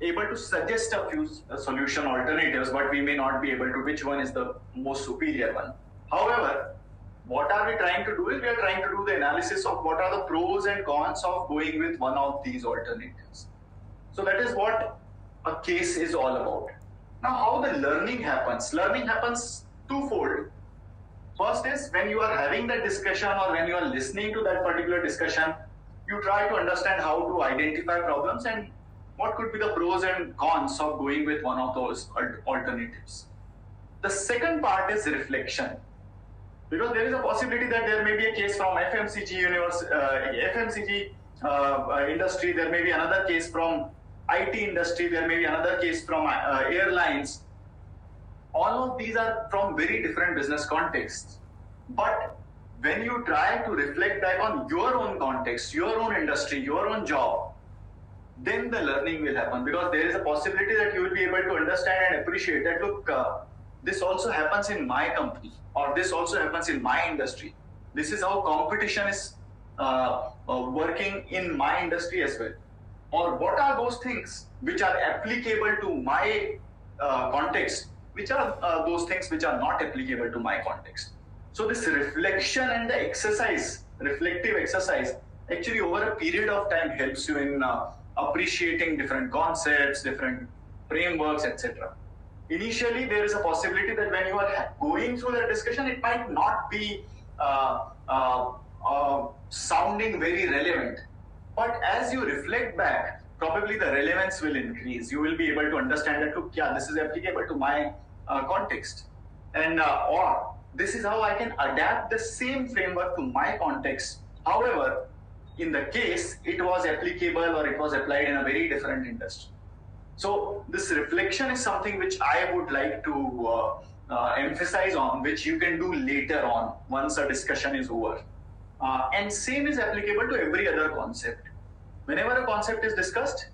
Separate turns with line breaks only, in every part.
able to suggest a few solution alternatives, but we may not be able to which one is the most superior one. However, what are we trying to do is we are trying to do the analysis of what are the pros and cons of going with one of these alternatives. So that is what a case is all about. Now, how the learning happens? Learning happens twofold. First is when you are having that discussion or when you are listening to that particular discussion, you try to understand how to identify problems and what could be the pros and cons of going with one of those alternatives. The second part is reflection, because there is a possibility that there may be a case from FMCG industry, there may be another case from IT industry, there may be another case from airlines. All of these are from very different business contexts. But when you try to reflect back on your own context, your own industry, your own job, then the learning will happen, because there is a possibility that you will be able to understand and appreciate that, look, this also happens in my company, or this also happens in my industry. This is how competition is working in my industry as well. Or what are those things which are applicable to my context, which are those things which are not applicable to my context. So this reflection and the exercise, reflective exercise, actually over a period of time helps you in appreciating different concepts, different frameworks, etc. Initially, there is a possibility that when you are going through the discussion, it might not be sounding very relevant. But as you reflect back, probably the relevance will increase. You will be able to understand that, look, yeah, this is applicable to my context. And or this is how I can adapt the same framework to my context. However, in the case, it was applicable or it was applied in a very different industry. So this reflection is something which I would like to emphasize on, which you can do later on once a discussion is over. And same is applicable to every other concept. Whenever a concept is discussed,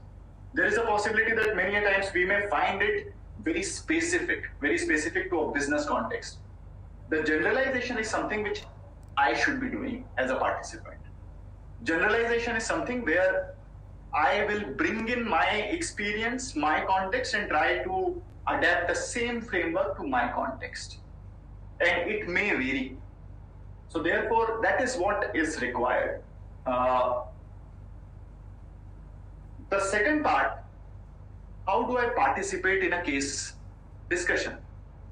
there is a possibility that many a times we may find it very specific to a business context. The generalization is something which I should be doing as a participant. Generalization is something where I will bring in my experience, my context, and try to adapt the same framework to my context. And it may vary. So therefore, that is what is required. The second part, how do I participate in a case discussion?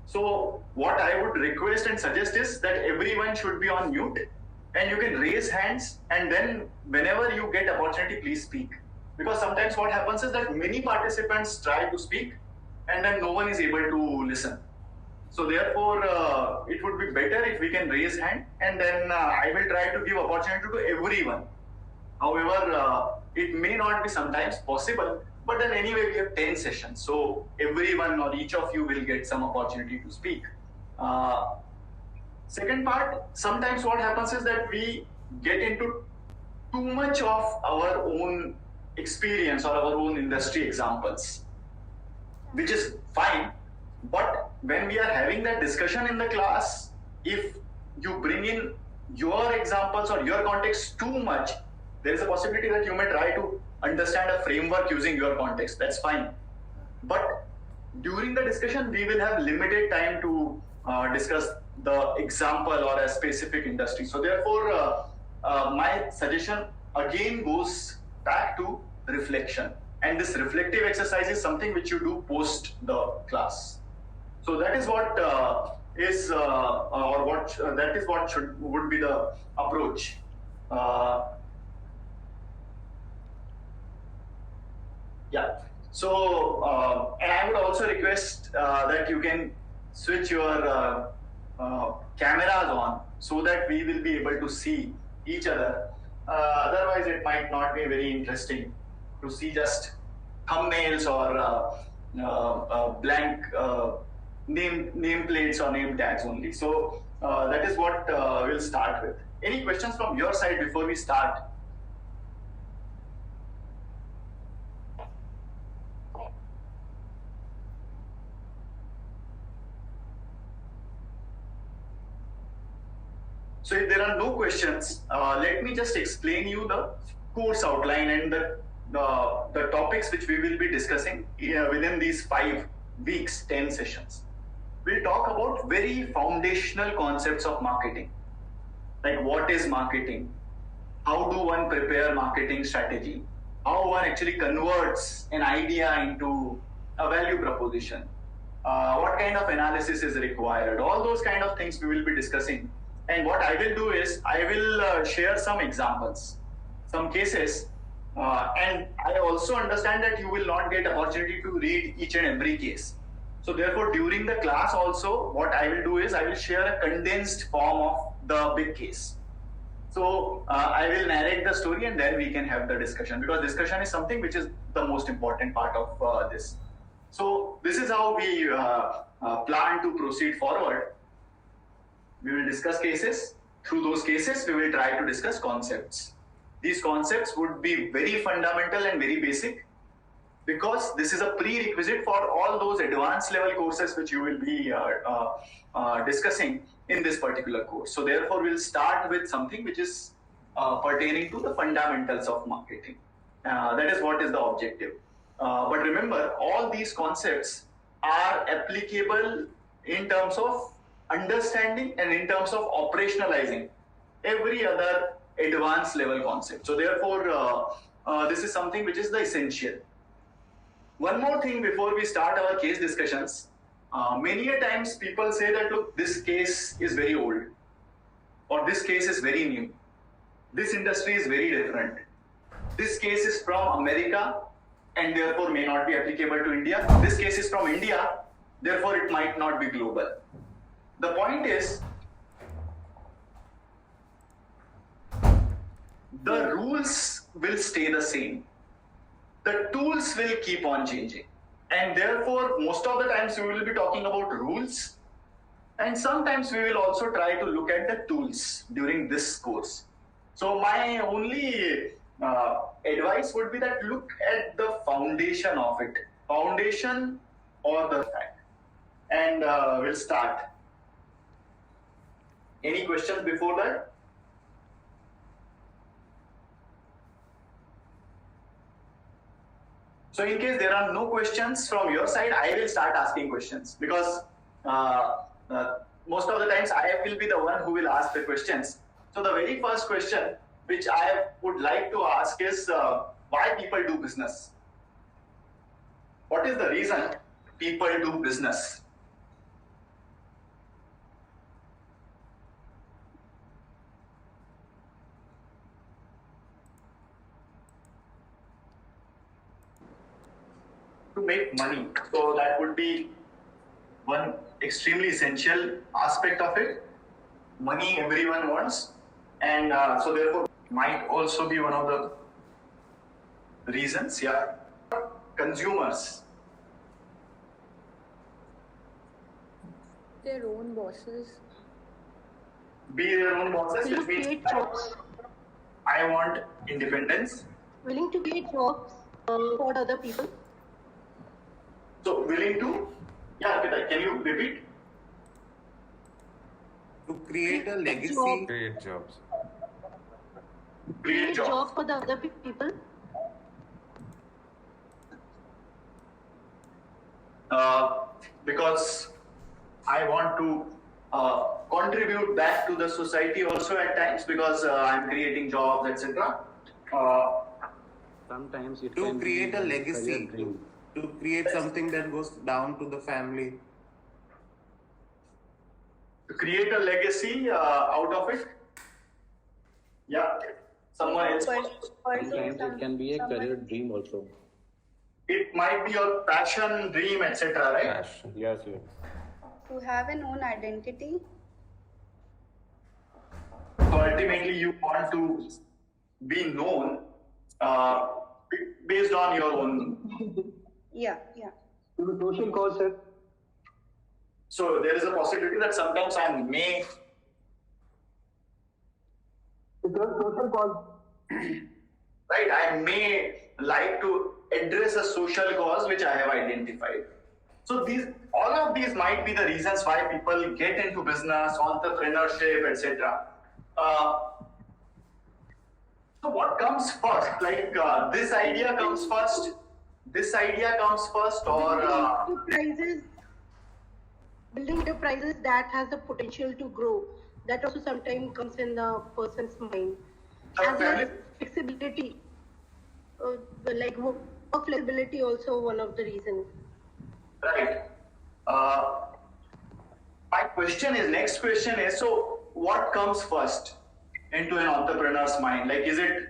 So what I would request and suggest is that everyone should be on mute and you can raise hands, and then whenever you get opportunity, please speak. Because sometimes what happens is that many participants try to speak and then no one is able to listen. So therefore, it would be better if we can raise hand, and then I will try to give opportunity to everyone. However, it may not be sometimes possible, but then anyway we have 10 sessions. So everyone or each of you will get some opportunity to speak. Second part, sometimes what happens is that we get into too much of our own experience or our own industry examples, which is fine. But when we are having that discussion in the class, if you bring in your examples or your context too much, there is a possibility that you may try to understand a framework using your context. That's fine. But during the discussion, we will have limited time to discuss the example or a specific industry. So therefore, my suggestion again goes back to reflection. And this reflective exercise is something which you do post the class. So that is what would be the approach. Yeah. So and I would also request that you can switch your cameras on so that we will be able to see each other. Otherwise, it might not be very interesting to see just thumbnails or blank name plates or name tags only. So that is what we'll start with. Any questions from your side before we start? So if there are no questions, let me just explain you the course outline and the the topics which we will be discussing within these 5 weeks, 10 sessions. We'll talk about very foundational concepts of marketing. Like what is marketing? How do one prepare marketing strategy? How one actually converts an idea into a value proposition? What kind of analysis is required? All those kind of things we will be discussing. And what I will do is I will share some examples, some cases, and I also understand that you will not get opportunity to read each and every case. So therefore, during the class also, what I will do is I will share a condensed form of the big case. So I will narrate the story and then we can have the discussion, because discussion is something which is the most important part of this. So this is how we plan to proceed forward. We will discuss cases. Through those cases, we will try to discuss concepts. These concepts would be very fundamental and very basic, because this is a prerequisite for all those advanced level courses which you will be discussing in this particular course. So therefore, we'll start with something which is pertaining to the fundamentals of marketing. That is what is the objective. But remember, all these concepts are applicable in terms of understanding and in terms of operationalizing every other advanced level concept. So therefore, this is something which is the essential. One more thing before we start our case discussions. Many a times people say that, look, this case is very old, or this case is very new. This industry is very different. This case is from America and therefore may not be applicable to India. This case is from India, therefore it might not be global. The point is, the rules will stay the same. The tools will keep on changing. And therefore, most of the times we will be talking about rules. And sometimes we will also try to look at the tools during this course. So my only advice would be that look at the foundation of it. Foundation or the fact. And we'll start. Any questions before that? So in case there are no questions from your side, I will start asking questions, because most of the times I will be the one who will ask the questions. So the very first question which I would like to ask is why people do business? What is the reason people do business? To make money. So that would be one extremely essential aspect of it. Money everyone wants, and so therefore might also be one of the reasons. Yeah, consumers.
Their own bosses.
Be their own bosses.
Willing
Which
to
means
create jobs.
I want independence.
Willing to create jobs for other people.
So willing to, yeah, can you repeat?
To create a legacy.
Job.
Create jobs.
Create jobs.
Jobs for the other people.
Because I want to contribute back to the society also at times, because I'm creating jobs, etc.
Sometimes it
To
can
create
be
a
career
legacy.
dream.
To create something that goes down to the family.
To create a legacy out of it. Yeah, someone else.
Sometimes it can be a career dream also.
It might be your passion, dream, etc. Right?
Passion.
Yes, yes.
To have an own identity.
So ultimately, you want to be known based on your own.
Yeah.
To the social cause, sir.
So there is a possibility that sometimes I may.
Social cause.
Right, I may like to address a social cause which I have identified. So all of these might be the reasons why people get into business, entrepreneurship, etc. So what comes first? Like this idea comes first, this idea comes first, or
Building enterprises that has the potential to grow. That also sometimes comes in the person's mind. As well as flexibility, like work flexibility also one of the reasons.
right? My question is, next question is, so what comes first into an entrepreneur's mind? Like, is it,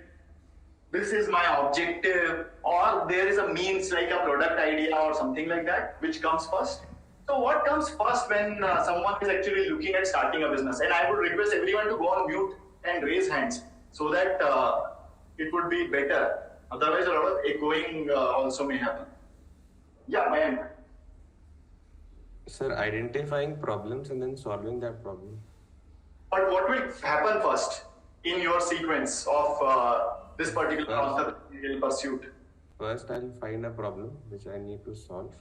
this is my objective, or there is a means like a product idea or something like that, which comes first? So what comes first when someone is actually looking at starting a business? And I would request everyone to go on mute and raise hands so that it would be better. Otherwise, a lot of echoing also may happen. Yeah, Mayank.
Sir, identifying problems and then solving that problem.
But what will happen first in your sequence of this particular entrepreneurial pursuit?
First, I'll find a problem which I need to solve.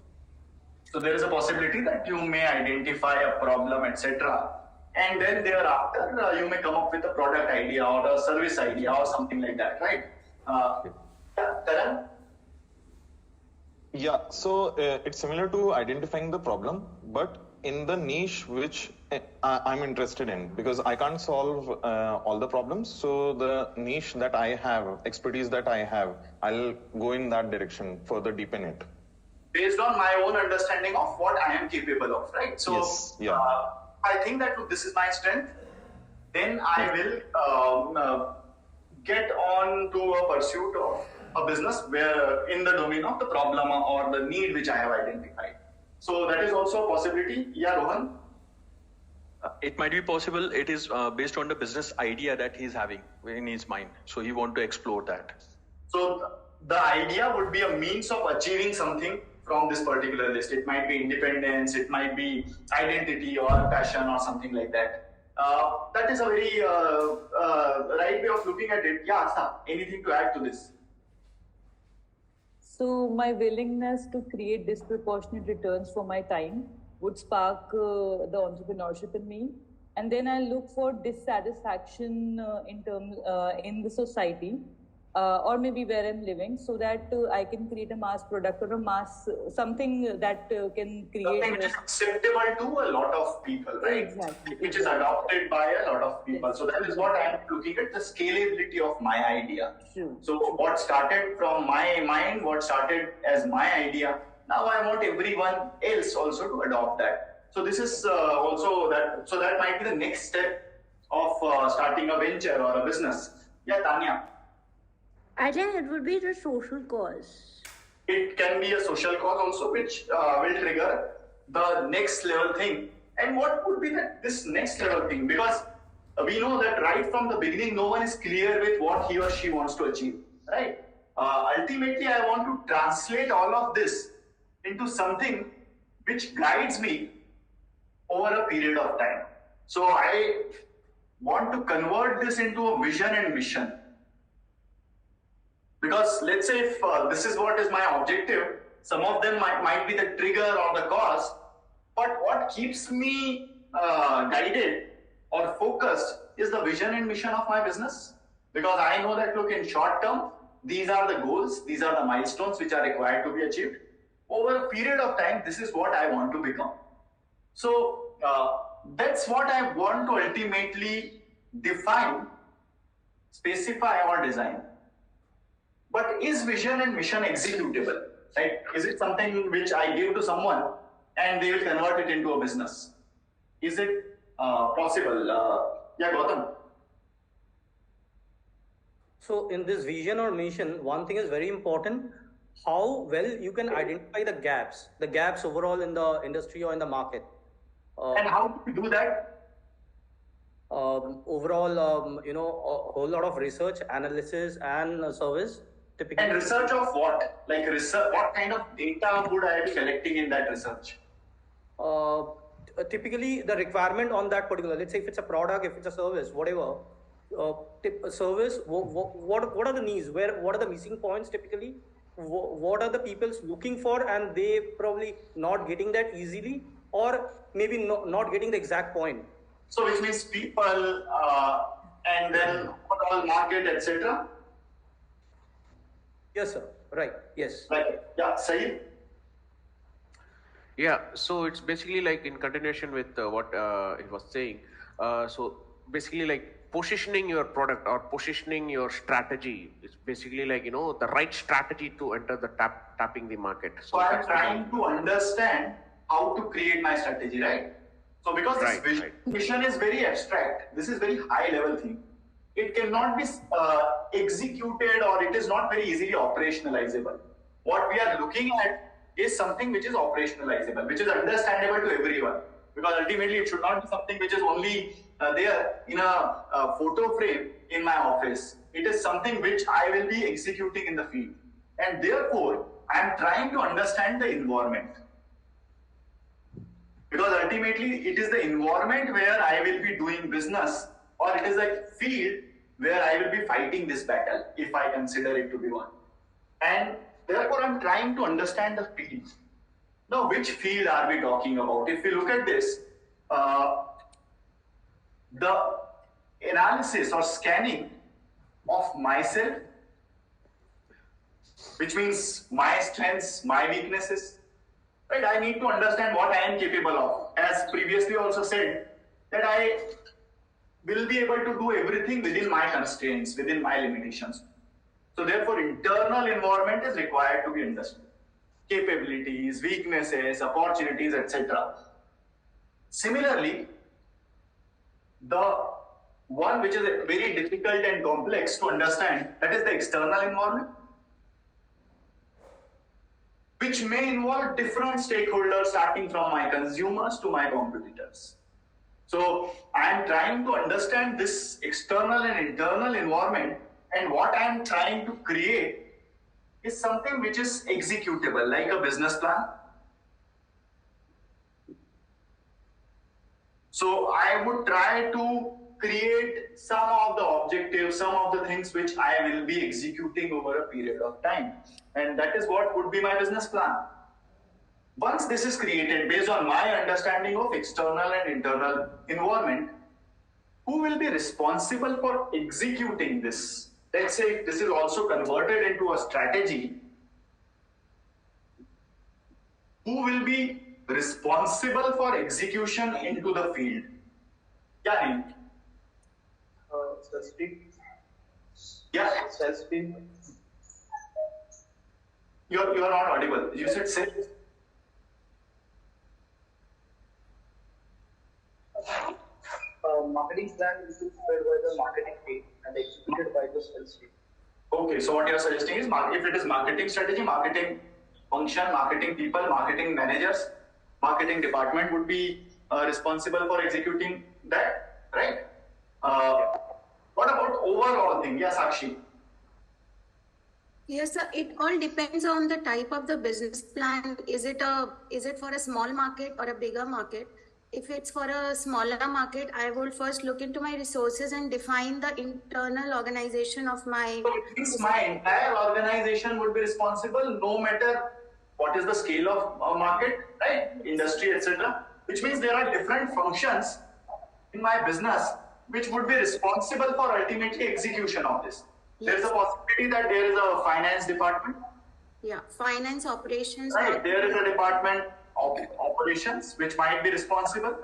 So there is a possibility that you may identify a problem, etc. And then thereafter, you may come up with a product idea or a service idea or something like that, right? Karan?
Yeah, so it's similar to identifying the problem, but in the niche which I'm interested in, because I can't solve all the problems. So the niche that I have, expertise that I have, I'll go in that direction, further deepen it.
Based on my own understanding of what I am capable of, right? So
Yes, yeah.
I think that look, this is my strength. Then I will get on to a pursuit of a business where in the domain of the problem or the need which I have identified. So that is also a possibility. Yeah, Rohan?
It might be possible. It is based on the business idea that he's having in his mind. So he want to explore that.
So the idea would be a means of achieving something from this particular list. It might be independence, it might be identity or passion or something like that. That is a very right way of looking at it. Yeah, Asta, anything to add to this?
So my willingness to create disproportionate returns for my time would spark the entrepreneurship in me, and then I look for dissatisfaction in the society or maybe where I'm living, so that I can create a mass product or a mass something that can create
something which is acceptable to a lot of people, right?
Exactly.
Which is adopted by a lot of people. So that is what I am looking at, the scalability of my idea.
True.
So what started from my mind, what started as my idea, now I want everyone else also to adopt that. So this is also that. So that might be the next step of starting a venture or a business. Yeah, Tanya.
I think it would be the social cause.
It can be a social cause also, which will trigger the next level thing. And what would be this next level thing? Because we know that right from the beginning, no one is clear with what he or she wants to achieve, right? Ultimately, I want to translate all of this into something which guides me over a period of time. So I want to convert this into a vision and mission. Because let's say if this is what is my objective, some of them might be the trigger or the cause, but what keeps me guided or focused is the vision and mission of my business. Because I know that, look, in short term, these are the goals, these are the milestones which are required to be achieved. Over a period of time, this is what I want to become. So that's what I want to ultimately define, specify or design. But is vision and mission executable? Right? Is it something which I give to someone and they will convert it into a business? Is it possible? Yeah, Gautam.
So in this vision or mission, one thing is very important: how well you can identify the gaps overall in the industry or in the market.
And how do you do that?
Overall, a whole lot of research, analysis, and service. Typically.
And research of what? Like research, what kind of data would I be collecting in that research?
Typically, the requirement on that particular, let's say if it's a product, if it's a service, whatever, service, what are the needs? What are the missing points typically? What are the people looking for, and they probably not getting that easily, or maybe not getting the exact point.
So which means people and then overall market, etc.
Yes, sir. Right. Yes.
Right. Yeah, Saeed?
Yeah, so it's basically like in continuation with what he was saying. So basically, like positioning your product or positioning your strategy is basically like the right strategy to enter the tapping the market.
So I'm trying to understand how to create my strategy, right? So because this vision is very abstract, this is very high level thing. It cannot be executed, or it is not very easily operationalizable. What we are looking at is something which is operationalizable, which is understandable to everyone. Because ultimately it should not be something which is only there in a photo frame in my office. It is something which I will be executing in the field. And therefore, I am trying to understand the environment. Because ultimately it is the environment where I will be doing business, or it is a field where I will be fighting this battle, if I consider it to be one. And therefore, I'm trying to understand the field. Now, which field are we talking about? If we look at this, the analysis or scanning of myself, which means my strengths, my weaknesses, right? I need to understand what I am capable of. As previously also said, that I will be able to do everything within my constraints, within my limitations. So therefore, internal environment is required to be understood. Capabilities, weaknesses, opportunities, etc. Similarly, the one which is very difficult and complex to understand, that is the external environment, which may involve different stakeholders, starting from my consumers to my competitors. So I am trying to understand this external and internal environment, and what I am trying to create is something which is executable, like a business plan. So I would try to create some of the objectives, some of the things which I will be executing over a period of time. And that is what would be my business plan. Once this is created based on my understanding of external and internal environment, who will be responsible for executing this? Let's say this is also converted into a strategy. Who will be responsible for execution into the field? Yeah, Neil. Yeah. You're not audible. You said sales.
Marketing plan is prepared by the marketing team and executed by the sales team.
Okay, so what you're suggesting is, if it is marketing strategy, marketing function, marketing people, marketing managers, marketing department would be responsible for executing that, right? What about overall thing? Yeah, Sakshi.
Yes, sir. It all depends on the type of the business plan. Is it for a small market or a bigger market? If it's for a smaller market, I will first look into my resources and define the internal organization of my.
So it means my entire organization would be responsible, no matter what is the scale of market, right? Industry, etc. Which means there are different functions in my business which would be responsible for ultimately execution of this. Yes. There is a possibility that there is a finance department.
Yeah, finance operations.
Right, there is a department of operations which might be responsible.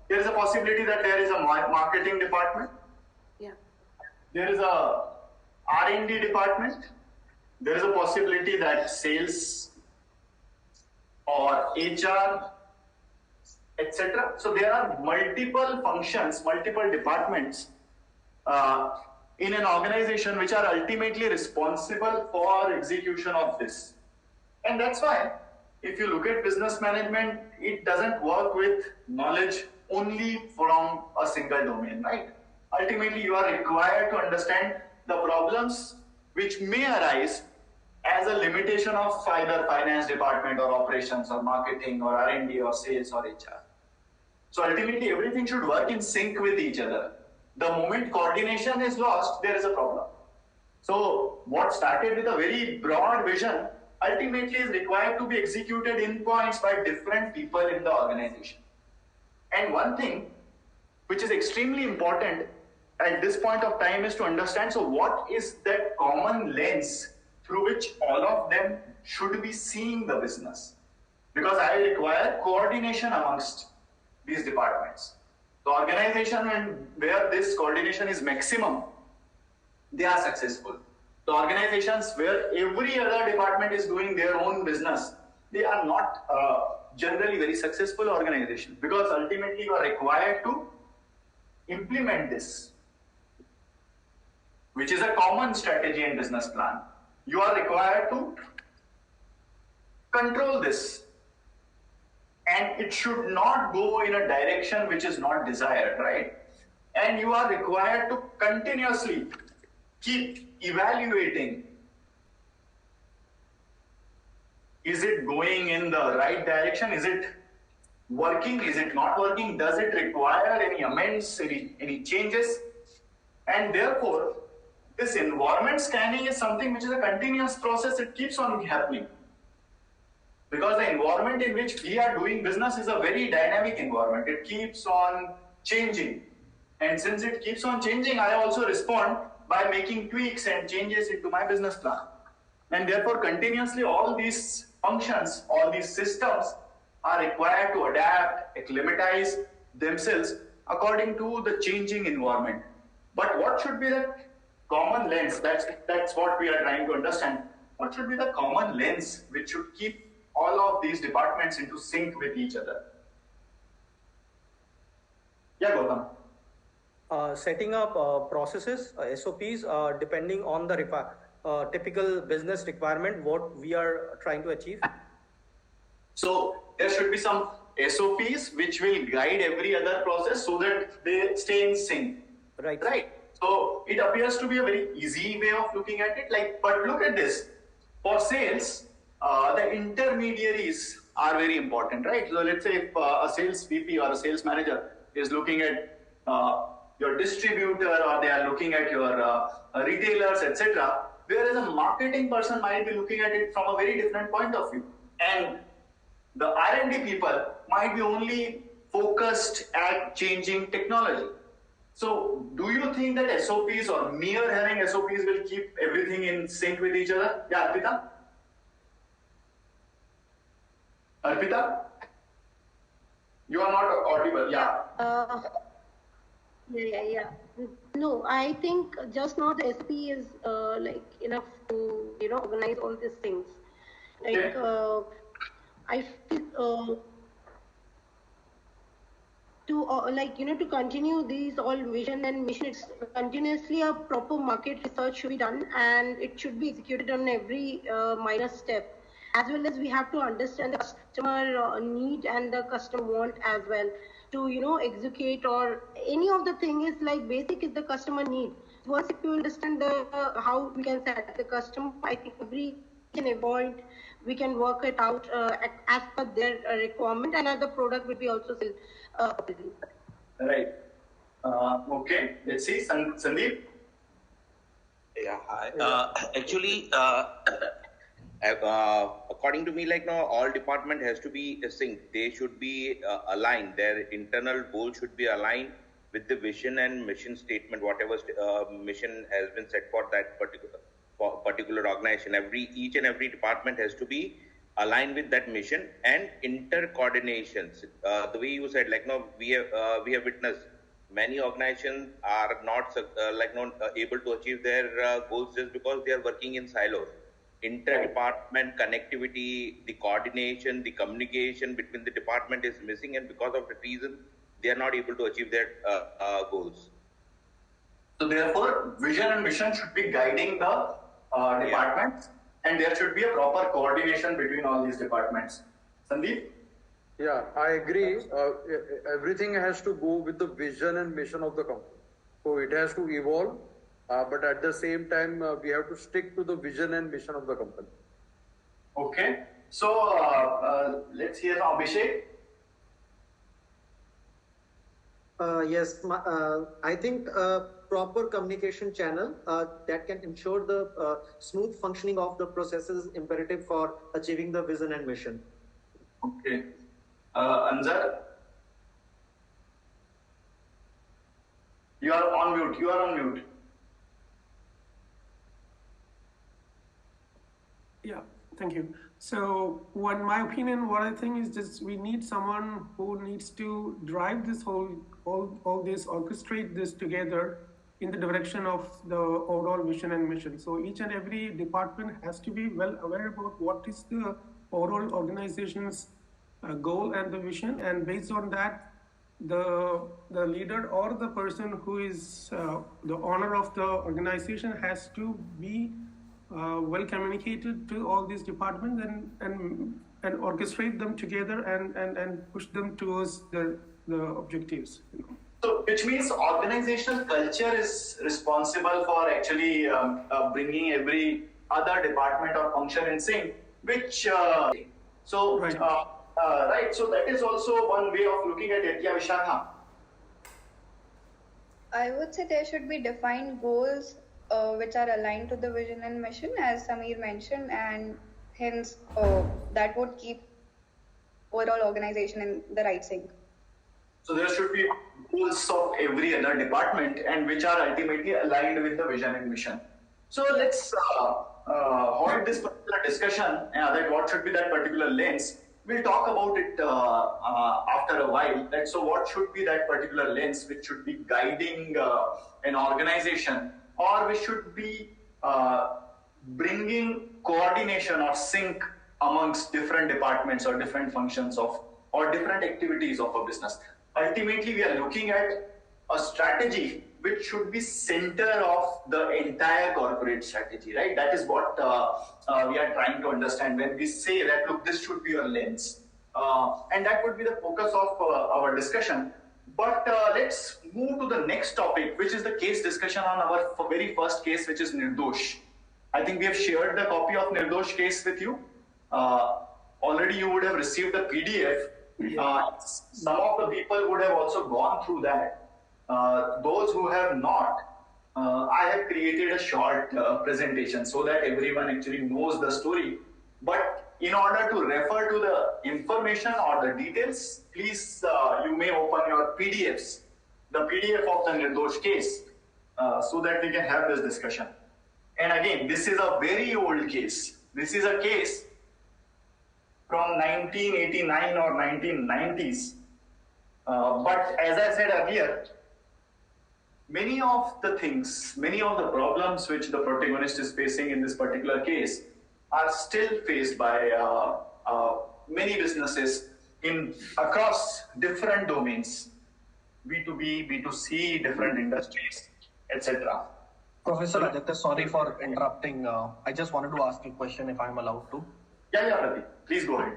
There is a possibility that there is a marketing department.
Yeah.
There is a R&D department. There is a possibility that sales or HR, etc. So there are multiple functions, multiple departments in an organization which are ultimately responsible for execution of this. And that's why, if you look at business management, it doesn't work with knowledge only from a single domain, right? Ultimately, you are required to understand the problems which may arise as a limitation of either finance department or operations or marketing or R&D or sales or HR. So ultimately, everything should work in sync with each other. The moment coordination is lost, there is a problem. So what started with a very broad vision ultimately is required to be executed in points by different people in the organization. And one thing which is extremely important at this point of time is to understand, so what is that common lens through which all of them should be seeing the business. Because I require coordination amongst these departments. The organization and where this coordination is maximum, they are successful. The organizations where every other department is doing their own business, they are not generally very successful organizations, because ultimately you are required to implement this, which is a common strategy and business plan. You are required to control this, and it should not go in a direction which is not desired, right? And you are required to continuously keep evaluating. Is it going in the right direction? Is it working? Is it not working? Does it require any amends, any changes? And therefore, this environment scanning is something which is a continuous process. It keeps on happening. Because the environment in which we are doing business is a very dynamic environment. It keeps on changing. And since it keeps on changing, I also respond by making tweaks and changes into my business plan. And therefore, continuously all these functions, all these systems are required to adapt, acclimatize themselves according to the changing environment. But what should be the common lens? That's what we are trying to understand. What should be the common lens which should keep all of these departments into sync with each other? Yeah, Gautam.
Setting up processes, SOPs, depending on the typical business requirement, what we are trying to achieve.
So there should be some SOPs which will guide every other process so that they stay in sync.
Right.
Right. So it appears to be a very easy way of looking at it. But look at this. For sales, the intermediaries are very important, right? So let's say if a sales VP or a sales manager is looking at your distributor, or they are looking at your retailers, etc., whereas a marketing person might be looking at it from a very different point of view. And the R&D people might be only focused at changing technology. So do you think that SOPs or mere having SOPs will keep everything in sync with each other? Yeah, Arpita? Arpita? You are not audible. Yeah.
Yeah. No, I think just not the SP is enough to organize all these things. I feel to continue these all vision and mission, it's continuously a proper market research should be done, and it should be executed on every minor step. As well as we have to understand the customer need and the customer want as well. To execute or any of the thing is basic is the customer need. Once if you understand how we can set the customer, I think every point we can work it out as per their requirement, and the product will be also sold.
Right. Okay. Let's see, Sandeep.
Yeah. Actually, according to me, all department has to be synced. They should be aligned. Their internal goals should be aligned with the vision and mission statement, whatever mission has been set for that particular organization. Each and every department has to be aligned with that mission, and inter-coordinations. The way you said, we have witnessed many organizations are not able to achieve their goals just because they are working in silos. Inter-department connectivity, the coordination, the communication between the department is missing, and because of that reason, they are not able to achieve their goals.
So therefore, vision and mission should be guiding the departments, and there should be a proper coordination between all these departments. Sandeep?
Yeah, I agree. Everything has to go with the vision and mission of the company. So it has to evolve. But at the same time, we have to stick to the vision and mission of the company.
Okay. So let's hear from Abhishek.
Yes, I think proper communication channel that can ensure the smooth functioning of the processes is imperative for achieving the vision and mission.
Okay. Anzar? You are on mute.
Thank you. So, in my opinion, what I think is just we need someone who needs to drive this all this, orchestrate this together in the direction of the overall vision and mission. So each and every department has to be well aware about what is the overall organization's goal and the vision, and based on that, the leader or the person who is the owner of the organization has to be well communicated to all these departments and orchestrate them together and push them towards the objectives.
So, which means organizational culture is responsible for actually bringing every other department or function in sync. Which right. So that is also one way of looking at it. Yeah, Vishakha.
I would say there should be defined goals which are aligned to the vision and mission, as Samir mentioned, and hence that would keep overall organization in the right sync.
So there should be goals of every other department and which are ultimately aligned with the vision and mission. So let's hold this particular discussion that what should be that particular lens. We'll talk about it after a while. So what should be that particular lens which should be guiding an organization, or which should be bringing coordination or sync amongst different departments or different functions of or different activities of a business. Ultimately, we are looking at a strategy which should be center of the entire corporate strategy, right? That is what we are trying to understand when we say that, look, this should be your lens. And that would be the focus of our discussion. But let's move to the next topic, which is the case discussion on our very first case, which is Nirdosh. I think we have shared the copy of Nirdosh case with you. Already you would have received the PDF. Some of the people would have also gone through that. Those who have not, I have created a short presentation so that everyone actually knows the story. But in order to refer to the information or the details, please, you may open your PDFs, the PDF of the Nirdosh case, so that we can have this discussion. And again, this is a very old case. This is a case from 1989 or 1990s. But as I said earlier, many of the things, many of the problems which the protagonist is facing in this particular case are still faced by many businesses across different domains, B2B, B2C, different industries, etc.
Professor Aditya, sorry for interrupting. I just wanted to ask a question if I'm allowed to.
Yeah, Pradeep. Please go ahead.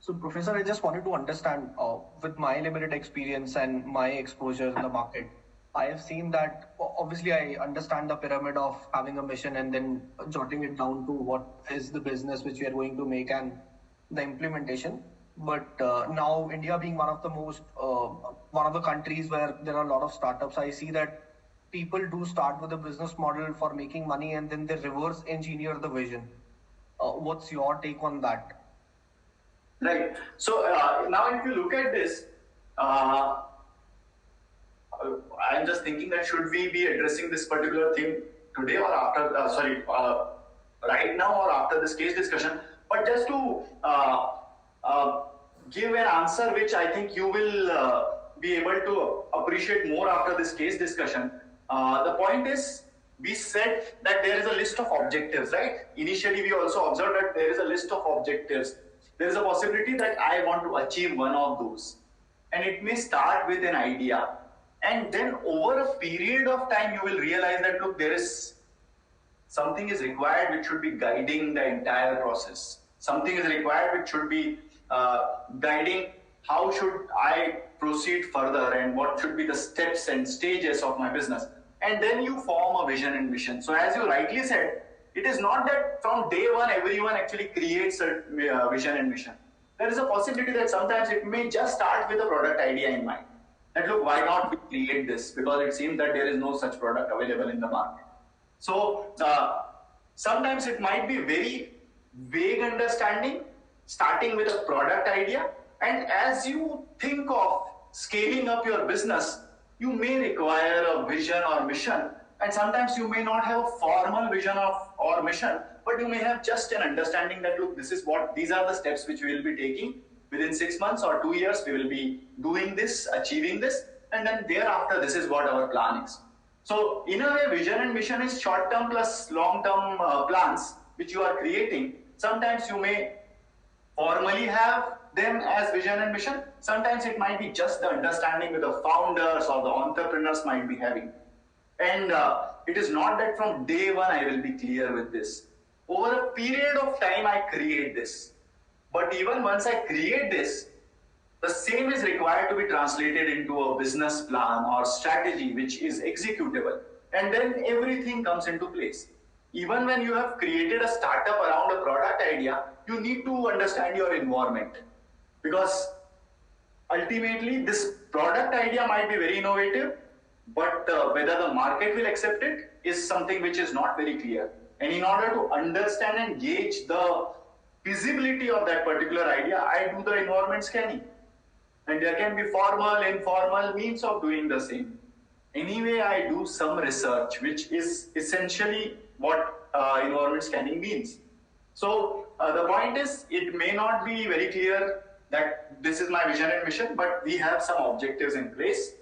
So, Professor, I just wanted to understand, with my limited experience and my exposure in the market, I have seen that, obviously, I understand the pyramid of having a mission and then jotting it down to what is the business which we are going to make and the implementation. But now, India being one of the countries where there are a lot of startups, I see that people do start with a business model for making money and then they reverse engineer the vision. What's your take on that?
Right. So now if you look at this, I'm just thinking that should we be addressing this particular thing today or after, right now or after this case discussion. But just to give an answer which I think you will be able to appreciate more after this case discussion. The point is, we said that there is a list of objectives, right? Initially, we also observed that there is a list of objectives. There is a possibility that I want to achieve one of those. And it may start with an idea. And then over a period of time, you will realize that, look, there is something is required which should be guiding the entire process. Something is required which should be guiding how should I proceed further and what should be the steps and stages of my business. And then you form a vision and mission. So as you rightly said, it is not that from day one, everyone actually creates a vision and mission. There is a possibility that sometimes it may just start with a product idea in mind. That look, why not we create this? Because it seems that there is no such product available in the market. So sometimes it might be very vague understanding, starting with a product idea. And as you think of scaling up your business, you may require a vision or mission. And sometimes you may not have a formal vision or mission, but you may have just an understanding that, look, these are the steps which we will be taking. Within 6 months or 2 years, we will be doing this, achieving this, and then thereafter, this is what our plan is. So in a way, vision and mission is short-term plus long-term plans which you are creating. Sometimes you may formally have them as vision and mission. Sometimes it might be just the understanding with the founders or the entrepreneurs might be having. And it is not that from day one I will be clear with this. Over a period of time, I create this. But even once I create this, the same is required to be translated into a business plan or strategy which is executable. And then everything comes into place. Even when you have created a startup around a product idea, you need to understand your environment. Because ultimately, this product idea might be very innovative, but whether the market will accept it is something which is not very clear. And in order to understand and gauge the feasibility of that particular idea, I do the environment scanning. And there can be formal, informal means of doing the same. Anyway, I do some research, which is essentially what environment scanning means. So the point is, it may not be very clear that this is my vision and mission, but we have some objectives in place.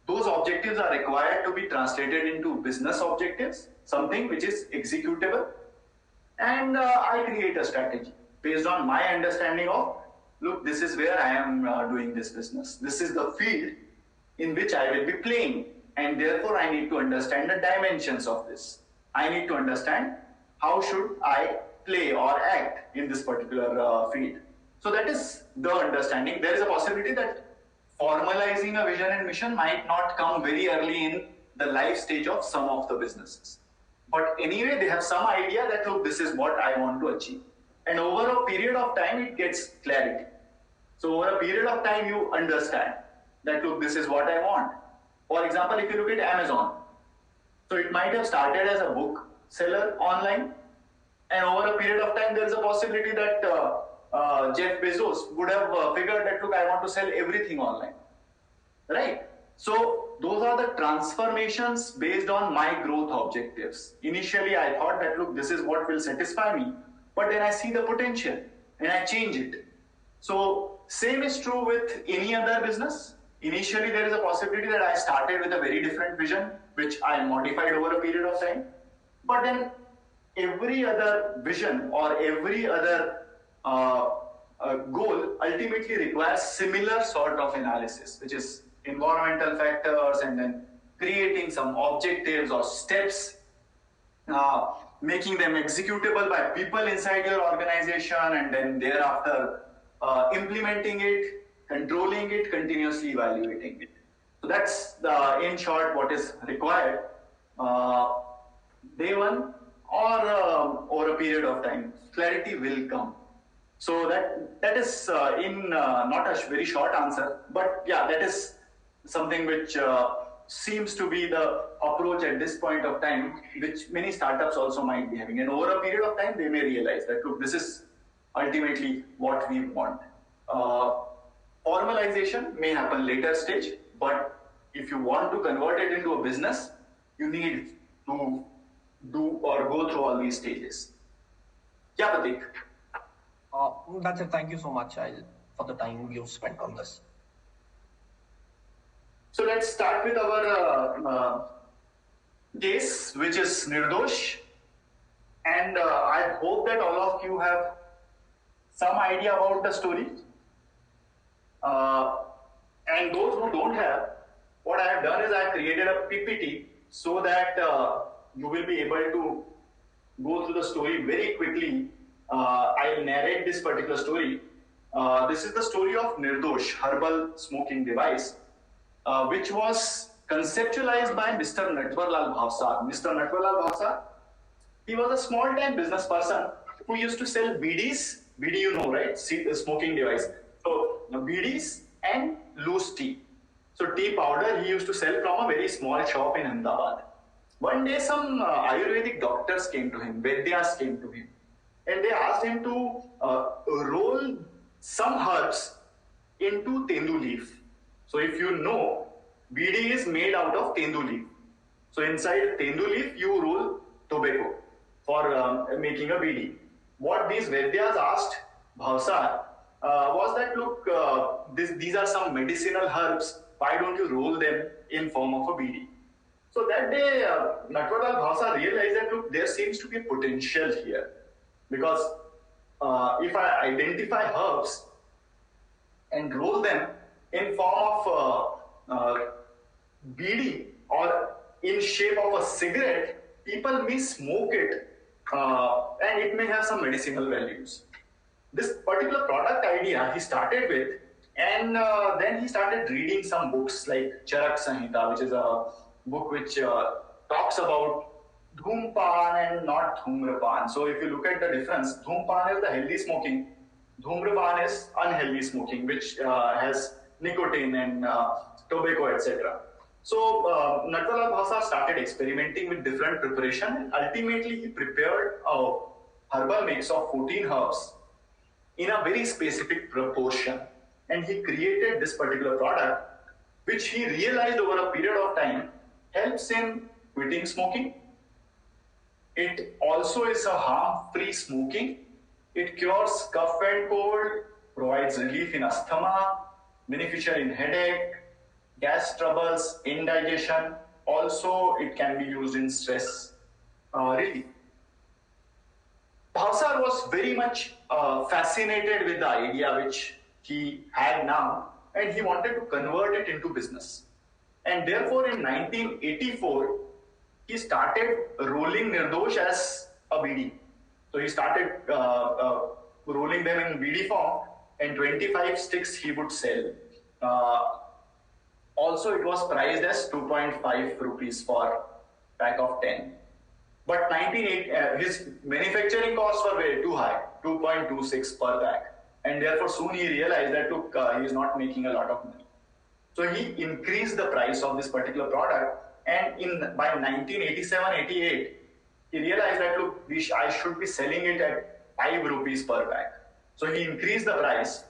Those objectives are required to be translated into business objectives, something which is executable. And I create a strategy based on my understanding of, look, this is where I am doing this business. This is the field in which I will be playing. And therefore, I need to understand the dimensions of this. I need to understand how should I play or act in this particular field. So that is the understanding. There is a possibility that formalizing a vision and mission might not come very early in the life stage of some of the businesses. But anyway, they have some idea that, look, this is what I want to achieve. And over a period of time, it gets clarity. So over a period of time, you understand that, look, this is what I want. For example, if you look at Amazon, so it might have started as a book seller online. And over a period of time, there is a possibility that Jeff Bezos would have figured that, look, I want to sell everything online. Right? So those are the transformations based on my growth objectives. Initially, I thought that, look, this is what will satisfy me. But then I see the potential and I change it. So same is true with any other business. Initially, there is a possibility that I started with a very different vision, which I modified over a period of time. But then every other vision or every other goal ultimately requires similar sort of analysis, which is environmental factors and then creating some objectives or steps, making them executable by people inside your organization, and then thereafter implementing it, controlling it, continuously evaluating it. So that's in short what is required day one or over a period of time. Clarity will come. So that is in not a very short answer, but yeah, that is something which seems to be the approach at this point of time, which many startups also might be having. And over a period of time, they may realize that, look, this is ultimately what we want. Formalization may happen later stage, but if you want to convert it into a business, you need to do or go through all these stages. Yeah, Pratik.
That's it. Thank you so much for the time you've spent on this.
So let's start with our case, which is Nirdosh. And I hope that all of you have some idea about the story. And those who don't have, what I have done is I have created a PPT so that you will be able to go through the story very quickly. I'll narrate this particular story. This is the story of Nirdosh, herbal smoking device, which was conceptualized by Mr. Natwarlal Bhavsar. Mr. Natwarlal Bhavsar, he was a small-time business person who used to sell BDs. BD, you know, right? Smoking device. So BDs and loose tea. So tea powder he used to sell from a very small shop in Ahmedabad. One day some Ayurvedic doctors came to him, Vaidyas came to him, and they asked him to roll some herbs into tendu leaf. So if you know, BD is made out of tendu leaf. So inside tendu leaf, you roll tobacco. for making a BD. What these Vaidyas asked Bhavsar was that, look, these are some medicinal herbs. Why don't you roll them in form of a BD? So that day, Natwarlal Bhavsar realized that, look, there seems to be potential here. Because if I identify herbs and roll them in form of BD or in shape of a cigarette, people may smoke it and it may have some medicinal values. This particular product idea he started with, and then he started reading some books like Charak Samhita, which is a book which talks about Dhumpan and not Dhumrapan. So if you look at the difference, Dhumpan is the healthy smoking, Dhumrapan is unhealthy smoking, which has nicotine and tobacco, etc. So Natwarlal Bhavsar started experimenting with different preparation, and ultimately he prepared a herbal mix of 14 herbs in a very specific proportion. And he created this particular product, which he realized over a period of time helps in quitting smoking. It also is a harm-free smoking. It cures cough and cold, provides relief in asthma, beneficial in headache, gas troubles, indigestion. Also, it can be used in stress relief. Bhavsar was very much fascinated with the idea which he had now, and he wanted to convert it into business. And therefore, in 1984, he started rolling Nirdosh as a BD. So he started rolling them in BD form, and 25 sticks he would sell. Also, it was priced as 2.5 rupees for pack of 10. But his manufacturing costs were way too high, 2.26 per pack. And therefore, soon he realized that, look, he is not making a lot of money. So he increased the price of this particular product. And by 1987-88, he realized that, look, I should be selling it at 5 rupees per pack. So he increased the price.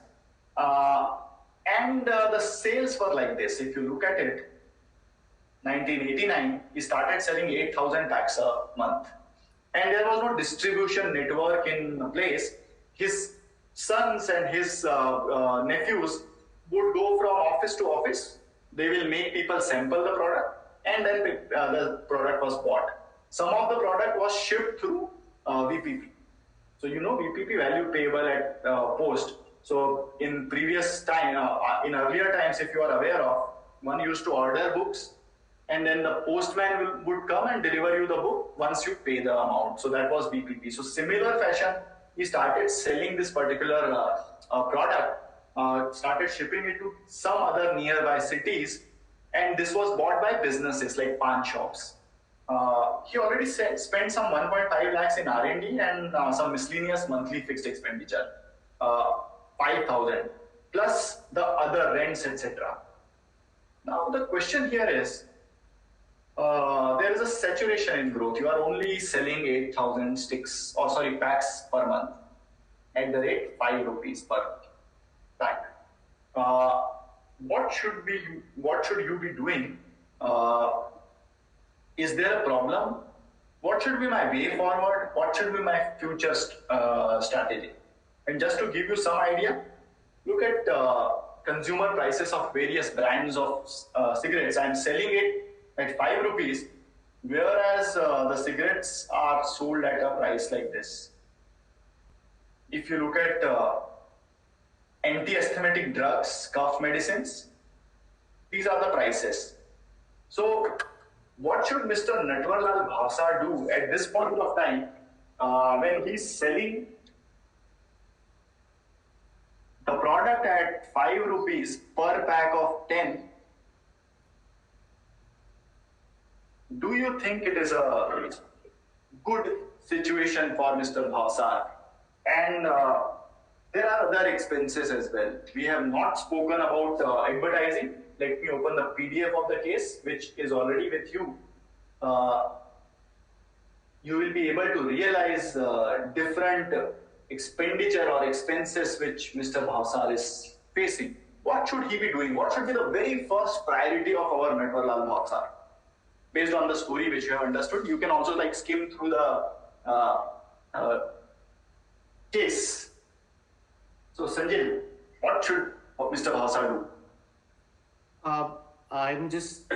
And the sales were like this. If you look at it, 1989, he started selling 8,000 packs a month. And there was no distribution network in place. His sons and his nephews would go from office to office. They will make people sample the product, and then the product was bought. Some of the product was shipped through VPP. So you know VPP, value payable at post. So in previous time, in earlier times, if you are aware of, one used to order books, and then the postman would come and deliver you the book once you pay the amount. So that was VPP. So similar fashion, he started selling this particular product, started shipping it to some other nearby cities, and this was bought by businesses like pawn shops. He already spent some 1.5 lakhs in R&D and some miscellaneous monthly fixed expenditure, 5,000, plus the other rents, etc. Now the question here is, there is a saturation in growth. You are only selling 8,000 packs per month at the rate 5 rupees per pack. What should you be doing? Is there a problem? What should be my way forward? What should be my future strategy? And just to give you some idea, look at consumer prices of various brands of cigarettes. I'm selling it at 5 rupees, whereas the cigarettes are sold at a price like this. If you look at anti-asthmatic drugs, cough medicines, these are the prices. So what should Mr. Natwarlal Bhavsar do at this point of time when he's selling the product at 5 rupees per pack of 10? Do you think it is a good situation for Mr. Bhavsar? And there are other expenses as well. We have not spoken about advertising. Let me open the PDF of the case, which is already with you. You will be able to realize different expenditure or expenses which Mr. Bhavsar is facing. What should he be doing? What should be the very first priority of our Natwarlal Bhavsar? Based on the story which you have understood, you can also skim through the case. So Sanjay, what should Mr. Bhavsar do?
I'm just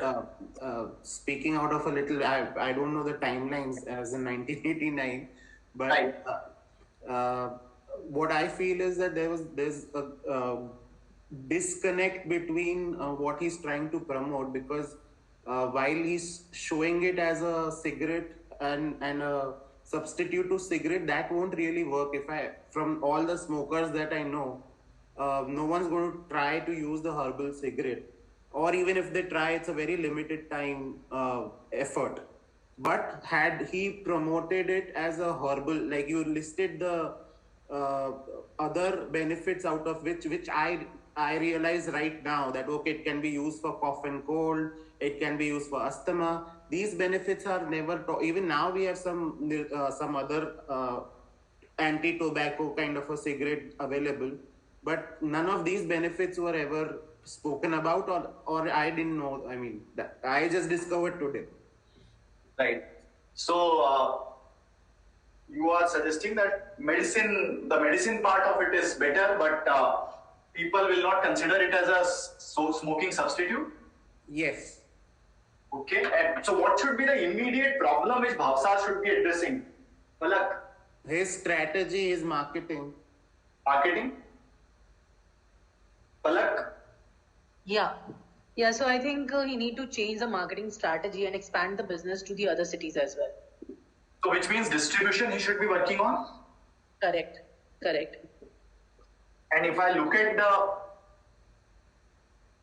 speaking out of a little. I don't know the timelines as in 1989, but what I feel is that there's a disconnect between what he's trying to promote, because while he's showing it as a cigarette and a substitute to cigarette, that won't really work. From all the smokers that I know, no one's going to try to use the herbal cigarette, or even if they try, it's a very limited time effort. But had he promoted it as a herbal, like you listed the other benefits out of which I realize right now that okay, it can be used for cough and cold, it can be used for asthma. These benefits are never even now we have some other anti-tobacco kind of a cigarette available, but none of these benefits were ever spoken about, or I didn't know. I mean, that I just discovered today.
Right. So you are suggesting that the medicine part of it is better, but people will not consider it as a smoking substitute?
Yes.
Okay. And so what should be the immediate problem which Bhavsar should be addressing? Palak?
His strategy is marketing.
Marketing? Palak?
Yeah. So I think he need to change the marketing strategy and expand the business to the other cities as well.
So which means distribution he should be working on?
Correct.
And if I look at the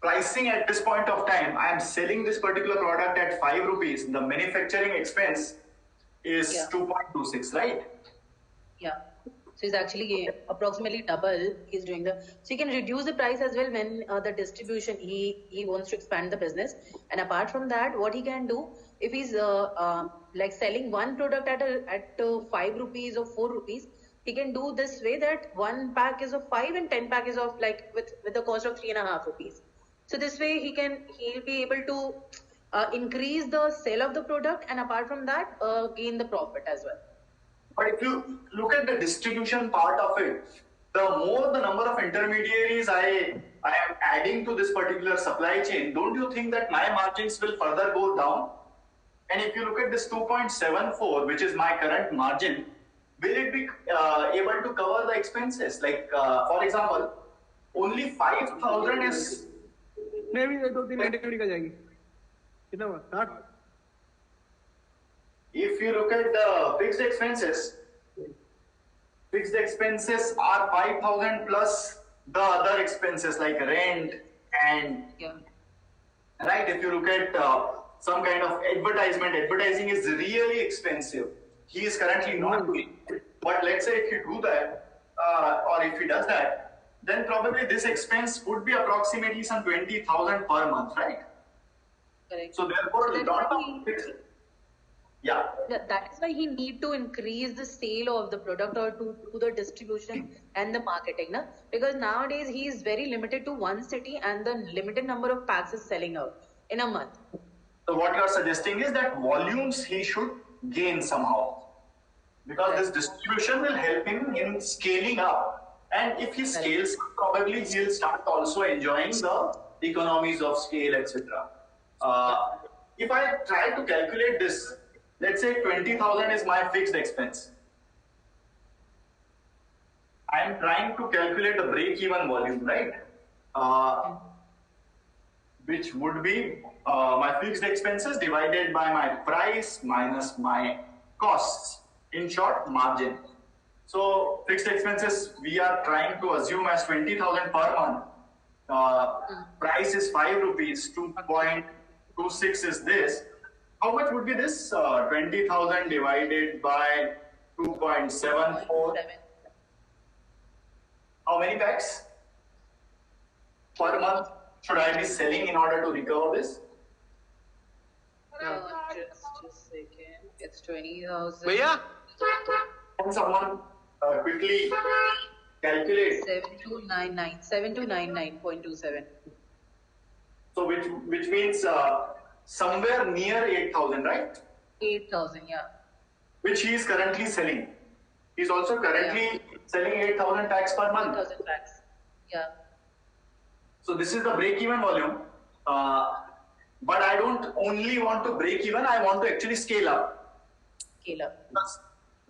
pricing at this point of time, I am selling this particular product at 5 rupees. The manufacturing expense is 2.26, right?
Yeah. So he's actually approximately double. He's doing so he can reduce the price as well when the distribution, he wants to expand the business. And apart from that, what he can do, if he's like selling one product at 5 rupees or 4 rupees, he can do this way that one pack is of 5 and 10 pack is of like with the cost of 3.5 rupees. So this way he'll be able to increase the sale of the product, and apart from that, gain the profit as well.
But if you look at the distribution part of it, the more the number of intermediaries I am adding to this particular supply chain, don't you think that my margins will further go down? And if you look at this 2.74, which is my current margin, will it be able to cover the expenses? Like, for example, only 5,000 is...
Maybe 2-3 activity ka jayegi. Kitna hua? 60?
If you look at the fixed expenses are 5,000 plus the other expenses like rent and right. If you look at some kind of advertising is really expensive. He is currently not doing it. But let's say if you do that, or if he does that, then probably this expense would be approximately some 20,000 per month, right?
Correct.
So therefore,
that is why he need to increase the sale of the product or to the distribution and the marketing, na? Because nowadays he is very limited to one city and the limited number of packs is selling out in a month.
So what you are suggesting is that volumes he should gain somehow, because this distribution will help him in scaling up. And if he scales, probably he'll start also enjoying the economies of scale, etc. If I try to calculate this, let's say 20,000 is my fixed expense. I am trying to calculate the break-even volume, right? Which would be my fixed expenses divided by my price minus my costs. In short, margin. So fixed expenses we are trying to assume as 20,000 per month. Price is 5 rupees. 2.26 is this. How much would be this? 20,000 divided by 2.74. How many packs per month should I be selling in order to recover this?
Just a second. It's 20,000.
Can someone quickly calculate?
7299.27.
So which means somewhere near 8,000, right?
8,000, yeah.
which he is currently selling. He's also currently selling 8,000 packs per month.
8,000 packs. Yeah.
So this is the break-even volume. But I don't only want to break even, I want to actually scale up.
Scale up.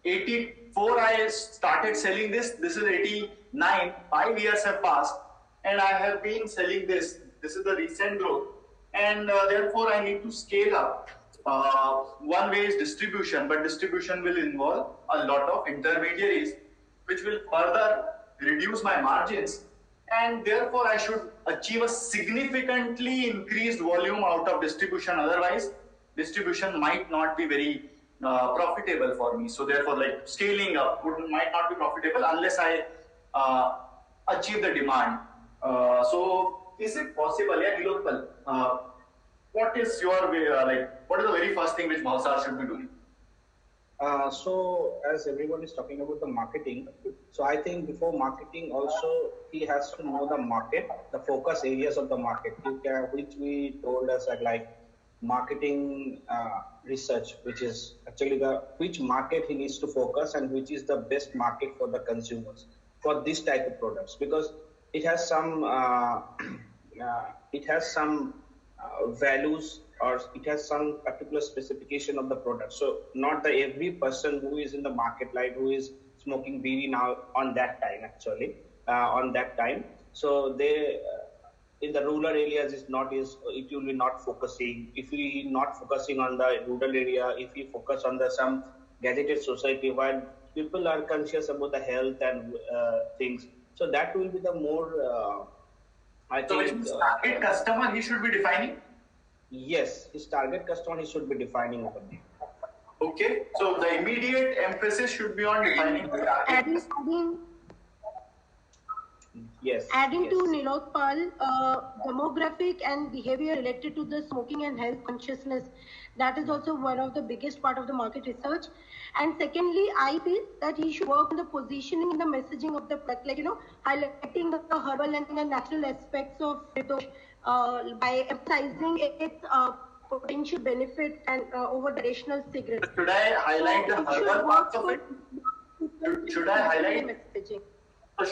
84 I started selling this is 89, 5 years have passed and I have been selling this. This is the recent growth and therefore I need to scale up. One way is distribution, but distribution will involve a lot of intermediaries which will further reduce my margins and therefore I should achieve a significantly increased volume out of distribution. Otherwise, distribution might not be very profitable for me. So therefore, like scaling up might not be profitable unless I achieve the demand. So is it possible? Yeah, Nilotpal, what is your way? What is the very first thing which Bhavsar should be doing?
So as everyone is talking about the marketing, so I think before marketing also he has to know the market, the focus areas of the market, which we told us that like marketing research, which is actually which market he needs to focus and which is the best market for the consumers for this type of products, because it has some values or it has some particular specification of the product. So not every person who is in the market, like who is smoking bidi now on that time actually, on that time. So they in the rural areas it will be not focusing. If we not focusing on the rural area, if we focus on the some gadgeted society where people are conscious about the health and things, so that will be the more I think. So
his target customer he should be defining?
Yes, his target customer he should be defining over there.
Okay, so the immediate emphasis should be on defining the target.
Adding to Nilotpal, demographic and behavior related to the smoking and health consciousness, that is also one of the biggest part of the market research. And secondly, I feel that he should work on the positioning and the messaging of the product, like, highlighting the herbal and the natural aspects of it by emphasizing its potential benefit and over the traditional cigarettes.
Should I highlight the herbal parts of it? Should I highlight messaging?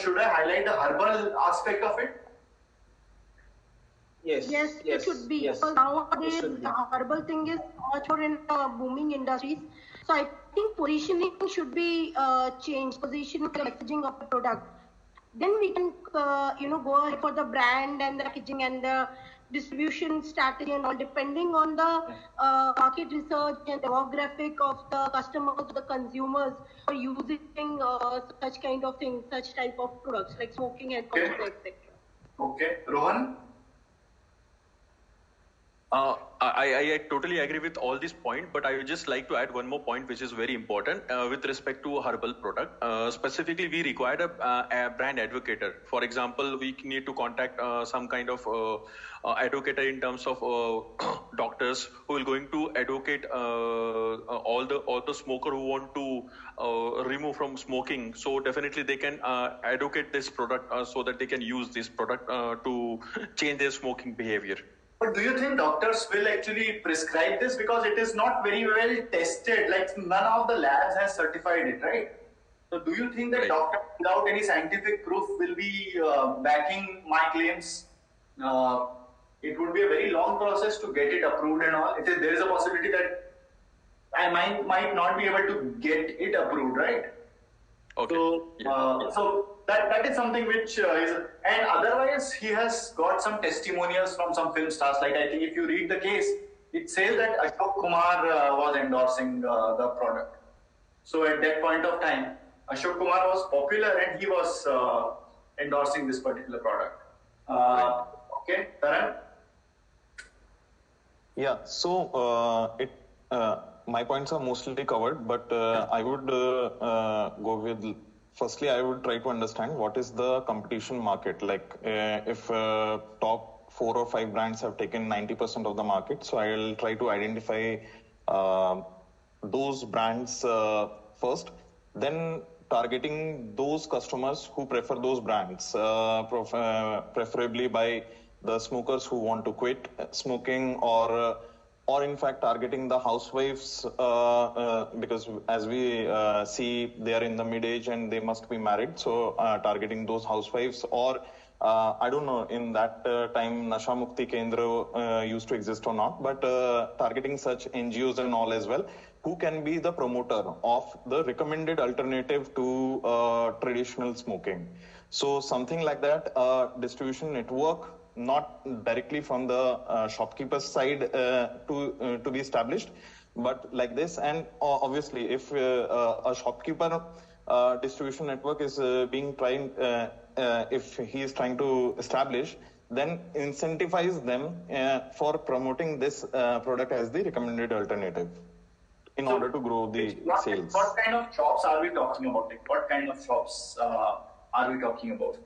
Should I highlight the herbal aspect of it?
Yes, it should be. Because nowadays the herbal thing is much more in booming industries. So I think positioning should be changed. Positioning, the messaging of the product. Then we can, go ahead for the brand and the packaging and the distribution strategy and all, depending on the market research and demographic of the customers, the consumers are using such kind of things, such type of products like smoking and etc.
Okay, Rohan.
I totally agree with all these points, but I would just like to add one more point which is very important with respect to a herbal product. Specifically, we require a brand advocator. For example, we need to contact some kind of advocator in terms of doctors who will going to advocate all the smoker who want to remove from smoking. So definitely they can advocate this product so that they can use this product to change their smoking behavior.
But do you think doctors will actually prescribe this, because it is not very well tested? Like none of the labs has certified it, right? So do you think that doctors without any scientific proof will be backing my claims? It would be a very long process to get it approved and all. There is a possibility that I might not be able to get it approved, right?
Okay.
So that is something which is, and otherwise he has got some testimonials from some film stars. Like I think if you read the case, it says that Ashok Kumar was endorsing the product. So at that point of time, Ashok Kumar was popular and he was endorsing this particular product. Okay, Taran?
Yeah, so my points are mostly covered, but I would go with, firstly, I would try to understand what is the competition market. Like if top 4 or 5 brands have taken 90% of the market, so I will try to identify those brands first, then targeting those customers who prefer those brands, preferably by the smokers who want to quit smoking or or in fact targeting the housewives, because as we see, they are in the mid-age and they must be married. So targeting those housewives, or I don't know in that time Nasha Mukti Kendra used to exist or not, but targeting such NGOs and all as well, who can be the promoter of the recommended alternative to traditional smoking. So something like that, distribution network, not directly from the shopkeeper's side to be established, but like this. And obviously, if a shopkeeper distribution network is being tried, if he is trying to establish, then incentivize them for promoting this product as the recommended alternative in order to grow the sales.
What kind of shops are we talking about? Like, what kind of shops are we talking about?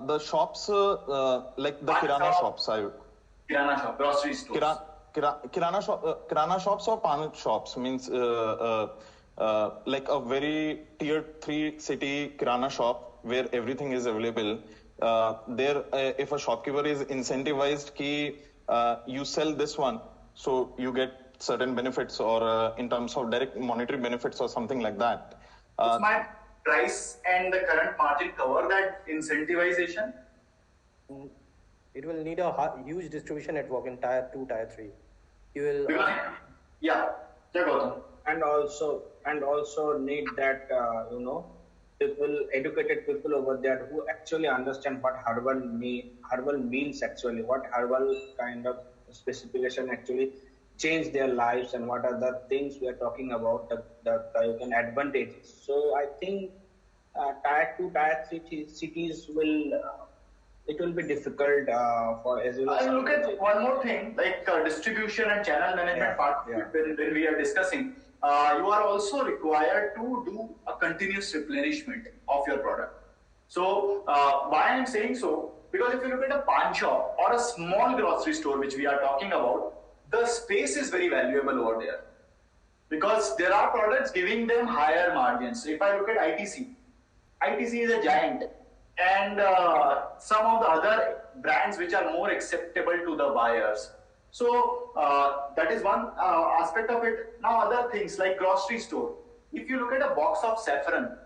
The shops, like the Kirana shops.
Kirana shop, grocery stores.
Kirana shops or pan shops means like a very tier 3 city Kirana shop where everything is available. There, if a shopkeeper is incentivized ki you sell this one, so you get certain benefits, or in terms of direct monetary benefits or something like that.
Does my price and the current margin cover that incentivization?
It will need a huge distribution network in tier 2, tier 3. You will.
Yeah.
And also need that people, educated people over there who actually understand what herbal means actually, what herbal kind of specification actually change their lives, and what are the things we are talking about, the advantages. So I think tier 2, tier 3 cities it will be difficult for as well.
Look at one more thing, like distribution and channel management part. When we are discussing, you are also required to do a continuous replenishment of your product. So why I am saying so, because if you look at a pan shop or a small grocery store, which we are talking about, the space is very valuable over there, because there are products giving them higher margins. If I look at ITC is a giant, and some of the other brands which are more acceptable to the buyers. So that is one aspect of it. Now other things like grocery store. If you look at a box of saffron,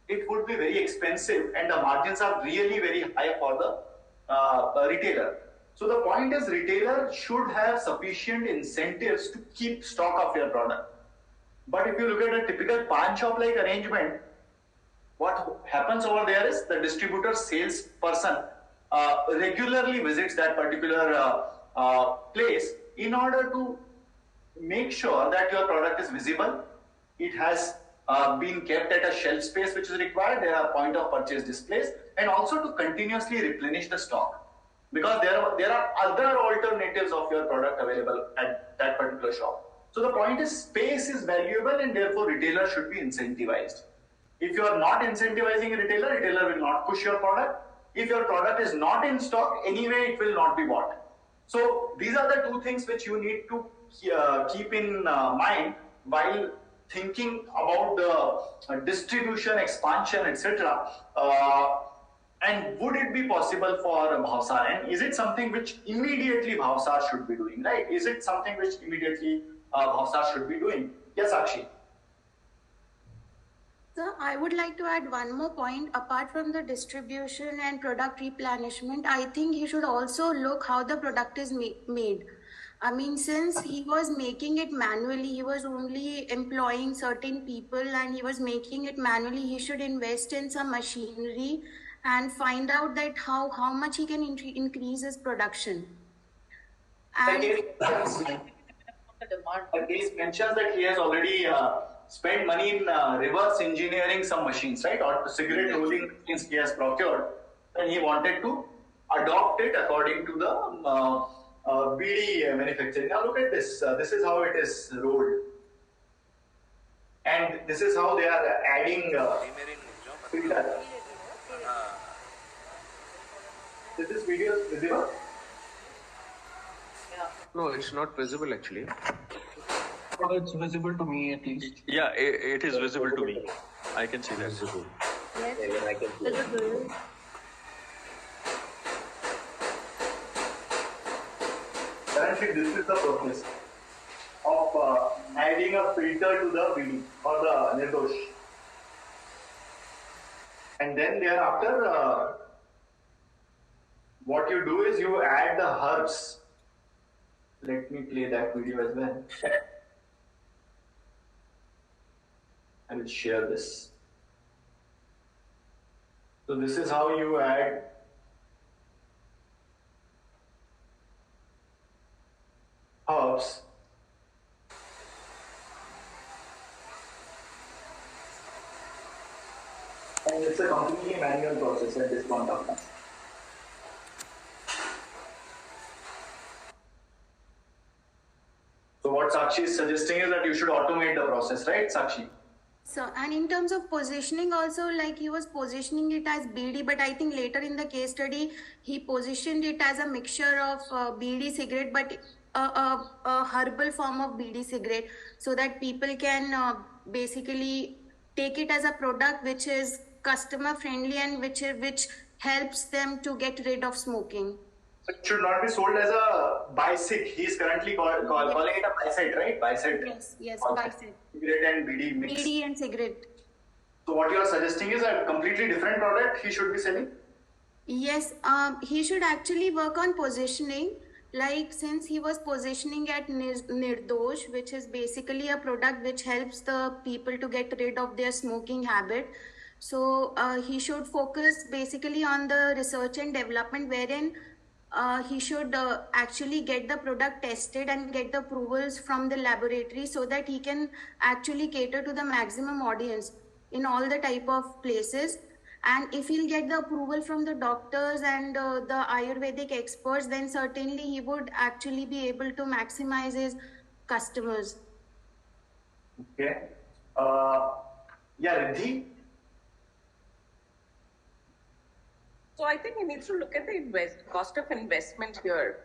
it would be very expensive, and the margins are really very high for the retailer. So the point is, retailer should have sufficient incentives to keep stock of your product. But if you look at a typical pan shop like arrangement, what happens over there is the distributor salesperson regularly visits that particular place in order to make sure that your product is visible. It has been kept at a shelf space which is required. There are point of purchase displays, and also to continuously replenish the stock, because there are other alternatives of your product available at that particular shop. So the point is, space is valuable, and therefore retailer should be incentivized. If you are not incentivizing a retailer will not push your product. If your product is not in stock, anyway it will not be bought. So these are the two things which you need to keep in mind while thinking about the distribution, expansion, etc. And would it be possible for Bhavsar? And is it something which immediately Bhavsar should be doing, right? Is it something which immediately Bhavsar should be doing? Yes, Sakshi.
So I would like to add one more point. Apart from the distribution and product replenishment, I think he should also look how the product is made. I mean, since he was making it manually, he was only employing certain people and he was making it manually, he should invest in some machinery and find out that how much he can increase his production. And
the case mentions that he has already spent money in reverse engineering some machines, right? Or cigarette rolling machines he has procured, and he wanted to adopt it according to the BD manufacturing. Now look at this. This is how it is rolled, and this is how they are adding filter. Is this video visible?
No, it's not visible actually.
Oh, it's visible to me at least.
Yeah, it is visible to me. I can see that. Visible.
yes,
Even I can see.
currently this is the process of adding a filter to the BD or the Nirdosh. And then thereafter, what you do is you add the herbs. Let me play that video as well. I will share this. So this is how you add herbs. And it's a completely manual process at this point of time. So what Sakshi is suggesting is that you should automate the process, right, Sakshi?
So, and in terms of positioning also, like he was positioning it as BD, but I think later in the case study, he positioned it as a mixture of BD cigarette, but a herbal form of BD cigarette, so that people can basically take it as a product which is customer friendly and which helps them to get rid of smoking.
It should not be sold as a bicycle. He is currently calling it a bicycle, right? Bicycle.
Yes, bicycle.
Cigarette and BD mix.
BD and cigarette.
So what you are suggesting is a completely different product he should be selling?
Yes, he should actually work on positioning. Like since he was positioning at Nirdosh, which is basically a product which helps the people to get rid of their smoking habit. So he should focus basically on the research and development, wherein he should actually get the product tested and get the approvals from the laboratory, so that he can actually cater to the maximum audience in all the type of places. And if he'll get the approval from the doctors and the Ayurvedic experts, then certainly he would actually be able to maximize his customers.
Okay. Yeah, Riddhi?
So I think he needs to look at the cost of investment here,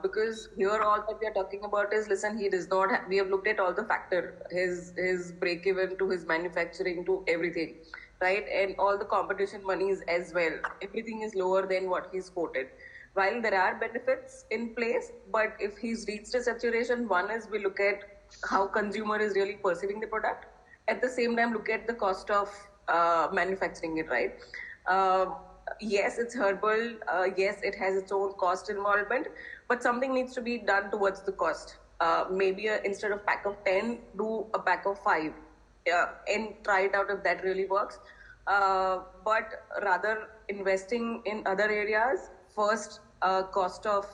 because here all that we are talking about is, listen, he does not we have looked at all the factor, his break even to his manufacturing to everything, right? And all the competition monies as well. Everything is lower than what he's quoted. While there are benefits in place, but if he's reached a saturation, one is we look at how consumer is really perceiving the product. At the same time, look at the cost of manufacturing it, right? Yes, it's herbal. Yes, it has its own cost involvement, but something needs to be done towards the cost. Maybe instead of pack of 10, do a pack of 5 and try it out if that really works. But rather investing in other areas, first cost of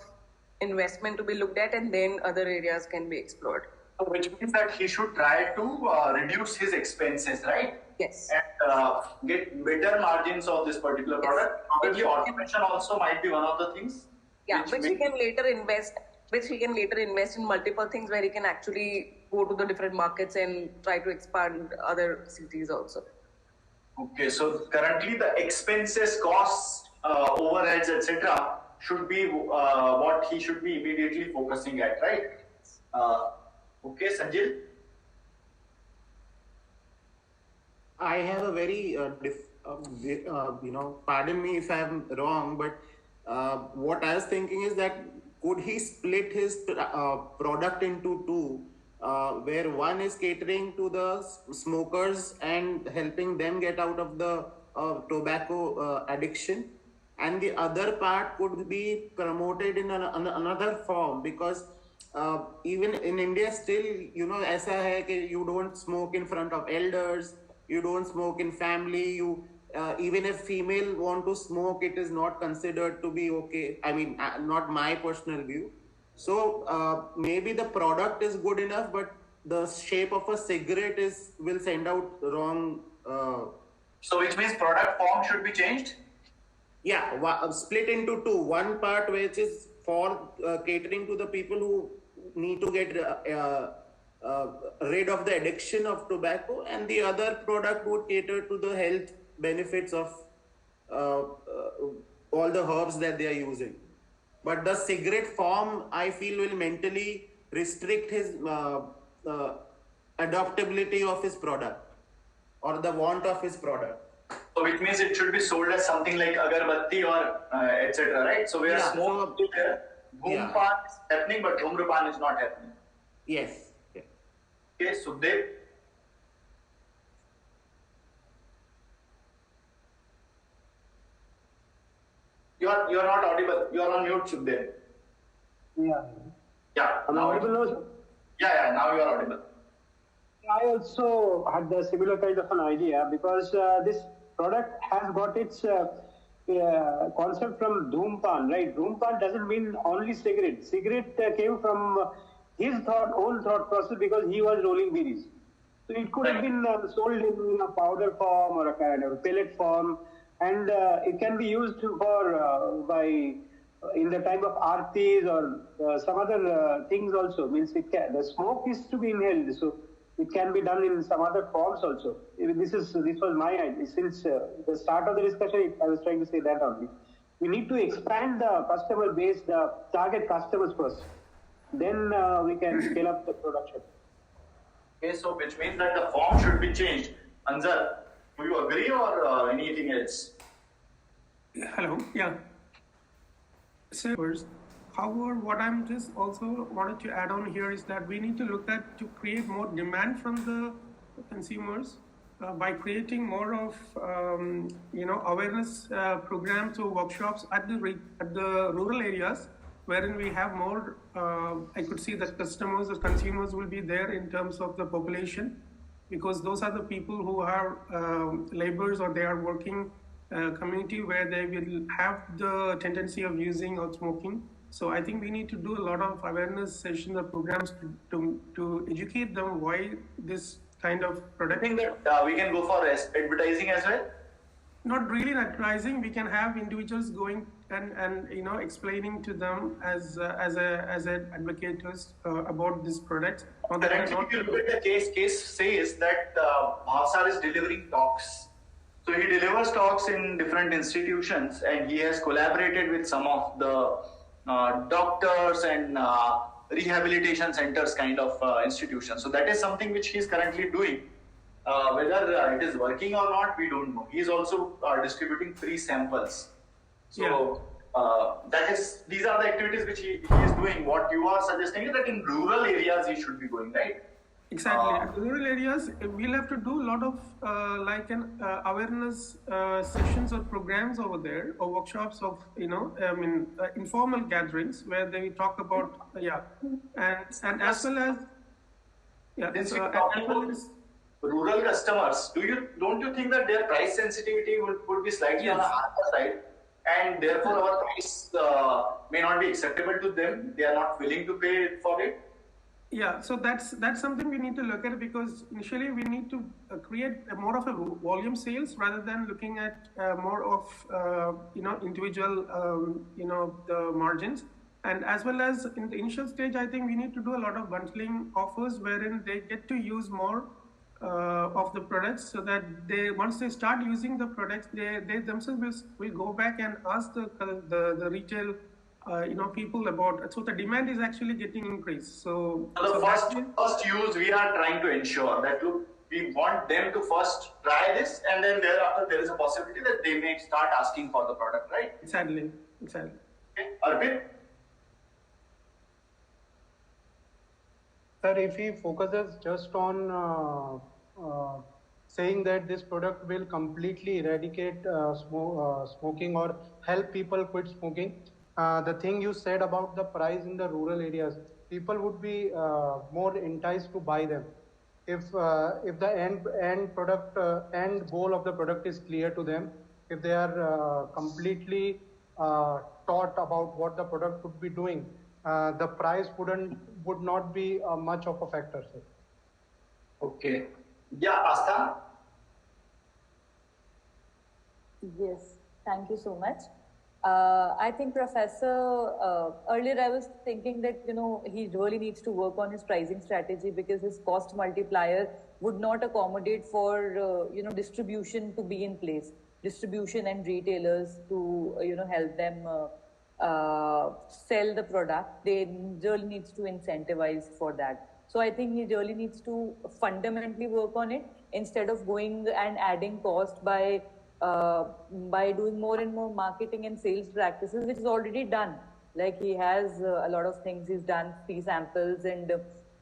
investment to be looked at, and then other areas can be explored.
Which means that he should try to reduce his expenses, right?
Yes.
And get better margins of this particular product. Probably automation also might be one of the things.
Yeah, which he can later invest in multiple things, where he can actually go to the different markets and try to expand other cities also.
Okay, so currently the expenses, costs, overheads, etc. should be what he should be immediately focusing at, right? Okay, Sanjil?
I have a very, pardon me if I'm wrong, but what I was thinking is that could he split his product into two, where one is catering to the smokers and helping them get out of the tobacco addiction, and the other part could be promoted in another form, because even in India still, ऐसा है कि you don't smoke in front of elders, you don't smoke in family, even if female want to smoke, it is not considered to be okay. I mean, not my personal view. So maybe the product is good enough, but the shape of a cigarette will send out wrong.
So which means product form should be changed?
Yeah, split into two. One part which is for catering to the people who need to get rid of the addiction of tobacco, and the other product would cater to the health benefits of all the herbs that they are using. But the cigarette form, I feel, will mentally restrict his adaptability of his product or the want of his product.
So which means it should be sold as something like agarbatti or etc. Right? So where smoke, Dhumpan is happening, but Dhumrapan is not happening.
Yes. Yeah.
Okay, Sukhdev. You are not audible. You are on mute, Sukhdev.
Yeah.
Yeah.
Am I audible now, sir?
Yeah. Now you are audible.
I also had the similar kind of an idea because this product has got its concept from Dhumpan, right? Dhumpan doesn't mean only cigarette. Cigarette came from his own thought process because he was rolling beanies. So it could have been sold in a powder form or a kind of pellet form, and it can be used for in the time of artis or some other things also. Means the smoke is to be inhaled, so it can be done in some other forms also. This was my idea. Since the start of the discussion, I was trying to say that only. We need to expand the customer base, the target customers first. Then we can scale up the production.
Okay, so which means that the form should be changed. Anzar, do you agree or anything else?
Hello. Yeah. So, however, what I'm just also wanted to add on here is that we need to look at to create more demand from the consumers by creating more of awareness programs or workshops at the rural areas, wherein we have more. I could see that customers or consumers will be there in terms of the population, because those are the people who are laborers or they are working community where they will have the tendency of using or smoking. So I think we need to do a lot of awareness sessions or programs to educate them why this kind of product.
I think that we can go for advertising as well.
Not really advertising. We can have individuals going and explaining to them as advocates about this product.
Currently, if you look at the case says that Bhavsar is delivering talks. So he delivers talks in different institutions, and he has collaborated with some of the doctors and rehabilitation centers kind of institutions. So that is something which he is currently doing. Whether it is working or not, we don't know. He is also distributing free samples. So these are the activities which he is doing. What you are suggesting is that in rural areas he should be going, right?
Exactly. At rural areas, we'll have to do a lot of awareness sessions or programs over there, or workshops of informal gatherings where they talk about and as well as
rural customers. Don't you think that their price sensitivity would be slightly on the higher side, and therefore our price may not be acceptable to them? They are not willing to pay for it.
Yeah, so that's something we need to look at, because initially we need to create more of a volume sales rather than looking at more of individual the margins. And as well as in the initial stage, I think we need to do a lot of bundling offers wherein they get to use more of the products, so that once they start using the products, they themselves will go back and ask the retail people about. So the demand is actually getting increased. So
the first use we are trying to ensure that we want them to first try this, and then thereafter there is a possibility that they may start asking for the product, right?
Exactly.
Okay, Arpit.
Sir, if he focuses just on saying that this product will completely eradicate smoking or help people quit smoking, the thing you said about the price in the rural areas, people would be more enticed to buy them if the end goal of the product is clear to them. If they are completely taught about what the product would be doing, the price would not be much of a factor, sir.
Okay. Yeah, Astha.
Yes, thank you so much. I think Professor, earlier I was thinking that, he really needs to work on his pricing strategy, because his cost multiplier would not accommodate for, distribution to be in place, distribution and retailers to, help them sell the product. They really needs to incentivize for that. So I think he really needs to fundamentally work on it, instead of going and adding cost by doing more and more marketing and sales practices, which is already done. Like he has a lot of things. He's done free samples and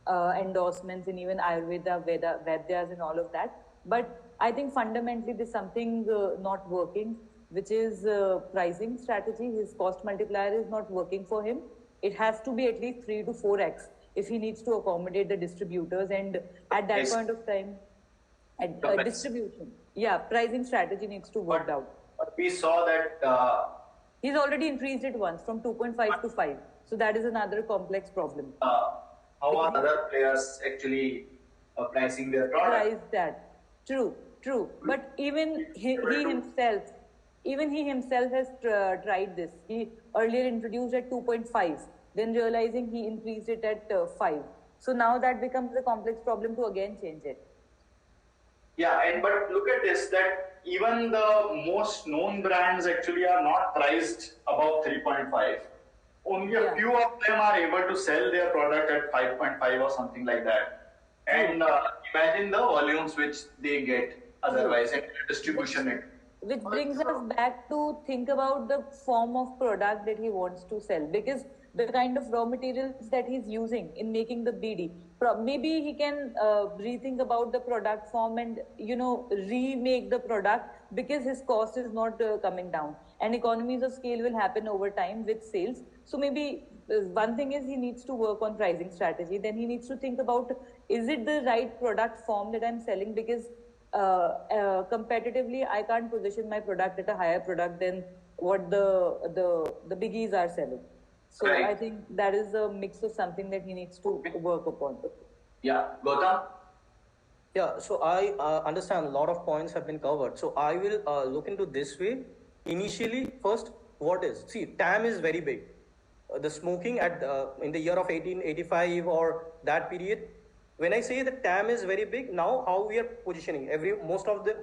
endorsements in even Ayurveda, Vedyas and all of that. But I think fundamentally there's something not working, which is pricing strategy. His cost multiplier is not working for him. It has to be at least 3 to 4x if he needs to accommodate the distributors. And at that point of time, distribution, pricing strategy needs to work out.
But we saw that
he's already increased it once from 2.5 to 5. So that is another complex problem.
How are other players actually pricing their product?
Price that. True. But even he himself has tried this. He earlier introduced at 2.5, then realizing he increased it at 5. So now that becomes a complex problem to again change it.
Yeah, but look at this, that even the most known brands actually are not priced above 3.5. Only a few of them are able to sell their product at 5.5 or something like that. And imagine the volumes which they get otherwise and distribution it.
Which brings us back to think about the form of product that he wants to sell, because the kind of raw materials that he's using in making the BD, maybe he can rethink about the product form and remake the product, because his cost is not coming down, and economies of scale will happen over time with sales. So maybe one thing is he needs to work on pricing strategy. Then he needs to think about, is it the right product form that I'm selling, because competitively I can't position my product at a higher product than what the biggies are selling. So right. I think that is a mix of something that he needs to work upon.
Yeah, Gautam?
Yeah, so I understand a lot of points have been covered. So I will look into this way. Initially, first, TAM is very big. The smoking in the year of 1885 or that period, when I say the TAM is very big, now how we are positioning,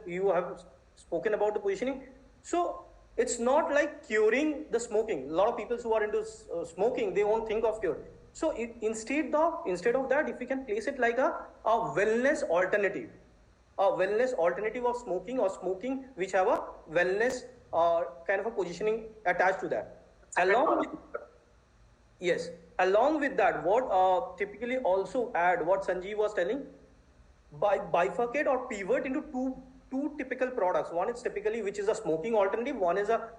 you have spoken about the positioning. So it's not like curing the smoking. A lot of people who are into smoking, they won't think of cure. So instead of that, if we can place it like a wellness alternative of smoking, or smoking which have a wellness kind of a positioning attached to that. Along with that, what typically also add what Sanjeev was telling, bifurcate or pivot into two typical products. One is typically which is a smoking alternative,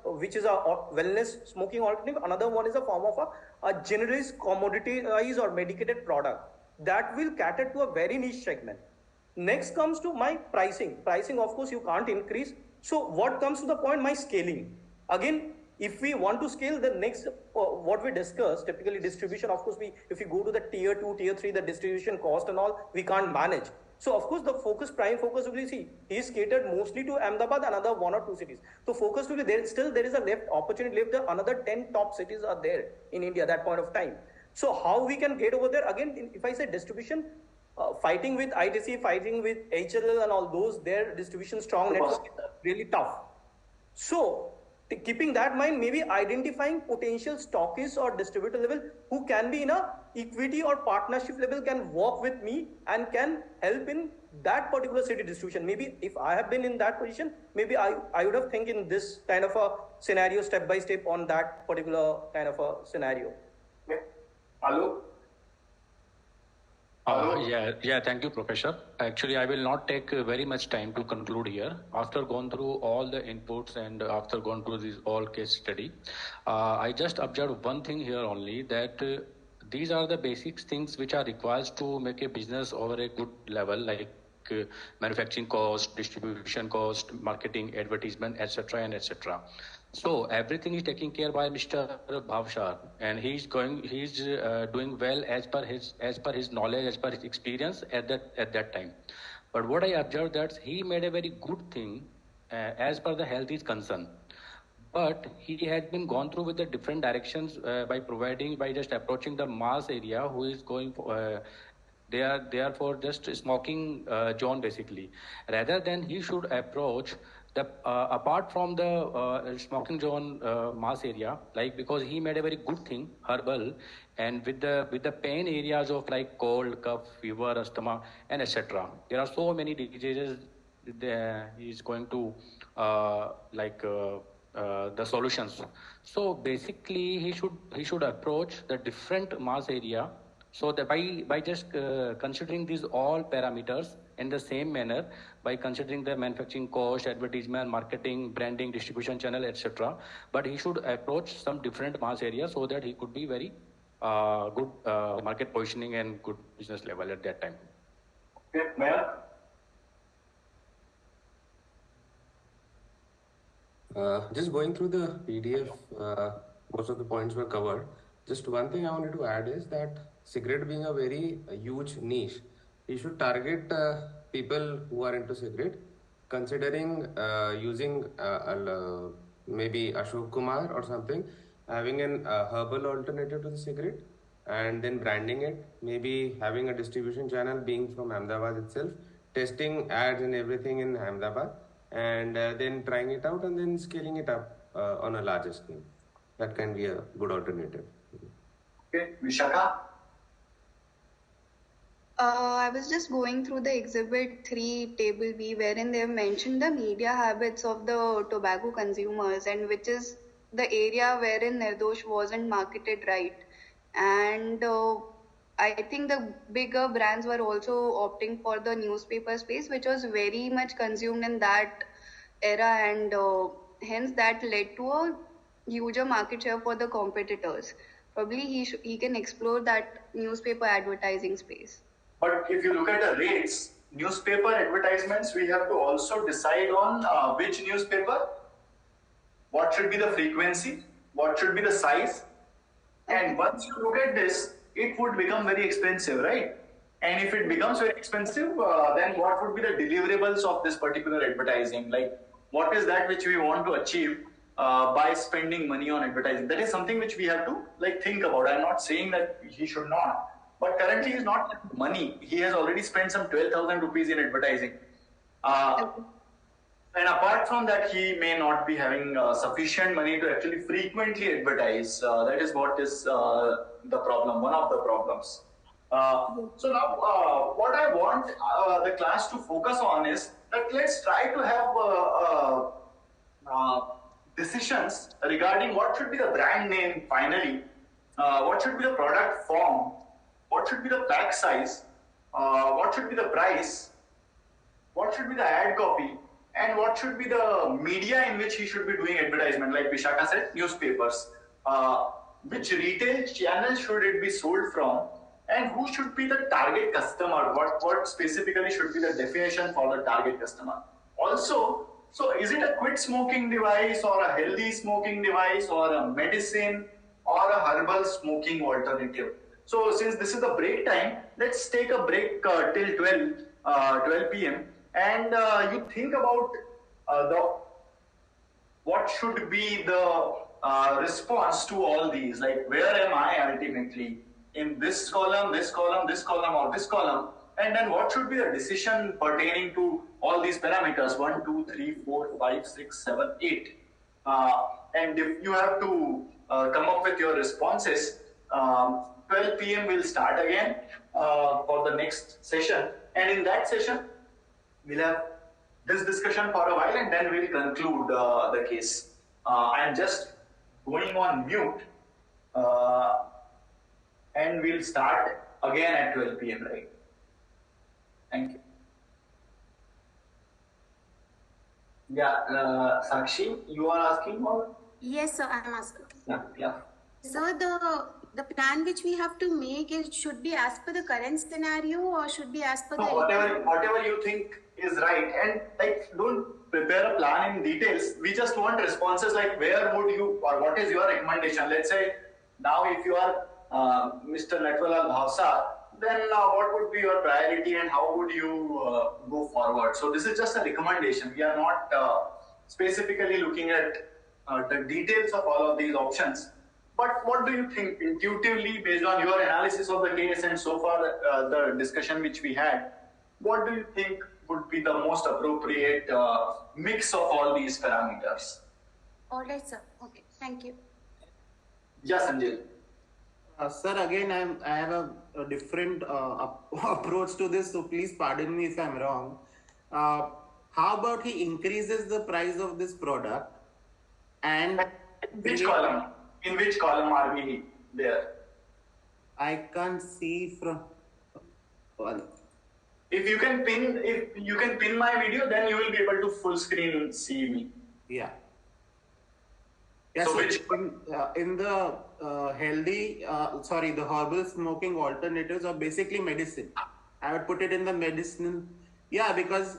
which is a wellness smoking alternative, another one is a form of a generalized commoditized or medicated product that will cater to a very niche segment. Next comes to my pricing. Pricing, of course, you can't increase. So what comes to the point? My scaling. Again, if we want to scale, the next what we discussed, typically distribution, of course, if we go to the tier 2, tier 3, the distribution cost and all, we can't manage. So of course, the prime focus will be, he is catered mostly to Ahmedabad, another 1 or 2 cities. So focus will be there. Still, there is a opportunity left. Another 10 top cities are there in India at that point of time. So how we can get over there? Again, if I say distribution, fighting with ITC, fighting with HLL and all those, their distribution strong network is really tough. So keeping that in mind, maybe identifying potential stockists or distributor level who can be in a equity or partnership level, can work with me and can help in that particular city distribution. Maybe if I have been in that position, maybe I would have think in this kind of a scenario, step by step on that particular kind of a scenario.
Hello?
Thank you, Professor. Actually, I will not take very much time to conclude here. After going through all the inputs and after going through this all case study, I just observed one thing here only, that these are the basic things which are required to make a business over a good level, like manufacturing cost, distribution cost, marketing, advertisement, etc. and etc. So everything is taken care by Mr. Bhavsar, and he's doing well as per his knowledge, as per his experience at that time. But what I observed, that he made a very good thing as per the health is concerned. But he has been gone through with the different directions by just approaching the mass area who is going for. They are for just smoking zone basically, rather than he should approach the apart from the smoking zone mass area, like, because he made a very good thing, herbal, and with the pain areas of like cold, cough, fever, asthma, and etc. There are so many diseases he is going to the solutions. So basically, he should approach the different mass area. So that by just considering these all parameters in the same manner, by considering the manufacturing cost, advertisement, marketing, branding, distribution channel, etc. But he should approach some different mass areas so that he could be very good market positioning and good business level at that time.
Okay, Mayank?
Just going through the PDF, most of the points were covered. Just one thing I wanted to add is that cigarette being a very huge niche, you should target people who are into cigarette, considering using maybe Ashok Kumar or something, having an herbal alternative to the cigarette, and then branding it, maybe having a distribution channel being from Ahmedabad itself, testing ads and everything in Ahmedabad, and then trying it out and then scaling it up on a larger scale. That can be a good alternative.
Okay, Vishaka?
I was just going through the exhibit 3 table B, wherein they have mentioned the media habits of the tobacco consumers, and which is the area wherein Nirdosh wasn't marketed right. And I think the bigger brands were also opting for the newspaper space, which was very much consumed in that era, and hence that led to a huger market share for the competitors. Probably he can explore that newspaper advertising space.
But if you look at the rates, newspaper advertisements, we have to also decide on which newspaper, what should be the frequency, what should be the size. And once you look at this, it would become very expensive, right? And if it becomes very expensive, then what would be the deliverables of this particular advertising? Like, what is that which we want to achieve by spending money on advertising? That is something which we have to think about. I'm not saying that he should not, but currently he's not money. He has already spent some 12,000 rupees in advertising. And apart from that, he may not be having sufficient money to actually frequently advertise. That is what is the problem, one of the problems. So now what I want the class to focus on is that let's try to have decisions regarding what should be the brand name finally, what should be the product form, what should be the pack size, what should be the price, what should be the ad copy, and what should be the media in which he should be doing advertisement. Like Vishaka said, newspapers. Which retail channel should it be sold from, and who should be the target customer? What specifically should be the definition for the target customer? Also, so is it a quit smoking device or a healthy smoking device or a medicine or a herbal smoking alternative? So since this is the break time, let's take a break till 12 p.m. and you think about what should be the response to all these. Like, where am I ultimately? In this column, this column, this column, or this column? And then what should be the decision pertaining to all these parameters? 1, 2, 3, 4, 5, 6, 7, 8. And if you have to come up with your responses, 12 p.m. will start again for the next session. And in that session, we'll have this discussion for a while and then we'll conclude the case. I'm just going on mute and we'll start again at 12 p.m. right? Thank you. Yeah, Sakshi, you are asking or?
Yes, sir, I'm asking.
Yeah.
So the plan which we have to make, it should be as per the current scenario or should be as per the
whatever you think is right, and don't prepare a plan in details. We just want responses like where would you or what is your recommendation. Let's say now if you are Mr. Natwalal Bhavsar, then what would be your priority and how would you go forward? So this is just a recommendation. We are not specifically looking at the details of all of these options. But what do you think intuitively based on your analysis of the case and so far the discussion which we had, what do you think would be the most appropriate mix of all these parameters?
All right, sir. Okay, thank you.
Yes, Sanjay.
Sir, again, I have a different approach to this, so please pardon me if I'm wrong. How about he increases the price of this product and
which column? In which column are we there?
I can't see from one.
If you can pin my video, then you will be able to full screen see me.
Yeah. Yeah, so in the the herbal smoking alternatives are basically medicine. I would put it in the medicinal. Yeah, because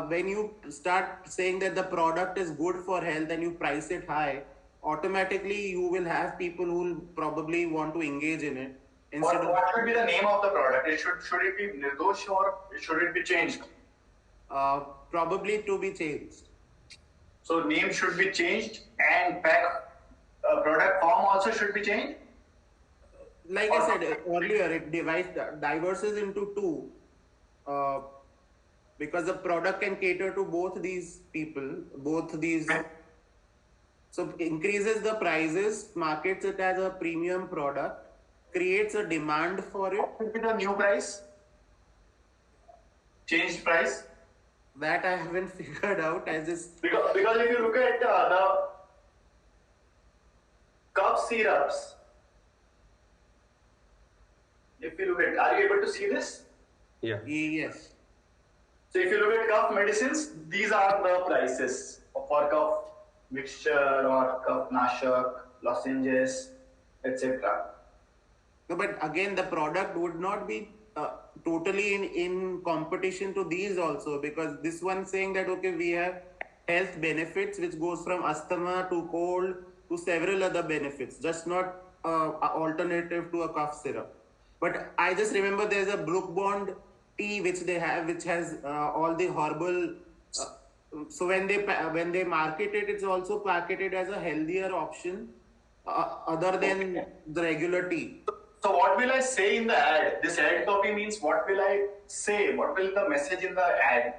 when you start saying that the product is good for health and you price it high, automatically you will have people who will probably want to engage in it.
What should be the name of the product? Should it be Nirdosh or should it be changed?
Probably to be changed.
So name should be changed and product form also should be changed?
Like I said earlier, it diverses into two. Because the product can cater to both these people, so increases the prices, markets it as a premium product, creates a demand for it.
What would be the new price? Changed price?
That I haven't figured out.
Because if you look at the cough syrups, if you look at, are you able to see this?
Yeah.
Yes.
So if you look at cough medicines, these are the prices for cough mixture or cough nashak, lozenges, etc.
No, but again, the product would not be totally in competition to these also, because this one saying that, okay, we have health benefits which goes from asthma to cold to several other benefits, just not alternative to a cough syrup. But I just remember there's a Brook Bond tea which they have, which has all the herbal. So when they market it, it's also marketed as a healthier option other than the regular tea.
So what will I say in the ad? This ad copy means what will I say? What will the message in the ad?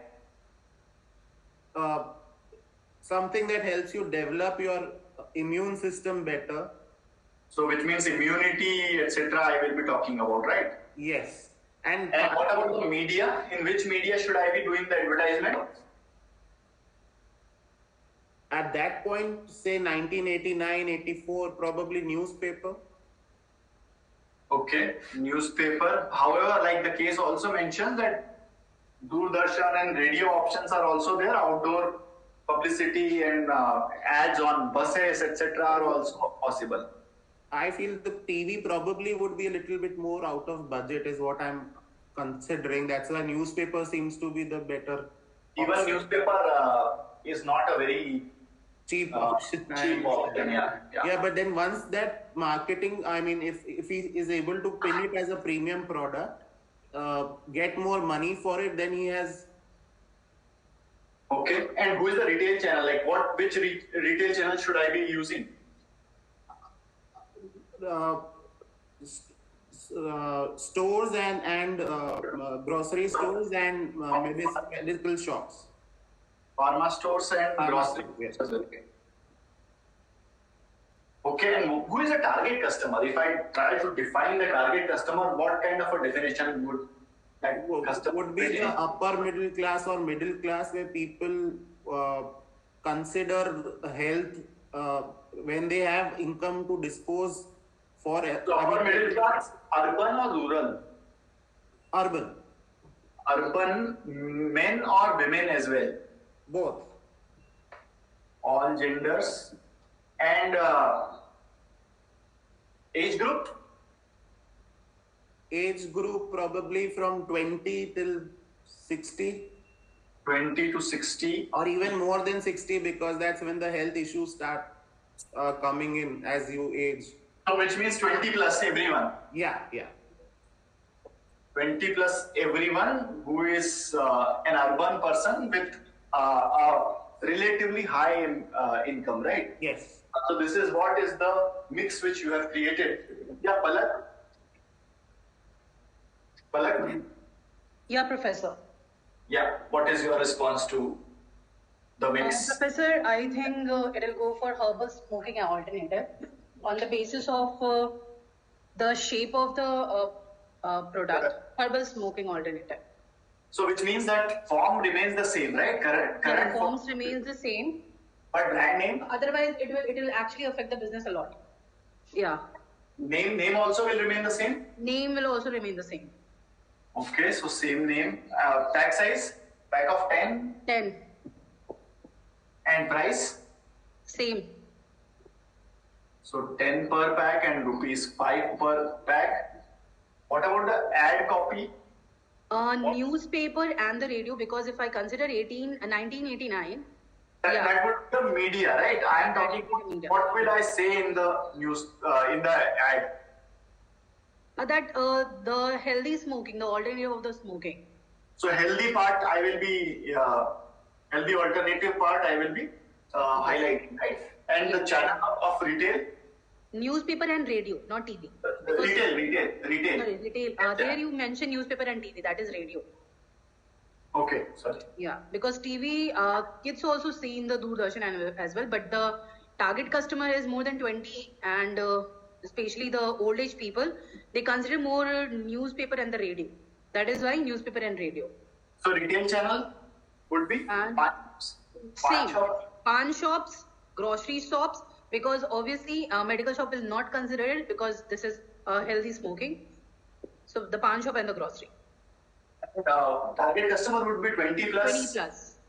Something that helps you develop your immune system better.
So which means immunity, etc. I will be talking about, right?
Yes.
And what about the media? In which media should I be doing the advertisement?
At that point, say 1989, 84, probably newspaper.
Okay, newspaper. However, like the case also mentions that Doordarshan and radio options are also there. Outdoor publicity and ads on buses, etc. are also possible.
I feel the TV probably would be a little bit more out of budget is what I'm considering. That's why newspaper seems to be the better
Even
option.
newspaper is not a very
cheap option. Yeah, but then once that marketing, I mean, if he is able to pin it as a premium product, get more money for it, then he has.
Okay, and who is the retail channel? Like which retail channel should I be using?
Stores and grocery stores and medical shops.
Pharma stores and grocery.
Yes.
Okay, and who is a target customer? If I try to define the target customer, what kind of a definition would that customer
would be the upper middle class or middle class, where people consider health when they have income to dispose for.
So upper middle class, urban or rural?
Urban.
Urban men or women as well?
Both.
All genders. And age group?
Age group probably from 20 till 60.
20 to 60.
Or even more than 60, because that's when the health issues start coming in as you age.
So which means 20 plus everyone?
Yeah.
20 plus everyone who is an urban person with a relatively high income, right?
Yes.
So this is what is the mix which you have created. Yeah, Palak?
Yeah, Professor.
Yeah, what is your response to the mix?
Professor, I think it'll go for herbal smoking alternative on the basis of the shape of the product, herbal smoking alternative.
So which means that form remains the same, right? Correct.
The forms remains the same.
But brand name?
Otherwise, it will actually affect the business a lot. Yeah.
Name also will remain the same?
Name will also remain the same.
Okay, so same name. Pack size? Pack of 10?
10.
And price?
Same.
So 10 per pack and rupees 5 per pack. What about the ad copy?
Newspaper and the radio, because if I consider 1989,
that would be the media, right? I am talking about what will I say in the news, in the ad?
The healthy smoking, the alternative of the smoking.
So healthy part, I will be, healthy alternative part, I will be highlighting, right? And the channel of retail?
Newspaper and radio, not TV.
Retail.
Sorry, retail. There you mentioned newspaper and TV, that is radio.
Okay, sorry.
Yeah, because TV, kids also see in the Doordarshan as well, but the target customer is more than 20, and especially the old age people, they consider more newspaper and the radio. That is why newspaper and radio.
So retail channel would be
pawn shops, grocery shops, because obviously medical shop is not considered because this is healthy smoking. So the pawn shop and the grocery.
Target customer would be 20 plus.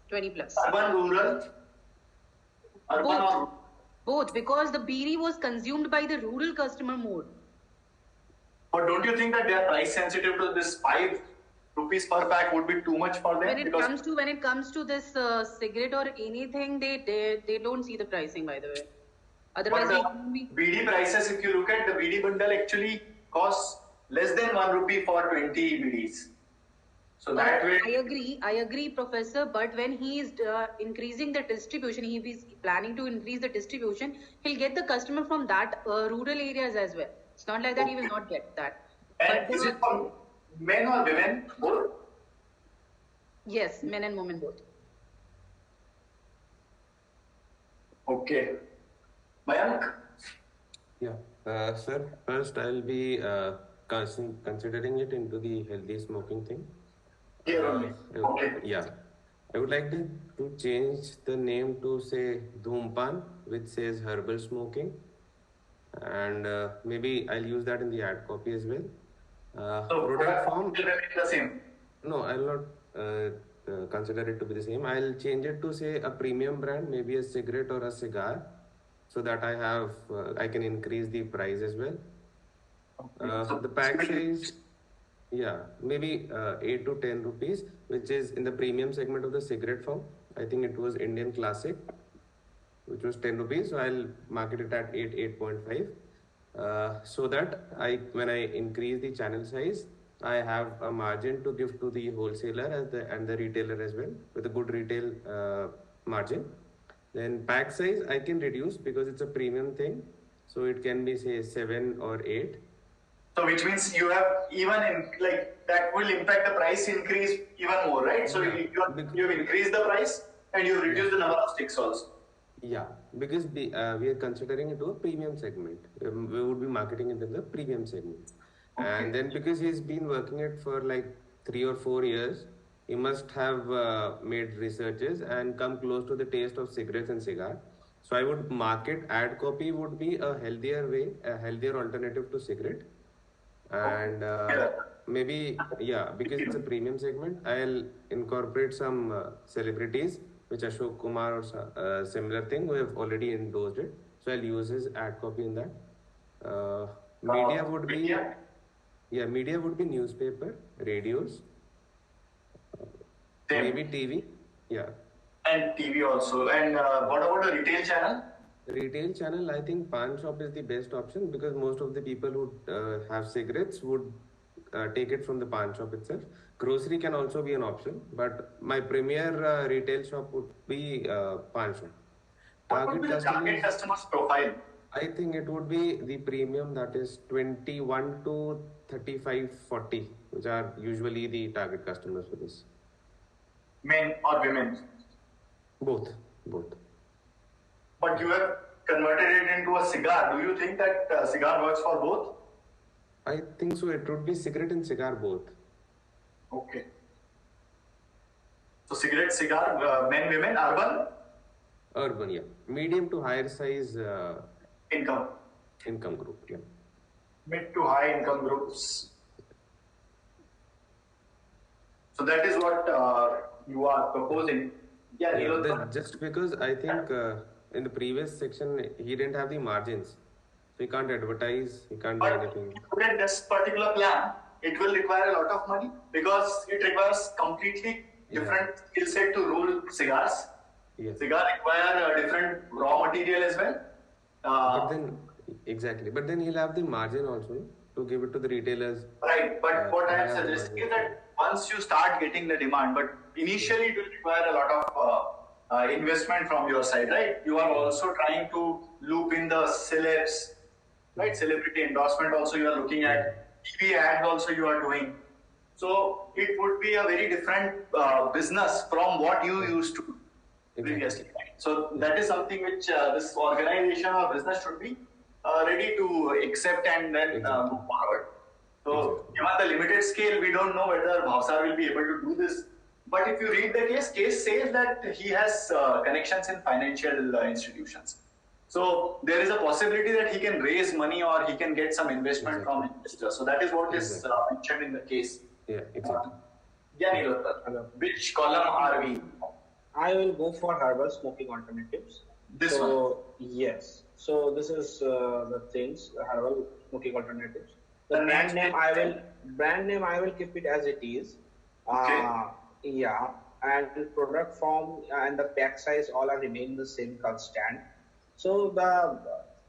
20 plus.
Urban, rural.
Both, because the bidi was consumed by the rural customer more.
But don't you think that they are price sensitive to this 5 rupees per pack would be too much for them?
When it comes to this cigarette or anything, they don't see the pricing, by the way. Otherwise,
BD prices, if you look at the BD bundle, actually costs less than 1 rupee for 20 BDs. So that way,
I agree, Professor. But when he is increasing the distribution, he is planning to increase the distribution. He'll get the customer from that rural areas as well. It's not like that he will not get that.
And is it for men or women both?
Yes, men and women both.
Okay. Mayank?
Yeah, sir. First, I'll be considering it into the healthy smoking thing. Yeah. I would like to change the name to say Dhumpan, which says herbal smoking. And maybe I'll use that in the ad copy as well.
So product form will remain the same?
No, I'll not consider it to be the same. I'll change it to say a premium brand, maybe a cigarette or a cigar, so that I can increase the price as well. The pack size, yeah, maybe 8 to 10 rupees, which is in the premium segment of the cigarette form. I think it was Indian Classic, which was 10 rupees. So I'll market it at 8.5, so that when I increase the channel size, I have a margin to give to the wholesaler and the retailer as well, with a good retail margin. Then pack size I can reduce because it's a premium thing, so it can be say 7 or 8.
So which means you have that will impact the price increase even more, right? So you've increased the price and you've reduced the number of sticks also.
Yeah, because we are considering it to a premium segment. We would be marketing it in the premium segment. Okay. And then because he's been working it for like 3 or 4 years, he must have made researches and come close to the taste of cigarettes and cigar. So I would market ad copy would be a healthier way, a healthier alternative to cigarette. And maybe, yeah, because it's a premium segment, I'll incorporate some celebrities, which Ashok Kumar or similar thing, who have already endorsed it. So I'll use his ad copy in that. Media would be, media would be newspaper, radios, maybe TV, yeah.
And TV also. And what about the retail channel?
Retail channel, I think pawn shop is the best option because most of the people who have cigarettes would take it from the pawn shop itself. Grocery can also be an option, but my premier retail shop would be pawn shop.
What would be the target customer's profile?
I think it would be the premium, that is 21 to 35, 40, which are usually the target customers for this.
Men or women?
Both.
But you have converted it into a cigar. Do you think that cigar works for both?
I think so. It would be cigarette and cigar both.
Okay. So cigarette, cigar, men, women, urban?
Urban, yeah. Medium to higher size
income
group, yeah.
Mid to high income groups. So that is what you are proposing. Yeah,
Just because I think in the previous section he didn't have the margins, so he can't advertise, he can't do anything.
In this particular plan, it will require a lot of money because it requires completely different skill set to roll cigars.
Yes.
Cigar require a different raw material as well.
But then he'll have the margin also to give it to the retailers.
Right, but what I am suggesting is that once you start getting the demand, but initially it will require a lot of investment from your side, right? You are also trying to loop in the celebs, right? Celebrity endorsement also you are looking at. TV ads also you are doing. So it would be a very different business from what you used to previously. So that is something which this organization or business should be ready to accept and then move forward. So given the limited scale, we don't know whether Bhavsar will be able to do this. But if you read the case says that he has connections in financial institutions. So there is a possibility that he can raise money or he can get some investment from investors. So that is what is mentioned in the case.
Yeah, exactly.
Which column are we?
I will go for herbal smoking alternatives.
This one?
Yes. So this is the things, herbal smoking alternatives. The brand name I will keep it as it is. Yeah. And the product form and the pack size all are remain the same constant. So the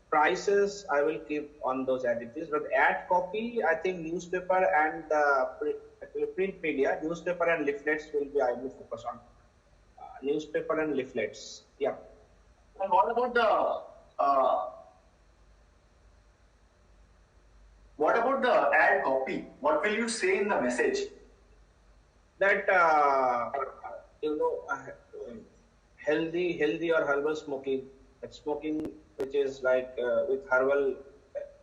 prices I will keep on those as it is. But ad copy, I think newspaper and print media, newspaper and leaflets I will focus on. Newspaper and leaflets. Yeah.
And what about the ad copy? What will you say in the message?
That healthy or herbal smoking. That smoking which is like with herbal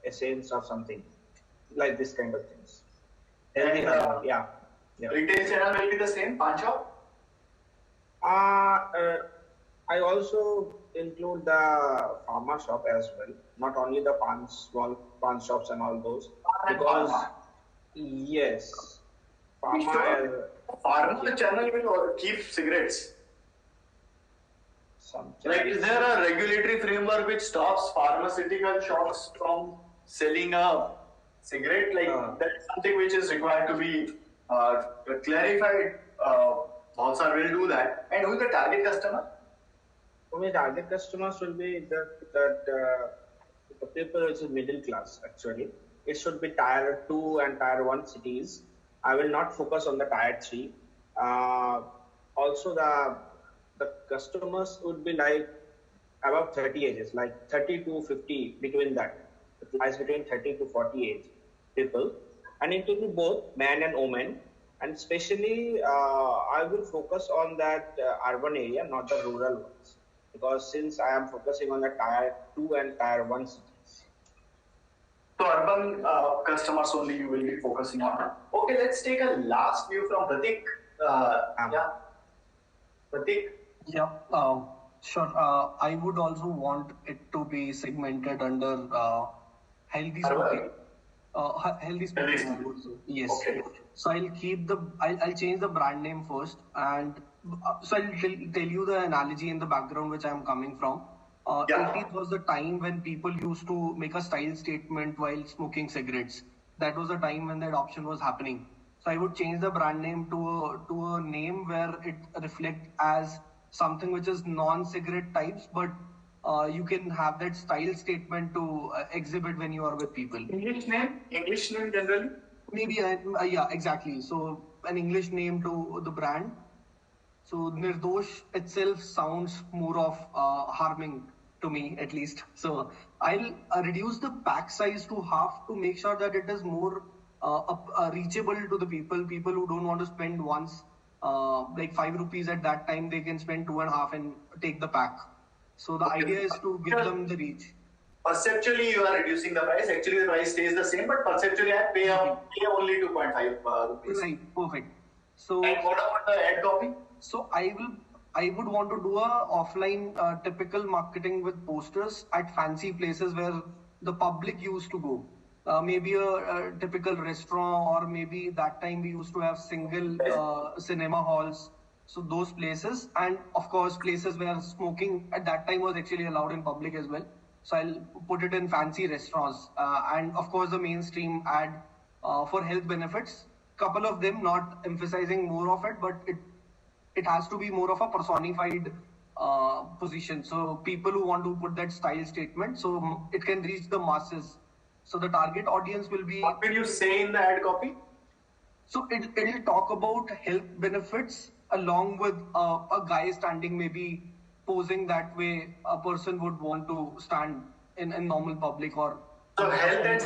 essence or something, like this kind of things. Healthy herbal, yeah.
Retail channel will be the same, pawn shop?
I also include the pharma shop as well, not only the small pawn shops and all those. Because yes,
pharma channel will keep cigarettes. Like, is there a regulatory framework which stops pharmaceutical shops from selling a cigarette? Like that's something which is required to be clarified. Bhavsar will do that. And who is the target customer?
The target customers will be the people which is middle class actually. It should be tier 2 and tier 1 cities. I will not focus on the tier 3. Also the customers would be like above 30 ages, like 30 to 50, between that. It lies between 30 to 40 age people. And it will be both man and woman. And especially, I will focus on that urban area, not the rural ones. Because since I am focusing on the tier 2 and tier 1 cities.
So urban customers only you will be focusing on. Okay, let's take a last view from Pratik. Pratik?
Yeah, sure. I would also want it to be segmented under healthy smoking. Healthy smoking also. Yes. Okay. So I'll change the brand name first, and so I'll tell you the analogy in the background which I'm coming from. 80s was the time when people used to make a style statement while smoking cigarettes. That was the time when the adoption was happening. So I would change the brand name to a name where it reflects as something which is non-cigarette types, but you can have that style statement to exhibit when you are with people.
English name generally?
Maybe, yeah, exactly. So an English name to the brand. So Nirdosh itself sounds more of harming to me, at least. So I'll reduce the pack size to half to make sure that it is more reachable to the people who don't want to spend once like 5 rupees at that time. They can spend 2.5 and take the pack. So the idea is to give them the reach.
Perceptually, you are reducing the price. Actually, the price stays the same, but perceptually, I pay only 2.5 rupees.
Right, perfect. So,
and what about the ad copy?
So I will I would want to do a offline typical marketing with posters at fancy places where the public used to go. Maybe a typical restaurant, or maybe that time we used to have single cinema halls. So those places, and of course places where smoking at that time was actually allowed in public as well. So I'll put it in fancy restaurants, and of course the mainstream ad for health benefits. Couple of them, not emphasizing more of it, but it has to be more of a personified position. So people who want to put that style statement, so it can reach the masses. So the target audience will be.
What will you say in the ad copy?
So it'll talk about health benefits along with a guy standing, maybe posing that way a person would want to stand in normal public, or.
So health and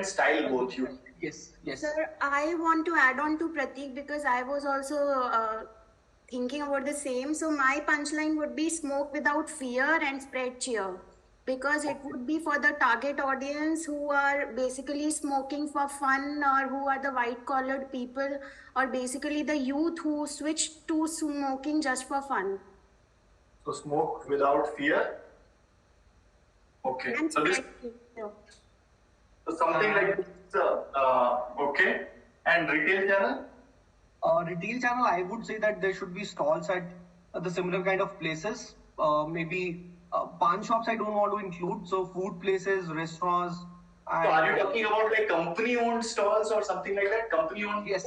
style both. You.
Yes.
Sir, I want to add on to Prateek because I was also thinking about the same. So my punchline would be smoke without fear and spread cheer, because it would be for the target audience who are basically smoking for fun, or who are the white collared people, or basically the youth who switch to smoking just for fun.
So smoke without fear. Okay.
And
So this. So something like this. Okay. And retail channel?
Retail channel, I would say that there should be stalls at the similar kind of places. Maybe pawn shops I don't want to include. So food places, restaurants.
So are you talking about like company-owned stalls or something like that? Company-owned?
Yes,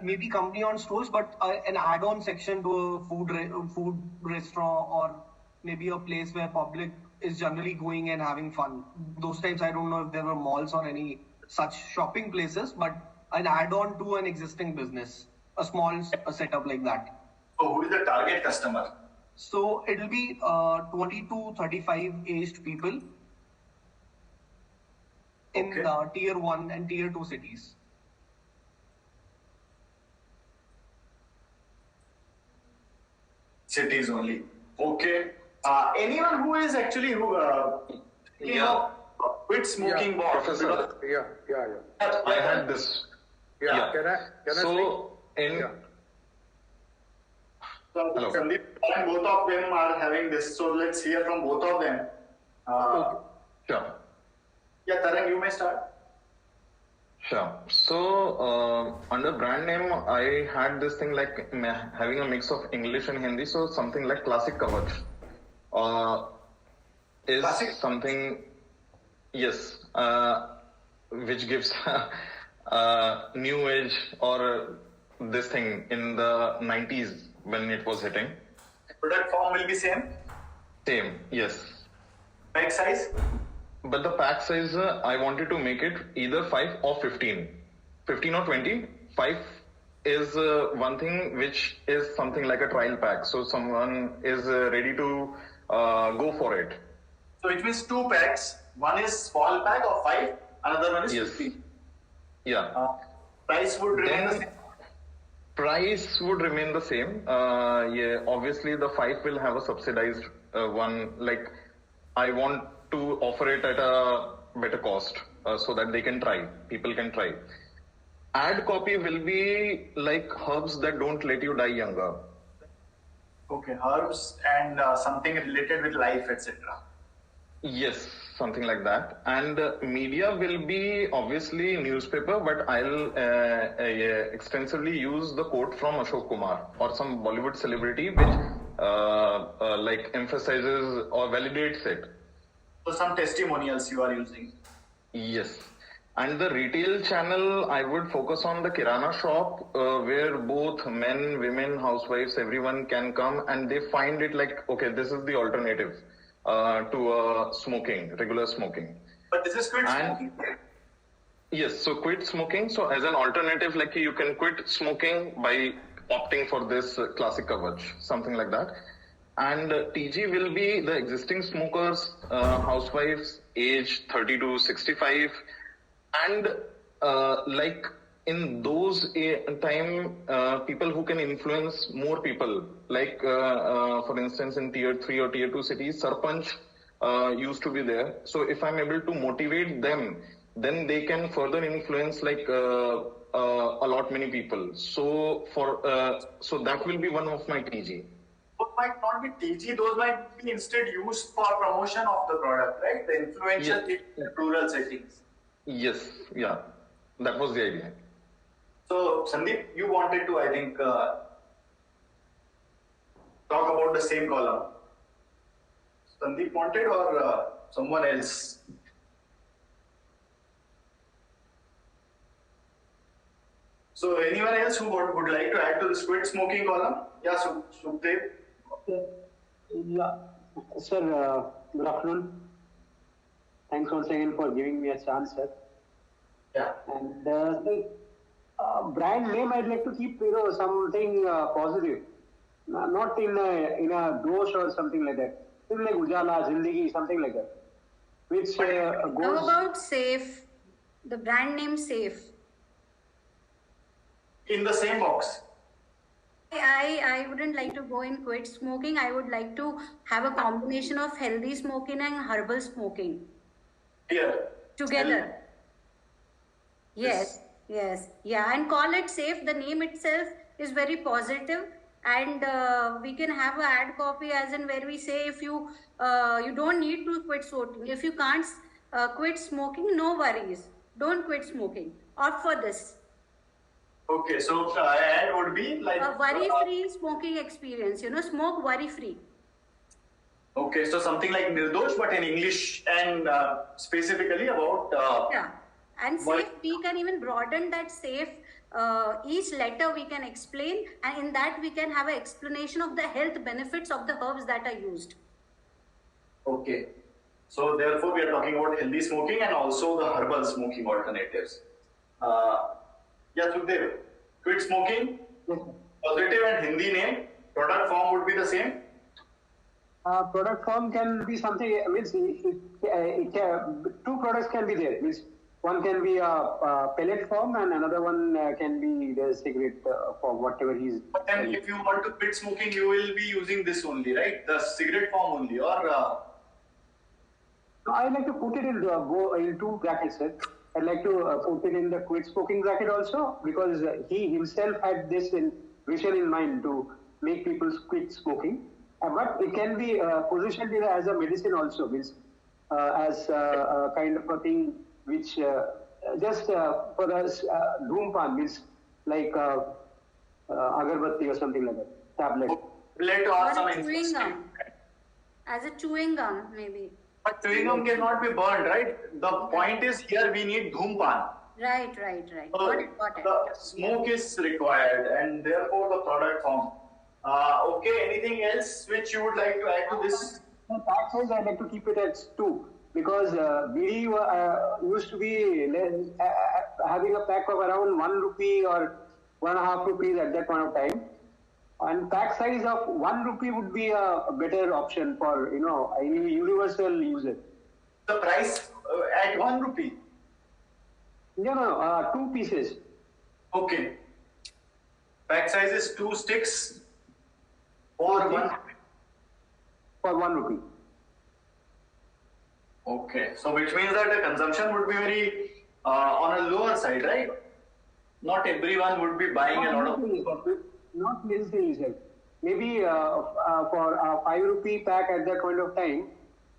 maybe company-owned stores, but an add-on section to a food restaurant, or maybe a place where public is generally going and having fun. Those times I don't know if there were malls or any such shopping places, but an add-on to an existing business, a small setup like that.
So who is the target customer?
So it'll be 20 to 35 aged people in tier 1 and tier 2 cities.
Cities only. Okay. Anyone who is actually quit smoking box.
Professor.
I had this.
Yeah. Can I
So in.
So Sandeep and both of them are having this. So let's hear from both of them.
Sure.
Yeah, Tarang, you may start.
Sure. So under brand name, I had this thing like having a mix of English and Hindi. So something like Classic Kavach is Classic. Something, yes, which gives new age or this thing in the 90s when it was hitting.
Product form will be same?
Same, yes.
Pack size?
But the pack size, I wanted to make it either 5 or 15. 15 or 20. 5 is one thing which is something like a trial pack. So someone is ready to go for it.
So it means 2 packs. One is small pack of 5, another one is 15.
Yeah.
Price would remain the same?
Price would remain the same. Yeah, obviously the 5 will have a subsidized one. Like I want to offer it at a better cost so that they can try. People can try. Ad copy will be like herbs that don't let you die younger.
Okay, herbs and something related with life, etc.
Yes, something like that. And media will be obviously newspaper, but I'll extensively use the quote from Ashok Kumar or some Bollywood celebrity which like emphasizes or validates it.
So some testimonials you are using.
Yes. And the retail channel, I would focus on the Kirana shop where both men, women, housewives, everyone can come and they find it like, okay, this is the alternative to smoking, regular smoking.
But this is quit smoking.
Yes, so quit smoking. So as an alternative, like you can quit smoking by opting for this Classic Kavach, something like that. And TG will be the existing smokers, housewives, age 30 to 65. And like in those time, people who can influence more people, like for instance in tier 3 or tier 2 cities, Sarpanch used to be there. So if I'm able to motivate them, then they can further influence like a lot many people. So so that will be one of my TG.
Those might not be TG, those might be instead used for promotion of the product, right? The influential in rural settings.
Yes, yeah, that was the idea.
So Sandeep, you wanted to, I think, talk about the same column. Sandeep wanted or someone else? So anyone else who would like to add to this quit smoking column? Yeah, Sukhdev.
Yeah, sir, good afternoon. Thanks once again for giving me a chance, sir.
Yeah.
And brand name, I'd like to keep, something positive. Not in a dosh or something like that. Something like Ujala, Zindagi, something like that. Which
How
goes...
about Safe? The brand name Safe.
In the same box.
I wouldn't like to go in quit smoking. I would like to have a combination of healthy smoking and herbal smoking.
Yeah.
Together. Yes. Yeah, and call it Safe. The name itself is very positive, and we can have an ad copy as in where we say if you you don't need to quit smoking. If you can't quit smoking, no worries. Don't quit smoking. Opt for this.
Okay, so ad would be like
A worry-free smoking experience. Smoke worry-free.
Okay, so something like Nirdosh, but in English and specifically about.
Yeah, and Safe, we can even broaden that Safe. Each letter we can explain, and in that we can have an explanation of the health benefits of the herbs that are used.
Okay, so therefore we are talking about healthy smoking and also the herbal smoking alternatives. Yeah, Sukhdev, quit smoking, positive and Hindi name, product form would be the same?
Product form can be something, means two products can be there. Means one can be a pellet form and another one can be the cigarette form, whatever he's.
But then if you want to quit smoking, you will be using this only, right? The cigarette form only, or?
I like to put it in two brackets, sir. I'd like to put it in the quit smoking bracket also, because he himself had this vision in mind to make people quit smoking. But it can be positioned as a medicine also, means as a kind of a thing which just for us Dhumpan, means like agarbatti or something like that, tablet.
Or a chewing gum. As a chewing gum, maybe.
But chewing gum cannot be burned, right? The point is here we need Dhumpan.
Right.
So
Got it.
the smoke is required and therefore the product form. Okay, anything else which you would like to add to this?
Pack size, I'd like to keep it at 2, because BD used to be having a pack of around 1 rupee or 1.5 rupees at that point of time. And pack size of 1 rupee would be a better option for, any universal user.
The price at 1 rupee?
No, 2 pieces.
Okay. Pack size is 2 sticks or 1
for 1 rupee.
Okay, so which means that the consumption would be very on a lower side, right? Not everyone would be buying a lot of.
Not necessarily, sir. Maybe for a 5 rupee pack at that point of time,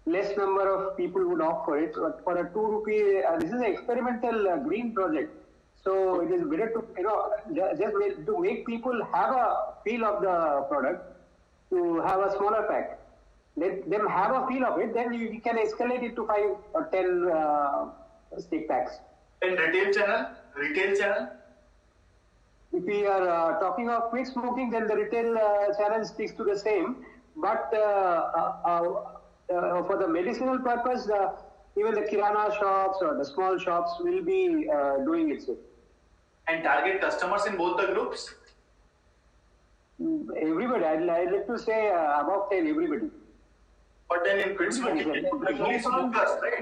less number of people would opt for it. But for a 2 rupee, this is an experimental green project. So it is better to, just to make people have a feel of the product, to have a smaller pack. Let them have a feel of it, then you can escalate it to 5 or 10 stick packs.
In retail channel?
If we are talking of quit smoking, then the retail channel sticks to the same. But for the medicinal purpose, even the kirana shops or the small shops will be doing it.
And target customers in both the groups?
Everybody. I'd like to say above 10, everybody.
But then in quit smoking, only smokers, right?
If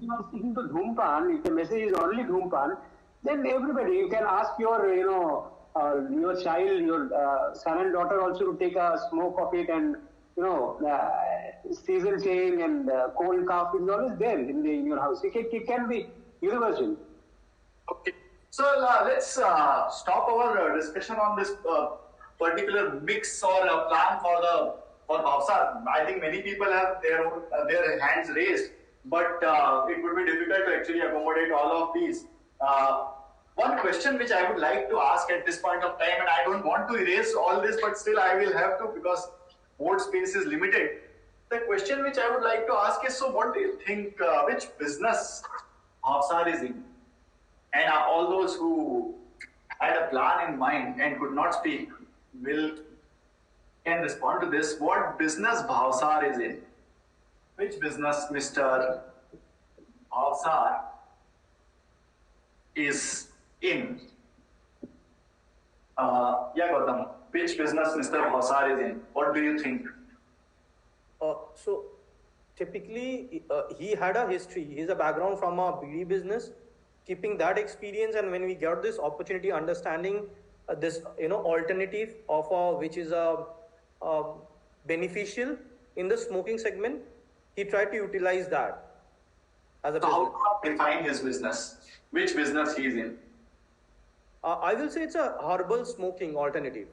you are speaking to Dhumpan, if the message is only Dhumpan, then everybody, you can ask your, your child, your son and daughter also to take a smoke of it, and season change and cold cough is always there in your house. It can be universal.
Okay. So let's stop our discussion on this particular mix or plan for Bhavsar. I think many people have their hands raised, but it would be difficult to actually accommodate all of these. One question which I would like to ask at this point of time, and I don't want to erase all this, but still I will have to because board space is limited. The question which I would like to ask is, so what do you think, which business Bhavsar is in? And all those who had a plan in mind and could not speak can respond to this. What business Bhavsar is in? Which business Mr. Bhavsar is in? Yeah, Gautam. Which business Mr. Bhavsar is in? What do you think?
So typically, he had a history. He has a background from a BD business. Keeping that experience, and when we got this opportunity, understanding this alternative of which is beneficial in the smoking segment, he tried to utilize that as a business.
How do you define his business? Which business he is in?
I will say it's a herbal smoking alternative.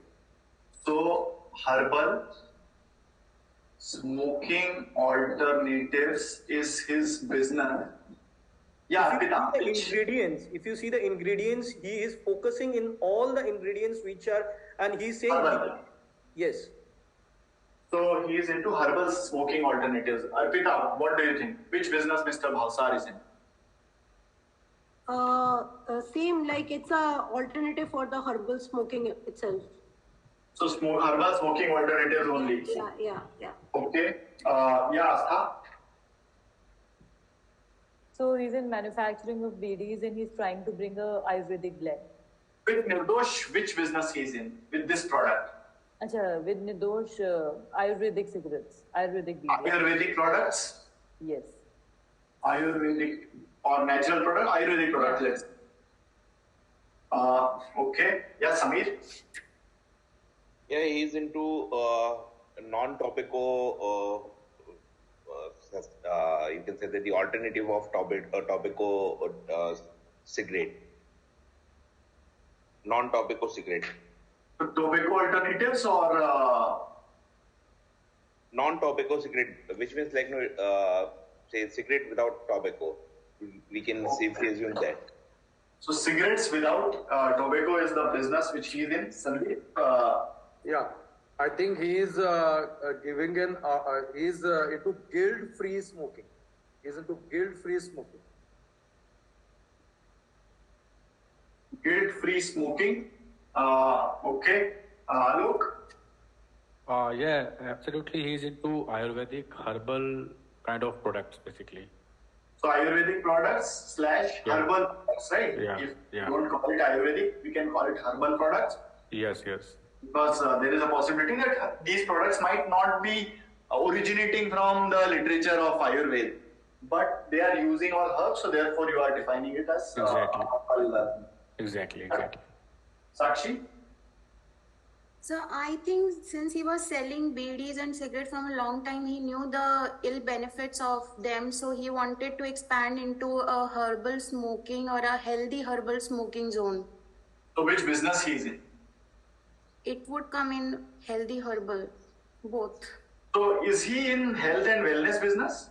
So herbal smoking alternatives is his business. Yeah,
if you see the ingredients, he is focusing in all the ingredients which are, and he's saying, yes.
So he is into herbal smoking alternatives. Arpita, what do you think? Which business Mr. Bhavsar is in?
Same, like it's a alternative for the herbal smoking itself.
So herbal smoking alternatives only.
Yeah.
Okay. Yeah, Astha?
So he's in manufacturing of BDs and he's trying to bring a Ayurvedic blend.
With Nirdosh, which business he's in with this product?
Acha, with Nirdosh, Ayurvedic cigarettes, Ayurvedic BDs.
Ayurvedic products?
Yes.
Ayurvedic or natural product? Ayurvedic product, let's. Okay. Yeah, Samir?
Yeah, he's into non-tobacco. You can say that the alternative of tobacco cigarette, non-tobacco cigarette.
So tobacco alternatives or
non-tobacco cigarette, which means like say cigarette without tobacco. We can safely assume that.
So cigarettes without tobacco is the business which he is in. Sandeep?
Yeah. I think he is giving he's into guilt-free smoking. He's into guilt-free smoking.
Guilt-free smoking. Okay. Alok?
Yeah, absolutely. He's into Ayurvedic herbal kind of products, basically.
So Ayurvedic products / herbal products, right?
Yeah.
If
yeah.
you don't call it Ayurvedic, we can call it herbal products.
Yes.
Because there is a possibility that these products might not be originating from the literature of Ayurveda, but they are using all herbs, so therefore you are defining it as
Exactly.
Sakshi?
So I think since he was selling BDs and cigarettes from a long time, he knew the ill benefits of them. So he wanted to expand into a herbal smoking or a healthy herbal smoking zone.
So which business he is in?
It would come in healthy herbal, both.
So is he in health and wellness business?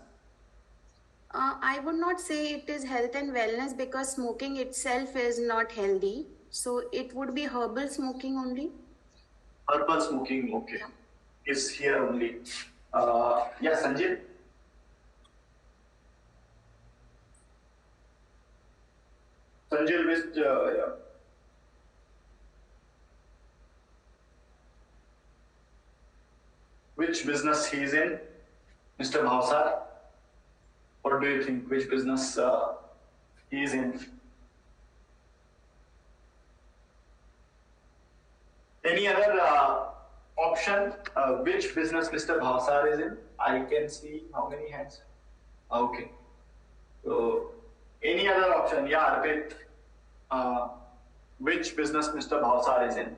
I would not say it is health and wellness because smoking itself is not healthy. So it would be herbal smoking only.
Herbal smoking, okay. Is here only. Yeah, Sanjay? Sanjay, which business he is in? Mr. Bhavsar? What do you think? Which business he is in? Any other option? Which business Mr. Bhavsar is in? I can see how many hands. Okay. So, any other option? Yeah, Arpit. Which business Mr. Bhavsar is in?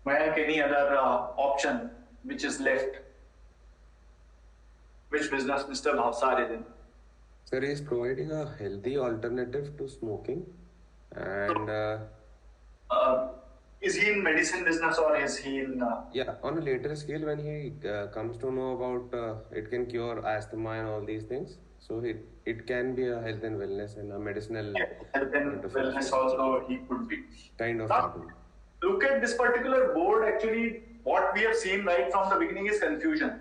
Mayank, any other option which is left? which business Mr. Bhavsar is in.
Sir, he is providing a healthy alternative to smoking, and
Is he in medicine business or is he in?
yeah, on a later scale, when he comes to know about it can cure asthma and all these things, so it can be a health and wellness and a medicinal
Health and wellness also he could be.
kind of
Now,
thing.
look at this particular board. Actually, what we have seen right from the beginning is confusion,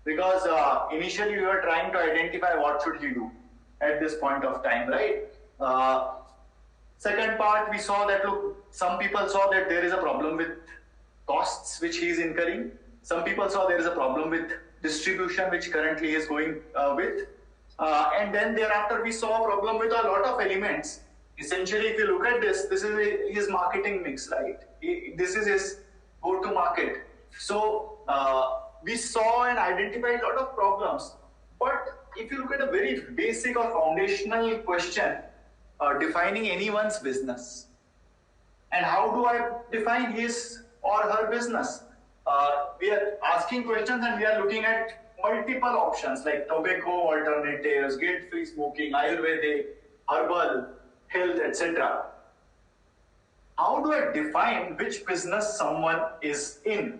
because initially we were trying to identify what should he do at this point of time, right? Second part, we saw that, look, some people saw that there is a problem with costs which he is incurring. Some people saw there is a problem with distribution which currently he is going with. And then thereafter we saw a problem with a lot of elements. Essentially, if you look at this is his marketing mix, right? This is his go-to market. So we saw and identified a lot of problems. But if you look at a very basic or foundational question, defining anyone's business, and how do I define his or her business? We are asking questions and we are looking at multiple options like tobacco alternatives, guilt-free smoking, Ayurvedic, herbal, health, etc. How do I define which business someone is in?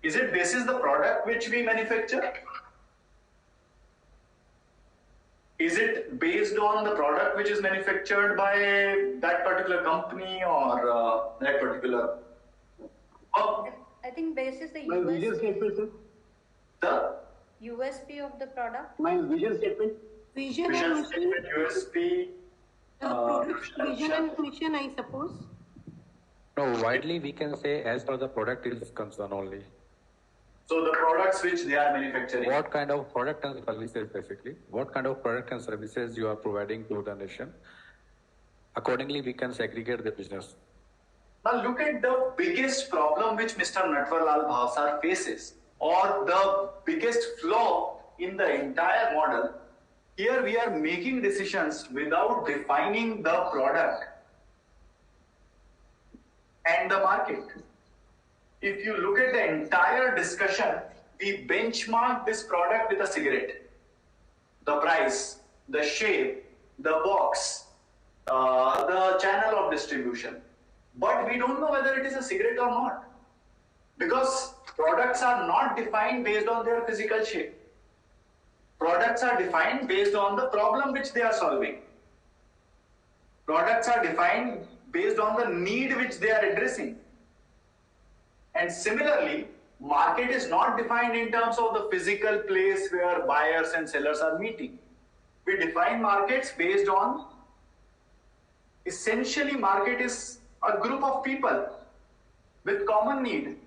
Is it basis the product which we manufacture? Is it based on the product which is manufactured by that particular company or that particular?
I think basis the
My vision statement, sir.
The
USP of the product.
My vision statement.
Vision
vision
and mission.
statement, USP.
Vision and mission, I suppose.
No, widely we can say as per the product is concerned only.
So the products which they are manufacturing.
What kind of product and services basically? What kind of product and services you are providing to the nation? Accordingly, we can segregate the business.
Now look at the biggest problem which Mr. Natwarlal Bhavsar faces, or the biggest flaw in the entire model. Here we are making decisions without defining the product and the market. If you look at the entire discussion, we benchmark this product with a cigarette. The price, the shape, the box, the channel of distribution. But we don't know whether it is a cigarette or not, because products are not defined based on their physical shape. Products are defined based on the problem which they are solving. Products are defined based on the need which they are addressing. And similarly, market is not defined in terms of the physical place where buyers and sellers are meeting. We define markets based on, essentially market is a group of people with common need.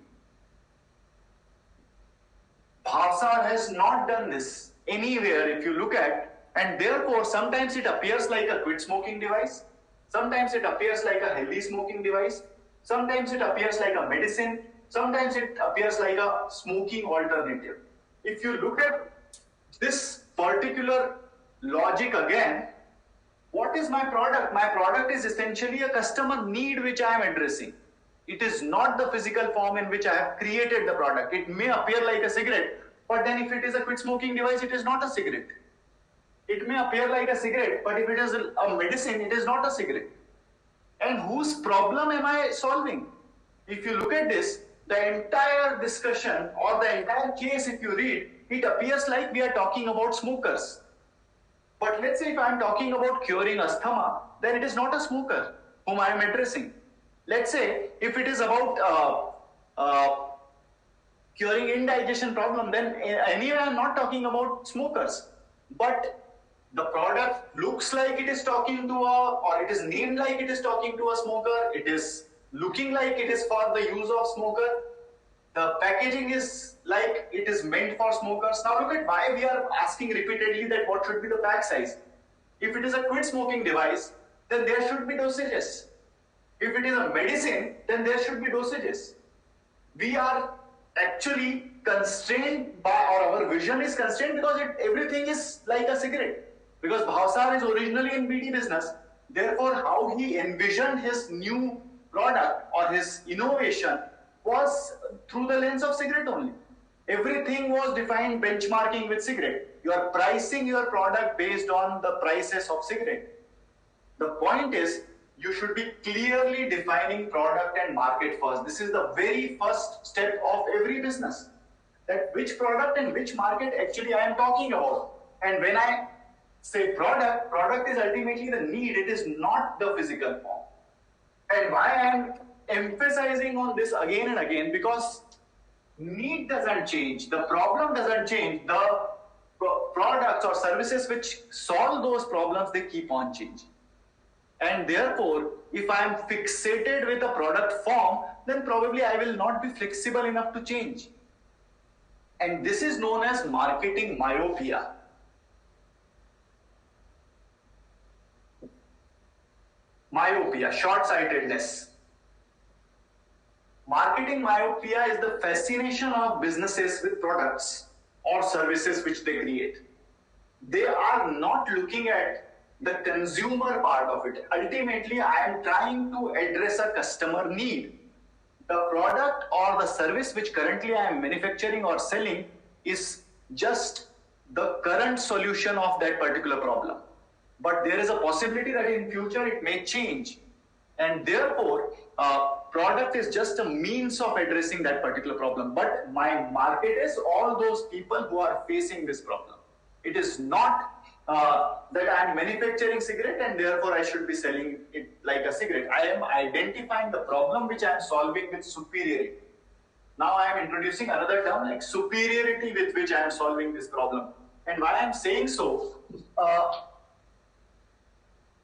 Bhavsar has not done this anywhere if you look at, and therefore sometimes it appears like a quit smoking device, sometimes it appears like a healthy smoking device, sometimes it appears like a medicine, sometimes it appears like a smoking alternative. If you look at this particular logic again, what is my product? My product is essentially a customer need which I am addressing. It is not the physical form in which I have created the product. It may appear like a cigarette, but then if it is a quit smoking device, it is not a cigarette. It may appear like a cigarette, but if it is a medicine, it is not a cigarette. And whose problem am I solving? If you look at this, the entire discussion or the entire case, if you read, it appears like we are talking about smokers. But let's say if I am talking about curing asthma, then it is not a smoker whom I am addressing. Let's say if it is about curing indigestion problem, then anyway I am not talking about smokers. But the product looks like it is talking to or it is named like it is talking to a smoker. It is looking like it is for the use of smoker. The packaging is like it is meant for smokers. Now look at why we are asking repeatedly that what should be the pack size. If it is a quit smoking device, then there should be dosages. If it is a medicine, then there should be dosages. We are actually constrained by, or our vision is constrained because everything is like a cigarette. Because Bhavsar is originally in BD business. Therefore, how he envisioned his new product or his innovation was through the lens of cigarette only. Everything was defined benchmarking with cigarette. You are pricing your product based on the prices of cigarette. The point is, you should be clearly defining product and market first. This is the very first step of every business. That which product and which market actually I am talking about. And when I say product, product is ultimately the need. It is not the physical form. And why I am emphasizing on this again and again, because need doesn't change. The problem doesn't change. The products or services which solve those problems, they keep on changing. And therefore, if I am fixated with a product form, then probably I will not be flexible enough to change. And this is known as marketing myopia. Myopia, short-sightedness. Marketing myopia is the fascination of businesses with products or services which they create. They are not looking at the consumer part of it. Ultimately, I am trying to address a customer need. The product or the service which currently I am manufacturing or selling is just the current solution of that particular problem. But there is a possibility that in future it may change. And therefore, product is just a means of addressing that particular problem. But my market is all those people who are facing this problem. It is not that I am manufacturing cigarette and therefore I should be selling it like a cigarette. I am identifying the problem which I am solving with superiority. Now I am introducing another term like superiority with which I am solving this problem. And why I am saying so,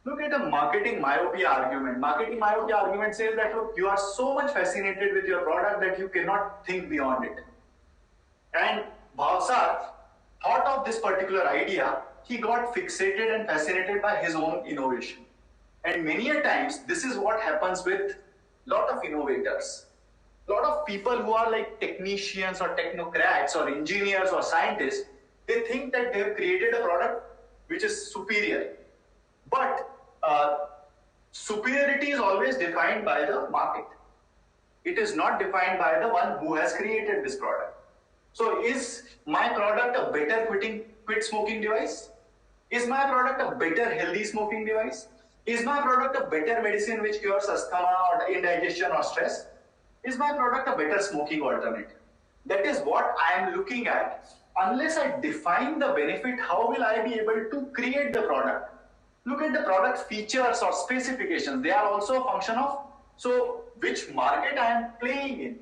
look at a marketing myopia argument. Marketing myopia argument says that look, you are so much fascinated with your product that you cannot think beyond it. And Bhavsar thought of this particular idea. He got fixated and fascinated by his own innovation. And many a times, this is what happens with a lot of innovators. A lot of people who are like technicians or technocrats or engineers or scientists, they think that they have created a product which is superior. But superiority is always defined by the market. It is not defined by the one who has created this product. So is my product a better quit smoking device? Is my product a better healthy smoking device? Is my product a better medicine which cures asthma or indigestion or stress? Is my product a better smoking alternative? That is what I am looking at. Unless I define the benefit, how will I be able to create the product? Look at the product features or specifications. They are also a function of, so which market I am playing in.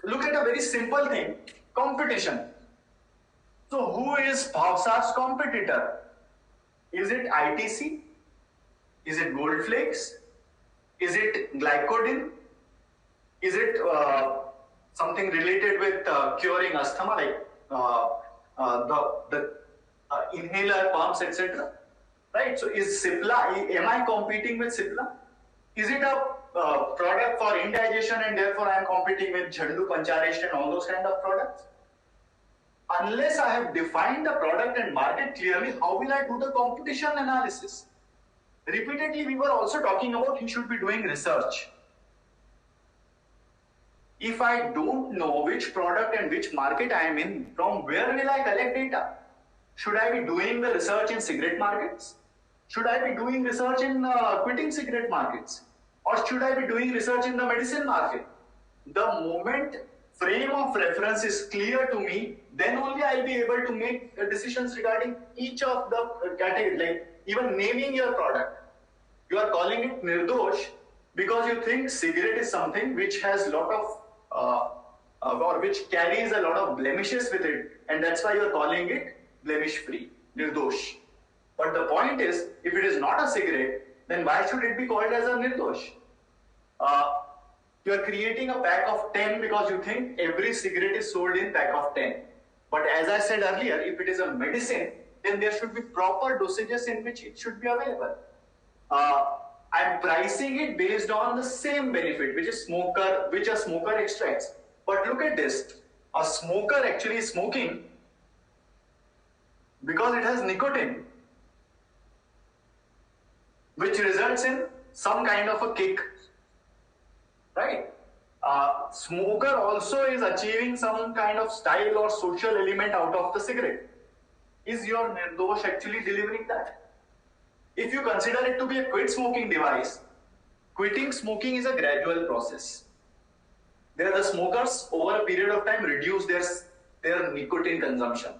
Look at a very simple thing, competition. So who is Bhavsar's competitor? Is it ITC? Is it Goldflakes? Is it Glycodin? Is it something related with curing asthma, like the inhaler pumps, etc.? Right? So is Cipla, am I competing with Cipla? Is it a product for indigestion and therefore I am competing with Jhandu, Panchareshta and all those kind of products? Unless I have defined the product and market clearly, how will I do the competition analysis? Repeatedly, we were also talking about you should be doing research. If I don't know which product and which market I am in, from where will I collect data? Should I be doing the research in cigarette markets? Should I be doing research in quitting cigarette markets? Or should I be doing research in the medicine market? The moment frame of reference is clear to me, then only I'll be able to make decisions regarding each of the categories, like even naming your product. You are calling it Nirdosh because you think cigarette is something which has a lot of or which carries a lot of blemishes with it, and that's why you're calling it blemish-free, Nirdosh. But the point is, if it is not a cigarette, then why should it be called as a Nirdosh? You are creating a pack of 10 because you think every cigarette is sold in pack of 10. But as I said earlier, if it is a medicine, then there should be proper dosages in which it should be available. I'm pricing it based on the same benefit, which a smoker extracts. But look at this. A smoker actually is smoking because it has nicotine, which results in some kind of a kick, right? smoker also is achieving some kind of style or social element out of the cigarette. Is your Nirdosh actually delivering that? If you consider it to be a quit smoking device, quitting smoking is a gradual process. There the smokers over a period of time reduce their nicotine consumption.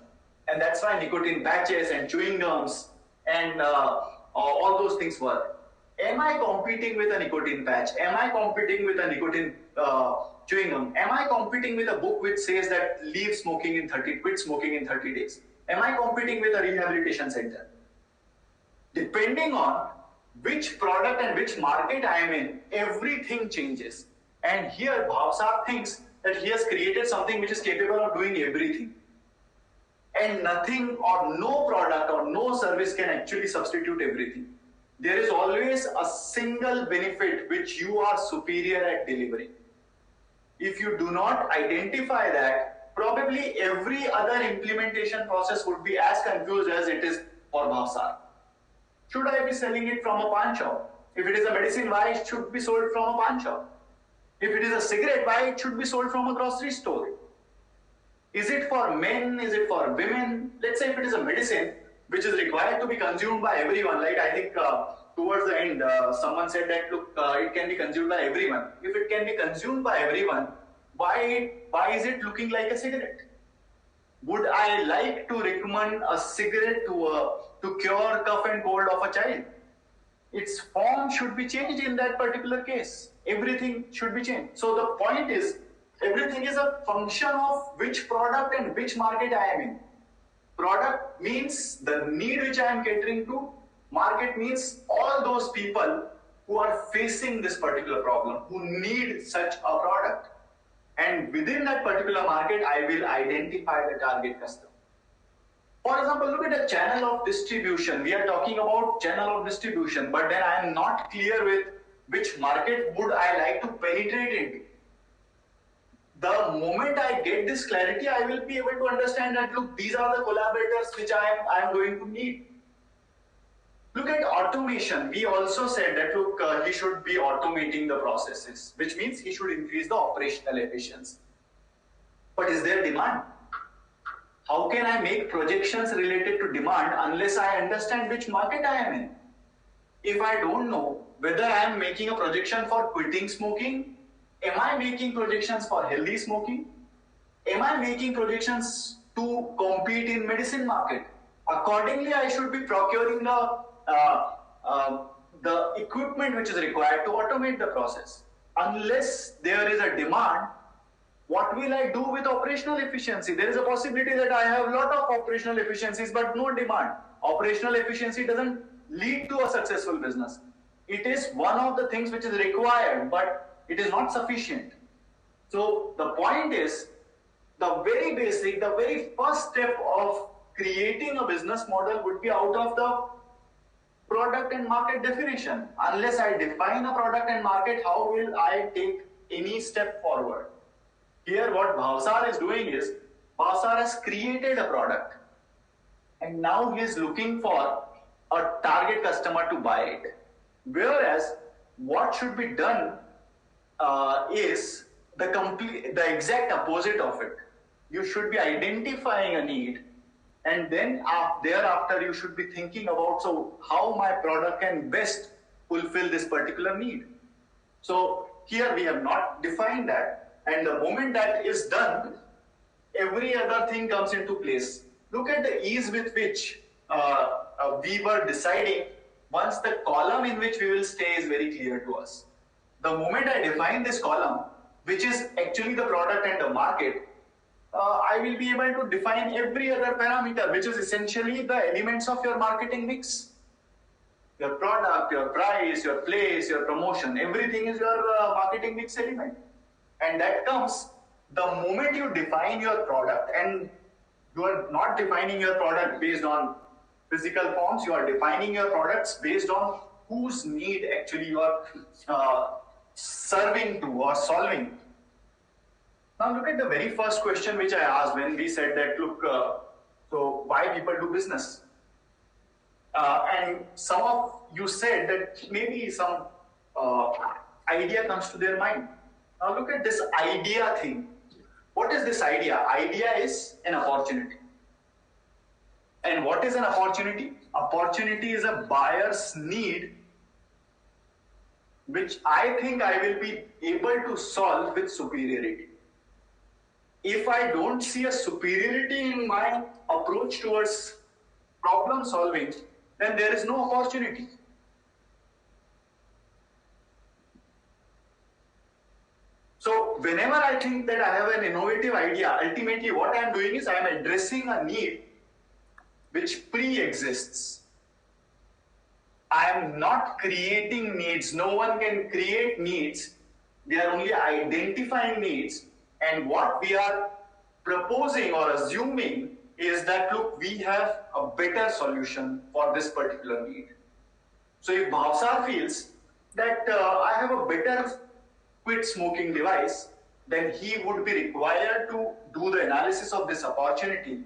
And that's why nicotine patches and chewing gums and all those things work. Am I competing with a nicotine patch? Am I competing with a nicotine chewing gum? Am I competing with a book which says that quit smoking in 30 days? Am I competing with a rehabilitation center? Depending on which product and which market I am in, everything changes. And here Bhavsar thinks that he has created something which is capable of doing everything. And nothing or no product or no service can actually substitute everything. There is always a single benefit which you are superior at delivering. If you do not identify that, probably every other implementation process would be as confused as it is for Bhavsar. Should I be selling it from a pawn shop? If it is a medicine, why it should be sold from a pawn shop? If it is a cigarette, why it should be sold from a grocery store? Is it for men? Is it for women? Let's say if it is a medicine which is required to be consumed by everyone, like I think towards the end, someone said that, look, it can be consumed by everyone. If it can be consumed by everyone, why is it looking like a cigarette? Would I like to recommend a cigarette to cure cough and cold of a child? Its form should be changed in that particular case. Everything should be changed. So the point is, everything is a function of which product and which market I am in. Product means the need which I am catering to. Market means all those people who are facing this particular problem, who need such a product. And within that particular market, I will identify the target customer. For example, look at the channel of distribution. We are talking about channel of distribution, but then I am not clear with which market would I like to penetrate into. The moment I get this clarity, I will be able to understand that, look, these are the collaborators which I am going to need. Look at automation. We also said that, look, he should be automating the processes, which means he should increase the operational efficiency. But is there demand? How can I make projections related to demand unless I understand which market I am in? If I don't know whether I am making a projection for quitting smoking, am I making projections for healthy smoking? Am I making projections to compete in medicine market? Accordingly, I should be procuring the equipment which is required to automate the process. Unless there is a demand, what will I do with operational efficiency? There is a possibility that I have a lot of operational efficiencies but no demand. Operational efficiency doesn't lead to a successful business. It is one of the things which is required, but it is not sufficient. So the point is, the very basic, the very first step of creating a business model would be out of the product and market definition. Unless I define a product and market, how will I take any step forward? Here what Bhavsar is doing is, Bhavsar has created a product and now he is looking for a target customer to buy it. Whereas what should be done is the exact opposite of it. You should be identifying a need, and then thereafter you should be thinking about, so how my product can best fulfill this particular need. So here we have not defined that, and the moment that is done, every other thing comes into place. Look at the ease with which we were deciding once the column in which we will stay is very clear to us. The moment I define this column, which is actually the product and the market, I will be able to define every other parameter, which is essentially the elements of your marketing mix. Your product, your price, your place, your promotion, everything is your marketing mix element. And that comes the moment you define your product, and you are not defining your product based on physical forms, you are defining your products based on whose need actually you are serving to or solving. Now look at the very first question which I asked when we said that, look, so why people do business? And some of you said that maybe some idea comes to their mind. Now look at this idea thing. What is this idea? Idea is an opportunity. And what is an opportunity? Opportunity is a buyer's need which I think I will be able to solve with superiority. If I don't see a superiority in my approach towards problem solving, then there is no opportunity. So whenever I think that I have an innovative idea, ultimately what I am doing is I am addressing a need which pre-exists. I am not creating needs. No one can create needs. We are only identifying needs. And what we are proposing or assuming is that, look, we have a better solution for this particular need. So if Bhavsar feels that I have a better quit smoking device, then he would be required to do the analysis of this opportunity,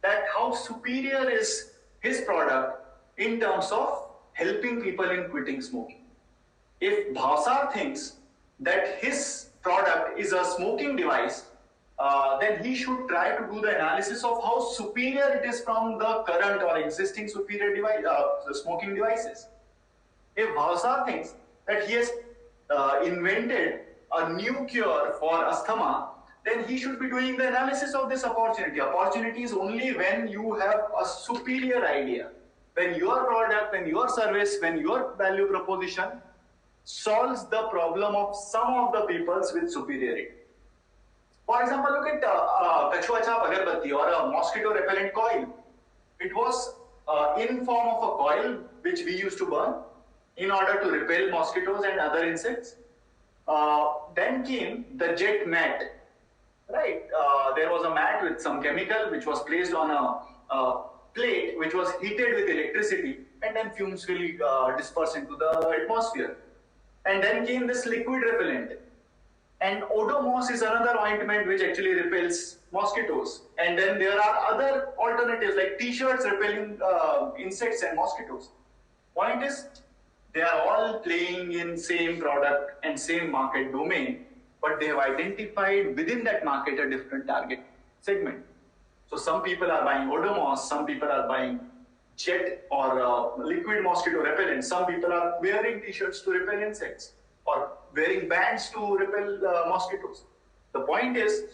that how superior is his product in terms of helping people in quitting smoking. If Bhavsar thinks that his product is a smoking device, then he should try to do the analysis of how superior it is from the current or existing superior device, smoking devices. If Bhavsar thinks that he has invented a new cure for asthma, then he should be doing the analysis of this opportunity. Opportunity is only when you have a superior idea, when your product, when your service, when your value proposition solves the problem of some of the peoples with superiority. For example, look at Kachua Chap Agarbatti or a mosquito repellent coil. It was in form of a coil which we used to burn in order to repel mosquitoes and other insects. Then came the jet mat, right? There was a mat with some chemical which was placed on a plate which was heated with electricity, and then fumes will disperse into the atmosphere. And then came this liquid repellent. And Odomos is another ointment which actually repels mosquitoes. And then there are other alternatives like t-shirts repelling insects and mosquitoes. Point is, they are all playing in same product and same market domain, but they have identified within that market a different target segment. So some people are buying Odomos, some people are buying jet or liquid mosquito repellent, some people are wearing t-shirts to repel insects or wearing bands to repel mosquitoes. The point is,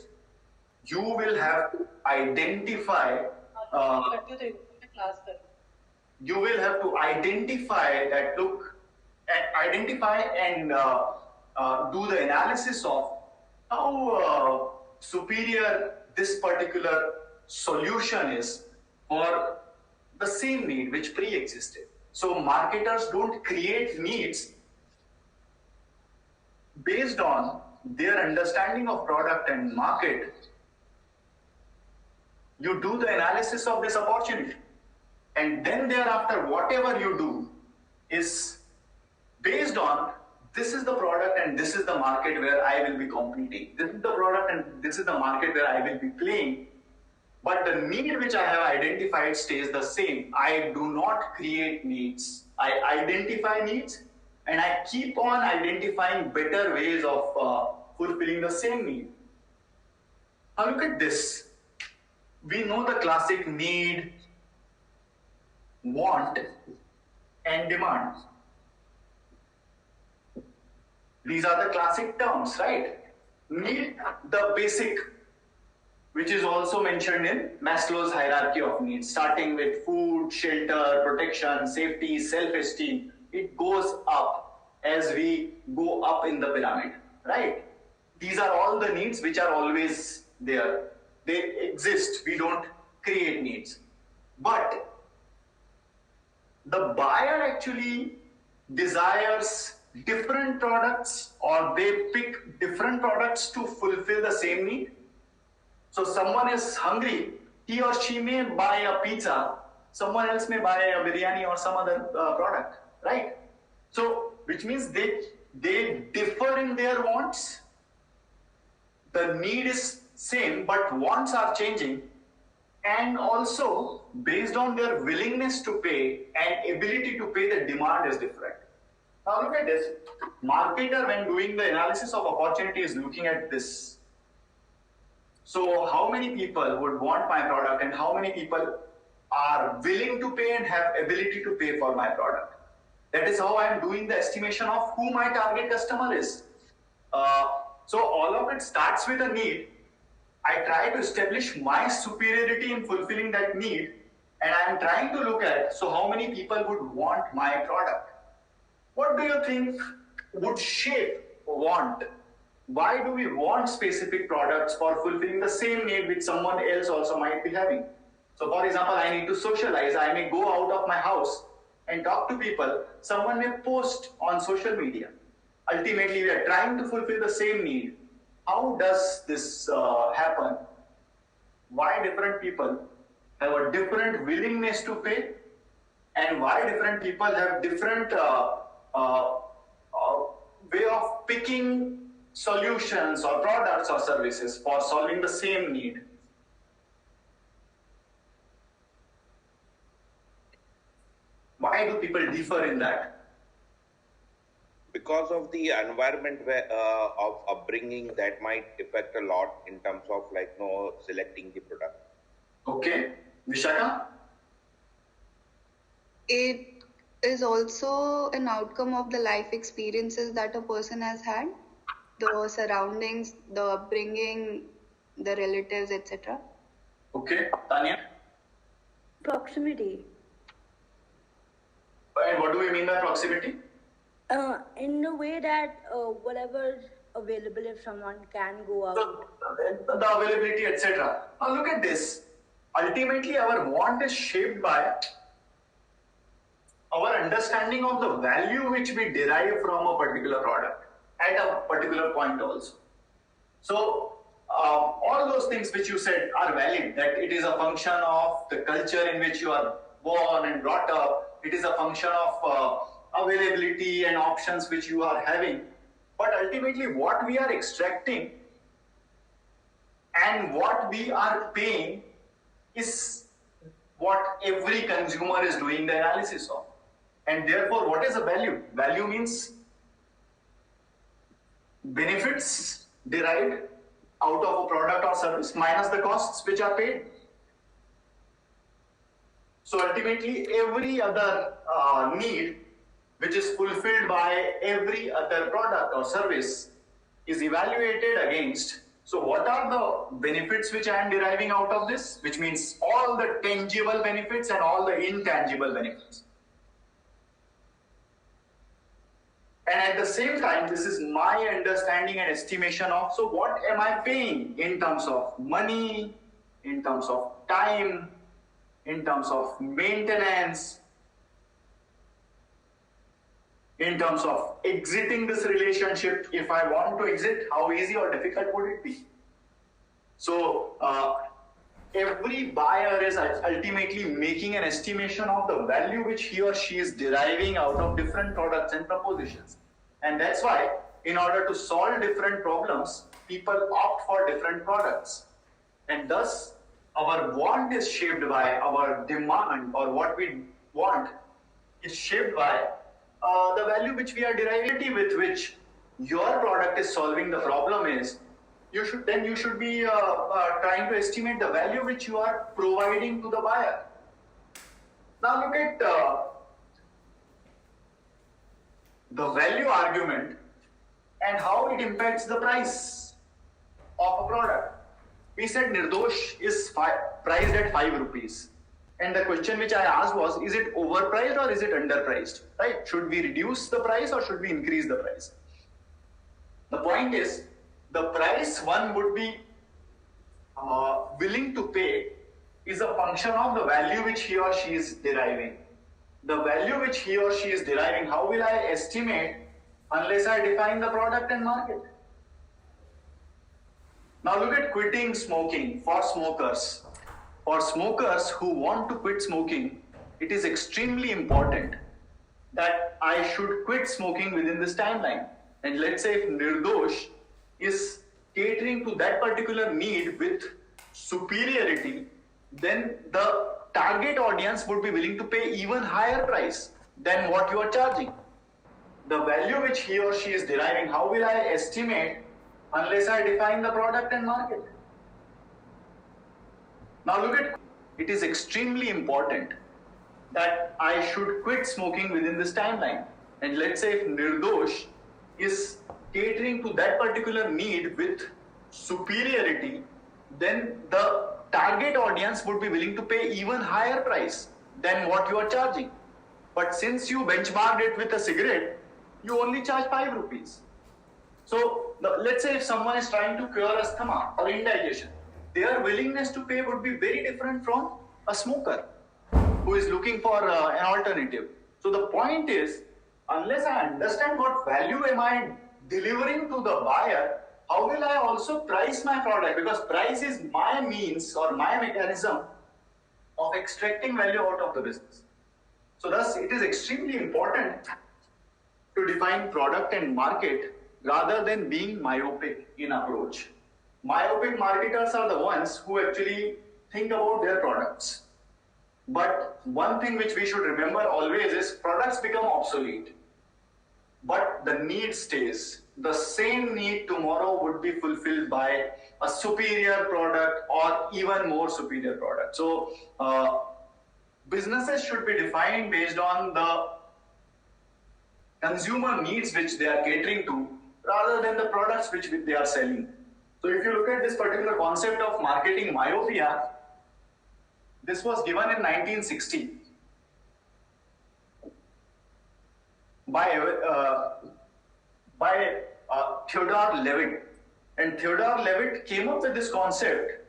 you will have to identify you will have to identify that, look, identify and do the analysis of how superior this particular solution is for the same need which pre-existed. So marketers don't create needs based on their understanding of product and market. You do the analysis of this opportunity. And then thereafter, whatever you do is based on this is the product and this is the market where I will be competing. This is the product and this is the market where I will be playing. But the need which I have identified stays the same. I do not create needs. I identify needs and I keep on identifying better ways of fulfilling the same need. Now look at this. We know the classic need, want, and demand. These are the classic terms, right? Need, the basic, which is also mentioned in Maslow's hierarchy of needs, starting with food, shelter, protection, safety, self-esteem. It goes up as we go up in the pyramid, right? These are all the needs which are always there. They exist. We don't create needs. But the buyer actually desires different products, or they pick different products to fulfill the same need. So someone is hungry, he or she may buy a pizza, someone else may buy a biryani or some other product, right? So, which means they differ in their wants. The need is same, but wants are changing. And also, based on their willingness to pay and ability to pay, the demand is different. Now look at this. Marketer, when doing the analysis of opportunity, is looking at this. So how many people would want my product and how many people are willing to pay and have ability to pay for my product? That is how I am doing the estimation of who my target customer is. So all of it starts with a need. I try to establish my superiority in fulfilling that need, and I am trying to look at, so how many people would want my product? What do you think would shape want? Why do we want specific products for fulfilling the same need which someone else also might be having? So for example, I need to socialize. I may go out of my house and talk to people. Someone may post on social media. Ultimately, we are trying to fulfill the same need. How does this happen? Why different people have a different willingness to pay, and why different people have different way of picking solutions or products or services for solving the same need? Why do people differ in that?
Because of the environment of upbringing, that might affect a lot in terms of selecting the product.
Okay, Vishaka?
It is also an outcome of the life experiences that a person has had, the surroundings, the upbringing, the relatives, etc.
Okay, Tanya?
Proximity.
And what do we mean by proximity?
In a way that whatever available, if someone can go out.
The availability, etc. Now look at this. Ultimately, our want is shaped by our understanding of the value which we derive from a particular product at a particular point also. So all those things which you said are valid, that it is a function of the culture in which you are born and brought up. It is a function of availability and options which you are having. But ultimately what we are extracting and what we are paying is what every consumer is doing the analysis of. And therefore, what is a value? Value means benefits derived out of a product or service minus the costs which are paid. So ultimately, every other need which is fulfilled by every other product or service is evaluated against. So what are the benefits which I am deriving out of this? Which means all the tangible benefits and all the intangible benefits. And at the same time, this is my understanding and estimation of, so what am I paying in terms of money, in terms of time, in terms of maintenance, in terms of exiting this relationship. If I want to exit, how easy or difficult would it be? So every buyer is ultimately making an estimation of the value which he or she is deriving out of different products and propositions. And that's why, in order to solve different problems, people opt for different products. And thus, our want is shaped by our demand, or what we want is shaped by the value which we are deriving with which your product is solving the problem is. You should be trying to estimate the value which you are providing to the buyer. Now look at the value argument and how it impacts the price of a product. We said Nirdosh is priced at 5 rupees. And the question which I asked was, is it overpriced or is it underpriced? Right? Should we reduce the price or should we increase the price? The point is, the price one would be willing to pay is a function of the value which he or she is deriving. The value which he or she is deriving, how will I estimate unless I define the product and market? Now look at quitting smoking for smokers. For smokers who want to quit smoking, it is extremely important that I should quit smoking within this timeline. And let's say if Nirdosh is catering to that particular need with superiority, then the target audience would be willing to pay even higher price than what you are charging. the value which he or she is deriving, how will I estimate unless I define the product and market? Now look at, it is extremely important that I should quit smoking within this timeline. And let's say if Nirdosh is catering to that particular need with superiority, then the target audience would be willing to pay even higher price than what you are charging. But since you benchmarked it with a cigarette, you only charge 5 rupees. So let's say if someone is trying to cure asthma or indigestion, their willingness to pay would be very different from a smoker who is looking for an alternative. So the point is, unless I understand what value am I delivering to the buyer, how will I also price my product? Because price is my means or my mechanism of extracting value out of the business. So thus, it is extremely important to define product and market rather than being myopic in approach. Myopic marketers are the ones who actually think about their products. But one thing which we should remember always is products become obsolete, but the need stays. The same need tomorrow would be fulfilled by a superior product or even more superior product. So businesses should be defined based on the consumer needs which they are catering to rather than the products which they are selling. So if you look at this particular concept of marketing myopia, this was given in 1960 by Theodore Levitt. And Theodore Levitt came up with this concept.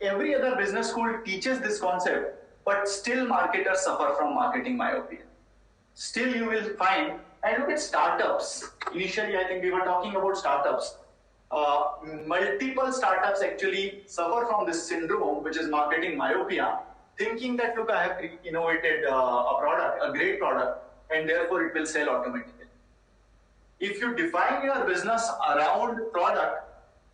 Every other business school teaches this concept, but still marketers suffer from marketing myopia. Still you will find, and look at startups. Initially, I think we were talking about startups. Multiple startups actually suffer from this syndrome, which is marketing myopia, thinking that, look, I have innovated a product, a great product, and therefore it will sell automatically. If you define your business around product,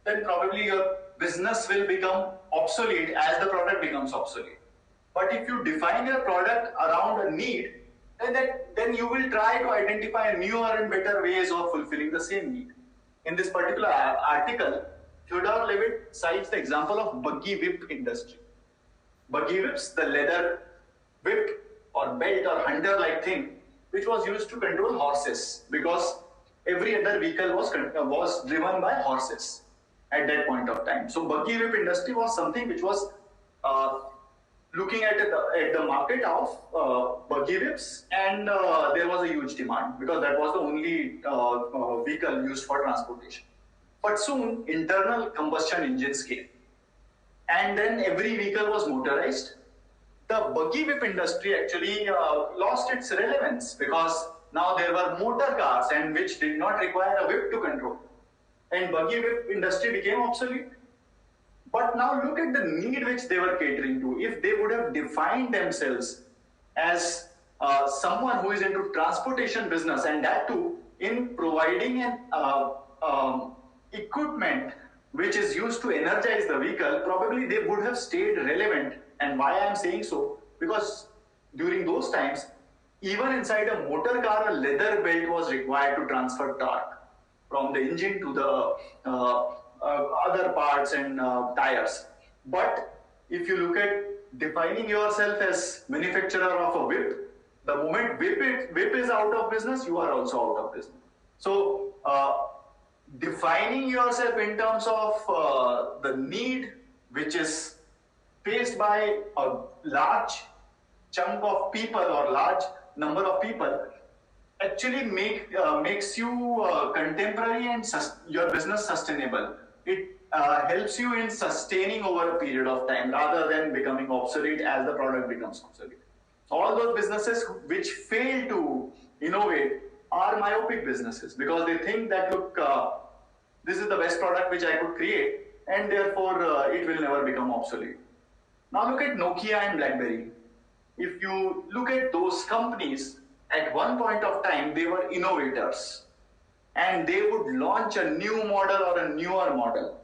then probably your business will become obsolete as the product becomes obsolete. But if you define your product around a need, then you will try to identify newer and better ways of fulfilling the same need. In this particular article, Theodore Levitt cites the example of buggy whip industry. Buggy whips, the leather whip or belt or hunter-like thing, which was used to control horses, because every other vehicle was driven by horses at that point of time. So buggy whip industry was something which was looking at the market of buggy whips, and there was a huge demand because that was the only vehicle used for transportation. But soon internal combustion engines came, and then every vehicle was motorized. The buggy whip industry actually lost its relevance because now there were motor cars and which did not require a whip to control, and buggy whip industry became obsolete. But now look at the need which they were catering to. If they would have defined themselves as someone who is into transportation business, and that too in providing an equipment which is used to energize the vehicle, probably they would have stayed relevant. And why I am saying so? Because during those times, even inside a motor car, a leather belt was required to transfer torque from the engine to the other parts and tires. But if you look at defining yourself as manufacturer of a whip, the moment whip is out of business, you are also out of business. So defining yourself in terms of the need which is faced by a large chunk of people or large number of people actually makes you contemporary and your business sustainable. It helps you in sustaining over a period of time rather than becoming obsolete as the product becomes obsolete. All those businesses which fail to innovate are myopic businesses because they think that, look, this is the best product which I could create, and therefore it will never become obsolete. Now look at Nokia and BlackBerry. If you look at those companies, at one point of time, they were innovators and they would launch a new model or a newer model.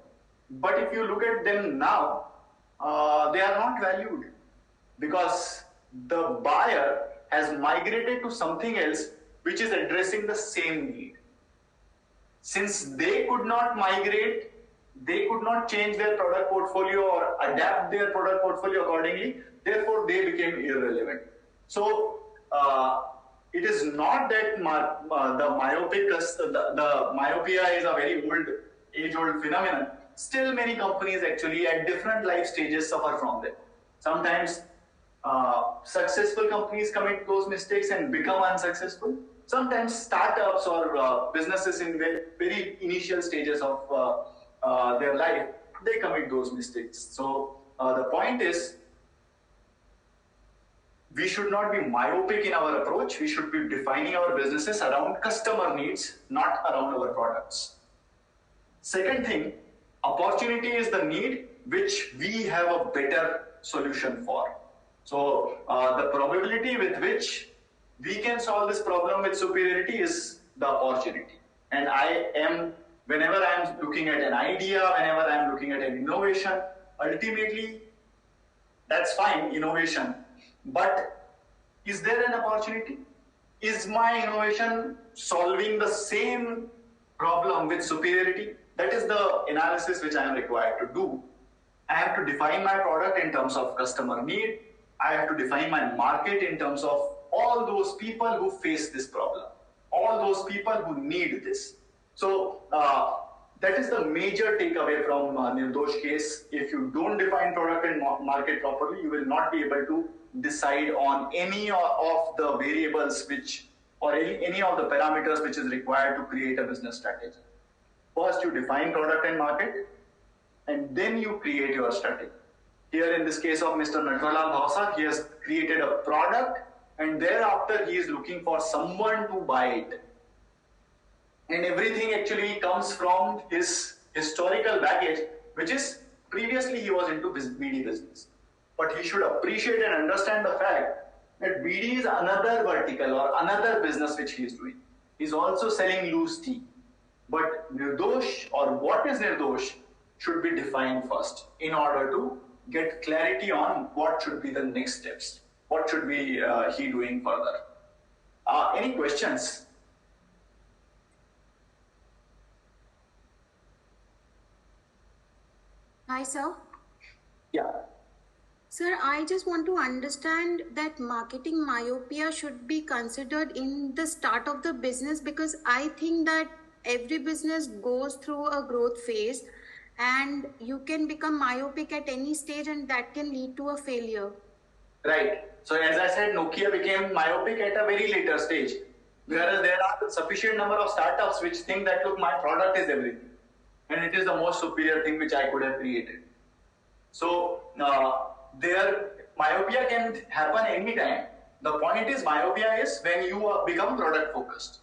But if you look at them now, they are not valued because the buyer has migrated to something else which is addressing the same need. Since they could not migrate, they could not change their product portfolio or adapt their product portfolio accordingly, therefore they became irrelevant. So it is not that the myopia is a very age-old phenomenon. Still many companies actually at different life stages suffer from them. Sometimes successful companies commit those mistakes and become unsuccessful. Sometimes startups or businesses in very initial stages of their life, they commit those mistakes. So the point is, we should not be myopic in our approach. We should be defining our businesses around customer needs, not around our products. Second thing, opportunity is the need which we have a better solution for. So the probability with which we can solve this problem with superiority is the opportunity. And whenever I am looking at an idea, whenever I am looking at an innovation, ultimately, that's fine, innovation. But is there an opportunity? Is my innovation solving the same problem with superiority? That is the analysis which I am required to do. I have to define my product in terms of customer need. I have to define my market in terms of all those people who face this problem, all those people who need this. So that is the major takeaway from Nirdosh case. If you don't define product and market properly, you will not be able to decide on any of the variables or any of the parameters which is required to create a business strategy. First, you define product and market, and then you create your strategy. Here in this case of Mr. Natwarlal Bhausa, he has created a product, and thereafter he is looking for someone to buy it. And everything actually comes from his historical baggage, which is previously he was into BD business. But he should appreciate and understand the fact that BD is another vertical or another business which he is doing. He's also selling loose tea. But Nirdosh, or what is Nirdosh, should be defined first in order to get clarity on what should be the next steps. What should be he doing further? Any questions?
Hi, sir.
Yeah.
Sir, I just want to understand that marketing myopia should be considered in the start of the business, because I think that every business goes through a growth phase and you can become myopic at any stage and that can lead to a failure.
Right. So as I said, Nokia became myopic at a very later stage. Whereas there are sufficient number of startups which think that, look, my product is everything. And it is the most superior thing which I could have created. So their myopia can happen anytime. The point is, myopia is when you become product focused.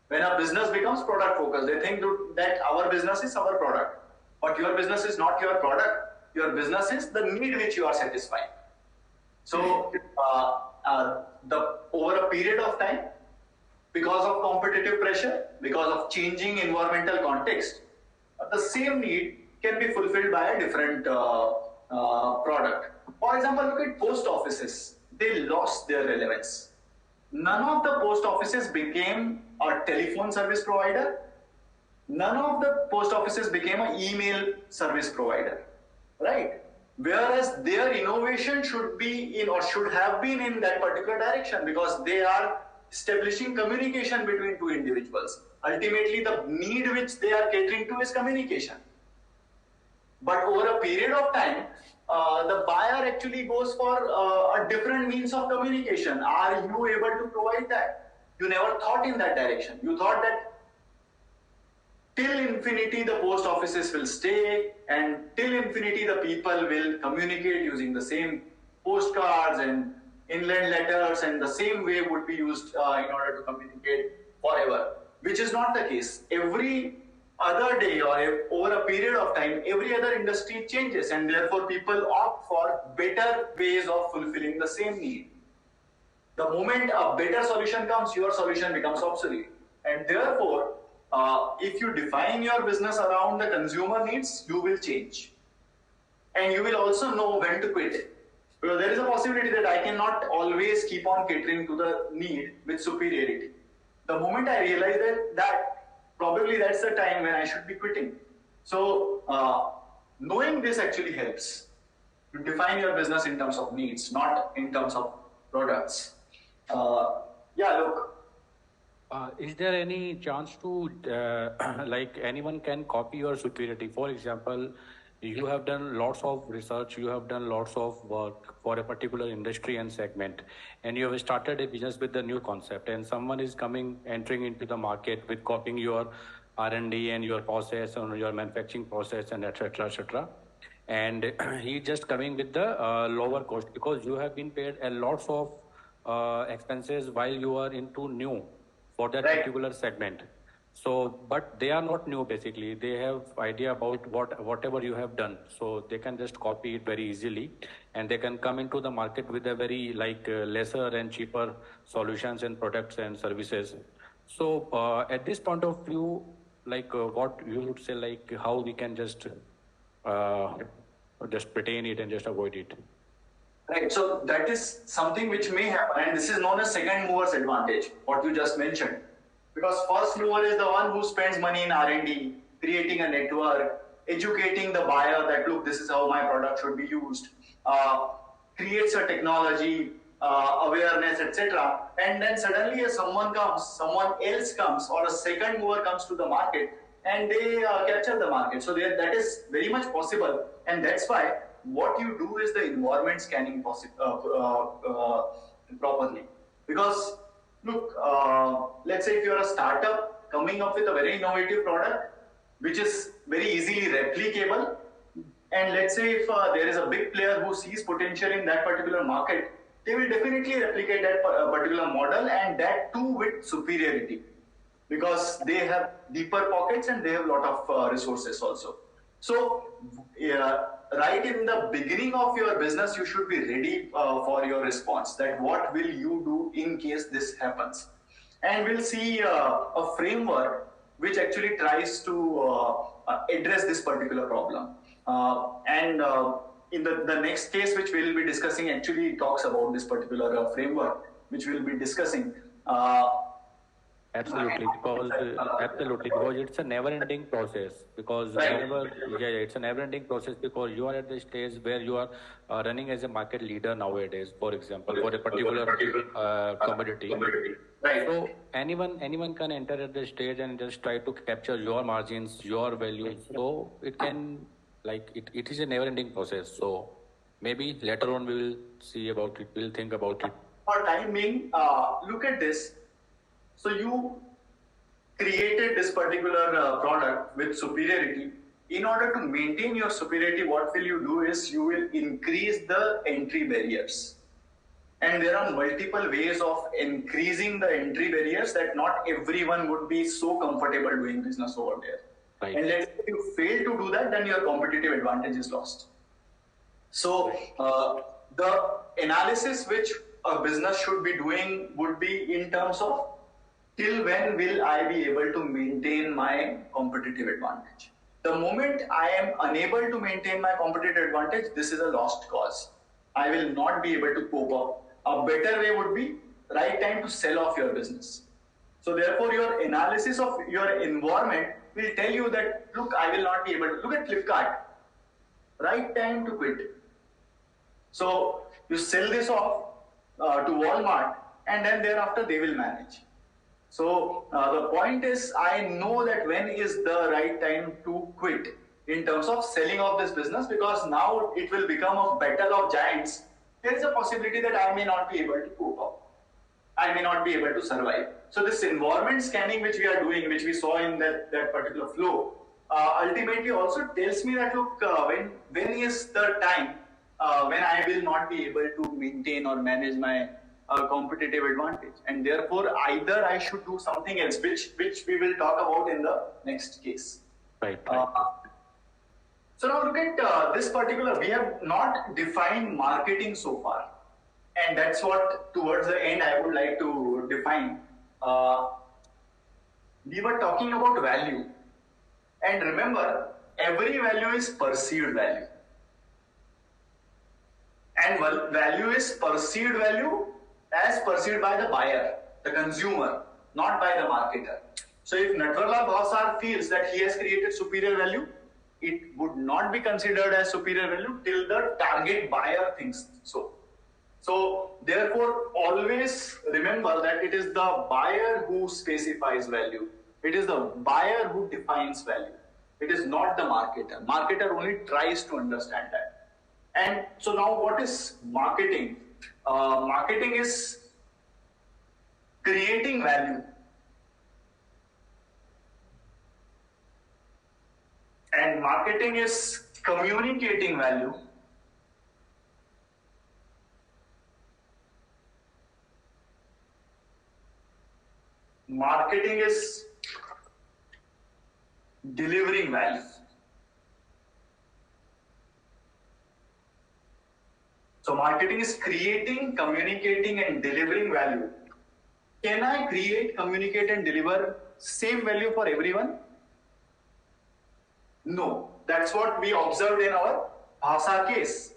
When a business becomes product focused, they think that our business is our product. But your business is not your product. Your business is the need which you are satisfying. So over a period of time, because of competitive pressure, because of changing environmental context, the same need can be fulfilled by a different product. For example, look at post offices. They lost their relevance. None of the post offices became a telephone service provider. None of the post offices became an email service provider, right? Whereas their innovation should be in, or should have been in, that particular direction, because they are establishing communication between two individuals. Ultimately, the need which they are catering to is communication. But over a period of time, the buyer actually goes for a different means of communication. Are you able to provide that? You never thought in that direction. You thought that till infinity the post offices will stay, and till infinity the people will communicate using the same postcards and inland letters, and the same way would be used in order to communicate forever, which is not the case. Every other day or over a period of time, every other industry changes, and therefore people opt for better ways of fulfilling the same need. The moment a better solution comes, your solution becomes obsolete. And therefore, if you define your business around the consumer needs, you will change. And you will also know when to quit. Because there is a possibility that I cannot always keep on catering to the need with superiority. The moment I realize that probably that's the time when I should be quitting. So knowing this actually helps to define your business in terms of needs, not in terms of products.
Is there any chance to, like anyone can copy your superiority? For example, you have done lots of research, you have done lots of work for a particular industry and segment, and you have started a business with the new concept, and someone is entering into the market with copying your R&D and your process and your manufacturing process and etc. And he just coming with the lower cost because you have been paid a lots of expenses while you are into new for that particular segment. So, but they are not new basically. They have idea about whatever you have done. So they can just copy it very easily, and they can come into the market with a very lesser and cheaper solutions and products and services. So at this point of view, what you would say, how we can just retain it and just avoid it.
Right, so that is something which may happen, and this is known as second mover's advantage, what you just mentioned. Because first mover is the one who spends money in R&D, creating a network, educating the buyer that, look, this is how my product should be used, creates a technology, awareness, etc. And then suddenly someone else comes, or a second mover comes to the market, and they capture the market. So that is very much possible, and that's why what you do is the environment scanning properly. Because look, let's say if you're a startup coming up with a very innovative product, which is very easily replicable, and let's say if there is a big player who sees potential in that particular market, they will definitely replicate that particular model, and that too with superiority, because they have deeper pockets and they have a lot of resources also. So right in the beginning of your business, you should be ready for your response, that what will you do in case this happens. And we'll see a framework which actually tries to address this particular problem. In the next case, which we'll be discussing, actually talks about this particular framework, which we'll be discussing.
Absolutely, because it's a never-ending process. Because it's a never-ending process because you are at the stage where you are running as a market leader nowadays. For example, for a particular commodity.
Right.
So anyone can enter at the stage and just try to capture your margins, your values. So it can it is a never-ending process. So maybe later on we will see about it. We'll think about it.
For time being, look at this. So you created this particular product with superiority. In order to maintain your superiority, what will you do is you will increase the entry barriers. And there are multiple ways of increasing the entry barriers that not everyone would be so comfortable doing business over there.
Right.
And let's say if you fail to do that, then your competitive advantage is lost. So the analysis which a business should be doing would be in terms of till when will I be able to maintain my competitive advantage? The moment I am unable to maintain my competitive advantage, this is a lost cause. I will not be able to cope up. A better way would be right time to sell off your business. So therefore, your analysis of your environment will tell you that, look, I will not be able to. Look at Flipkart. Right time to quit. So you sell this off to Walmart, and then thereafter they will manage. So the point is, I know that when is the right time to quit in terms of selling off this business, because now it will become a battle of giants. There is a possibility that I may not be able to cope up. I may not be able to survive. So this environment scanning which we are doing, which we saw in that particular flow, ultimately also tells me that, look, when is the time when I will not be able to maintain or manage my competitive advantage, and therefore either I should do something else, which we will talk about in the next case.
Right.
So now look at this particular, we have not defined marketing so far, and that's what towards the end I would like to define. We were talking about value, and remember, every value is perceived value, and value is perceived value as perceived by the buyer, the consumer. not by the marketer. So if Natwarlal Bhavsar feels that he has created superior value, it would not be considered as superior value till the target buyer thinks so. So therefore, always remember that it is the buyer who specifies value. It is the buyer who defines value. It is not the marketer. Marketer only tries to understand that. And so now what is marketing? Marketing is creating value. And marketing is communicating value. Marketing is delivering value. So marketing is creating, communicating, and delivering value. Can I create, communicate, and deliver same value for everyone? No. That's what we observed in our Bhavsar case.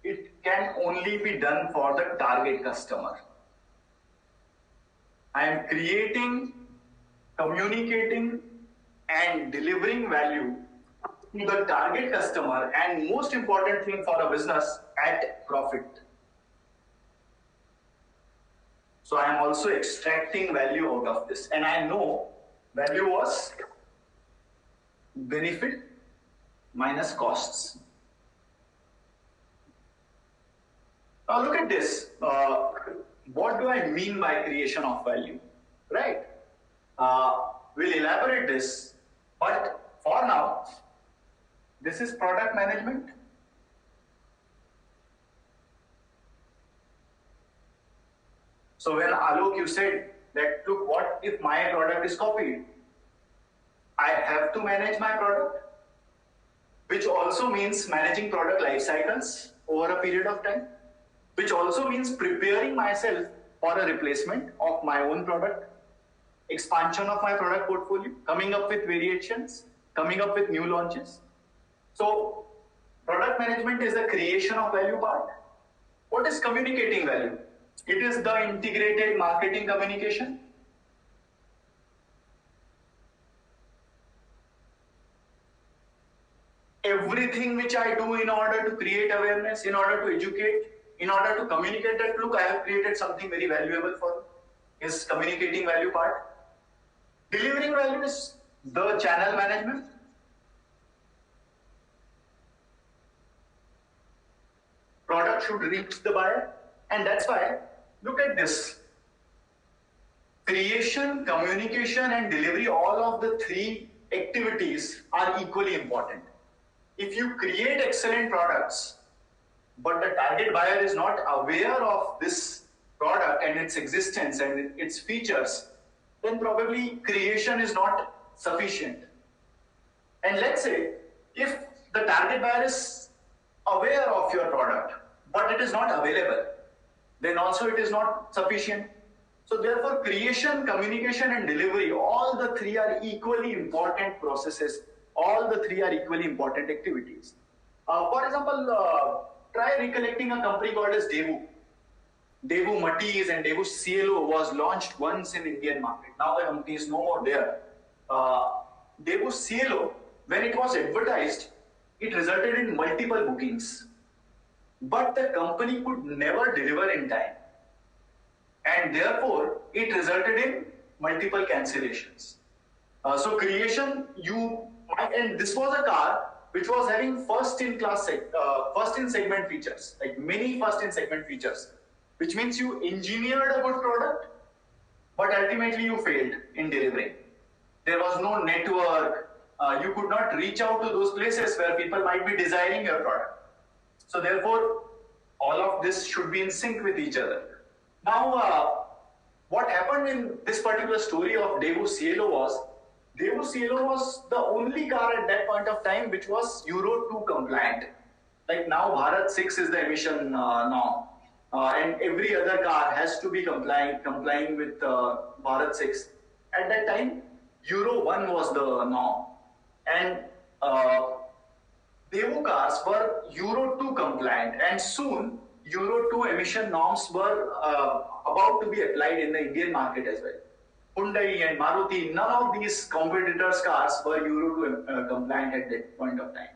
It can only be done for the target customer. I am creating, communicating, and delivering value to the target customer, and most important thing for a business, at profit. So I am also extracting value out of this, and I know value was benefit minus costs. Now look at this. What do I mean by creation of value? Right? We'll elaborate this, but for now, this is product management. So when Alok, you said that, look, what if my product is copied? I have to manage my product, which also means managing product life cycles over a period of time, which also means preparing myself for a replacement of my own product, expansion of my product portfolio, coming up with variations, coming up with new launches. So product management is the creation of value part. What is communicating value? It is the integrated marketing communication. Everything which I do in order to create awareness, in order to educate, in order to communicate that, look, I have created something very valuable for you, is communicating value part. Delivering value is the channel management. Product should reach the buyer, and that's why, look at this. Creation, communication, and delivery, all of the three activities are equally important. If you create excellent products, but the target buyer is not aware of this product and its existence and its features, then probably creation is not sufficient. And let's say, if the target buyer is aware of your product, but it is not available, then also it is not sufficient. So therefore, creation, communication, and delivery, all the three are equally important processes. All the three are equally important activities. For example, try recollecting a company called as Daewoo. Daewoo Matiz and Daewoo Cielo was launched once in Indian market. Now the company is no more there. Daewoo Cielo, when it was advertised, it resulted in multiple bookings. But the company could never deliver in time. And therefore, it resulted in multiple cancellations. So creation, and this was a car which was having first in segment features, like many first in segment features, which means you engineered a good product, but ultimately you failed in delivering. There was no network. You could not reach out to those places where people might be desiring your product. So therefore, all of this should be in sync with each other. Now, what happened in this particular story of Daewoo Cielo was the only car at that point of time which was Euro 2 compliant. Like now, Bharat 6 is the emission norm, and every other car has to be complying with Bharat 6. At that time, Euro 1 was the norm, and Daewoo cars were Euro 2 compliant, and soon Euro 2 emission norms were about to be applied in the Indian market as well. Hyundai and Maruti, none of these competitors' cars were Euro 2 compliant at that point of time.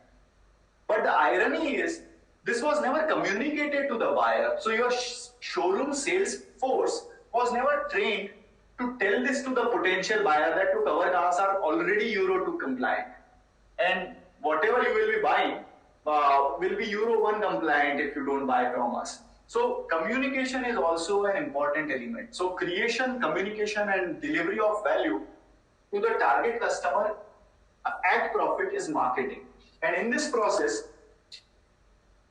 But the irony is, this was never communicated to the buyer. So your showroom sales force was never trained to tell this to the potential buyer that look, our cars are already Euro 2 compliant. And whatever you will be buying will be Euro 1 compliant if you don't buy from us. So communication is also an important element. So creation, communication and delivery of value to the target customer at profit is marketing. And in this process,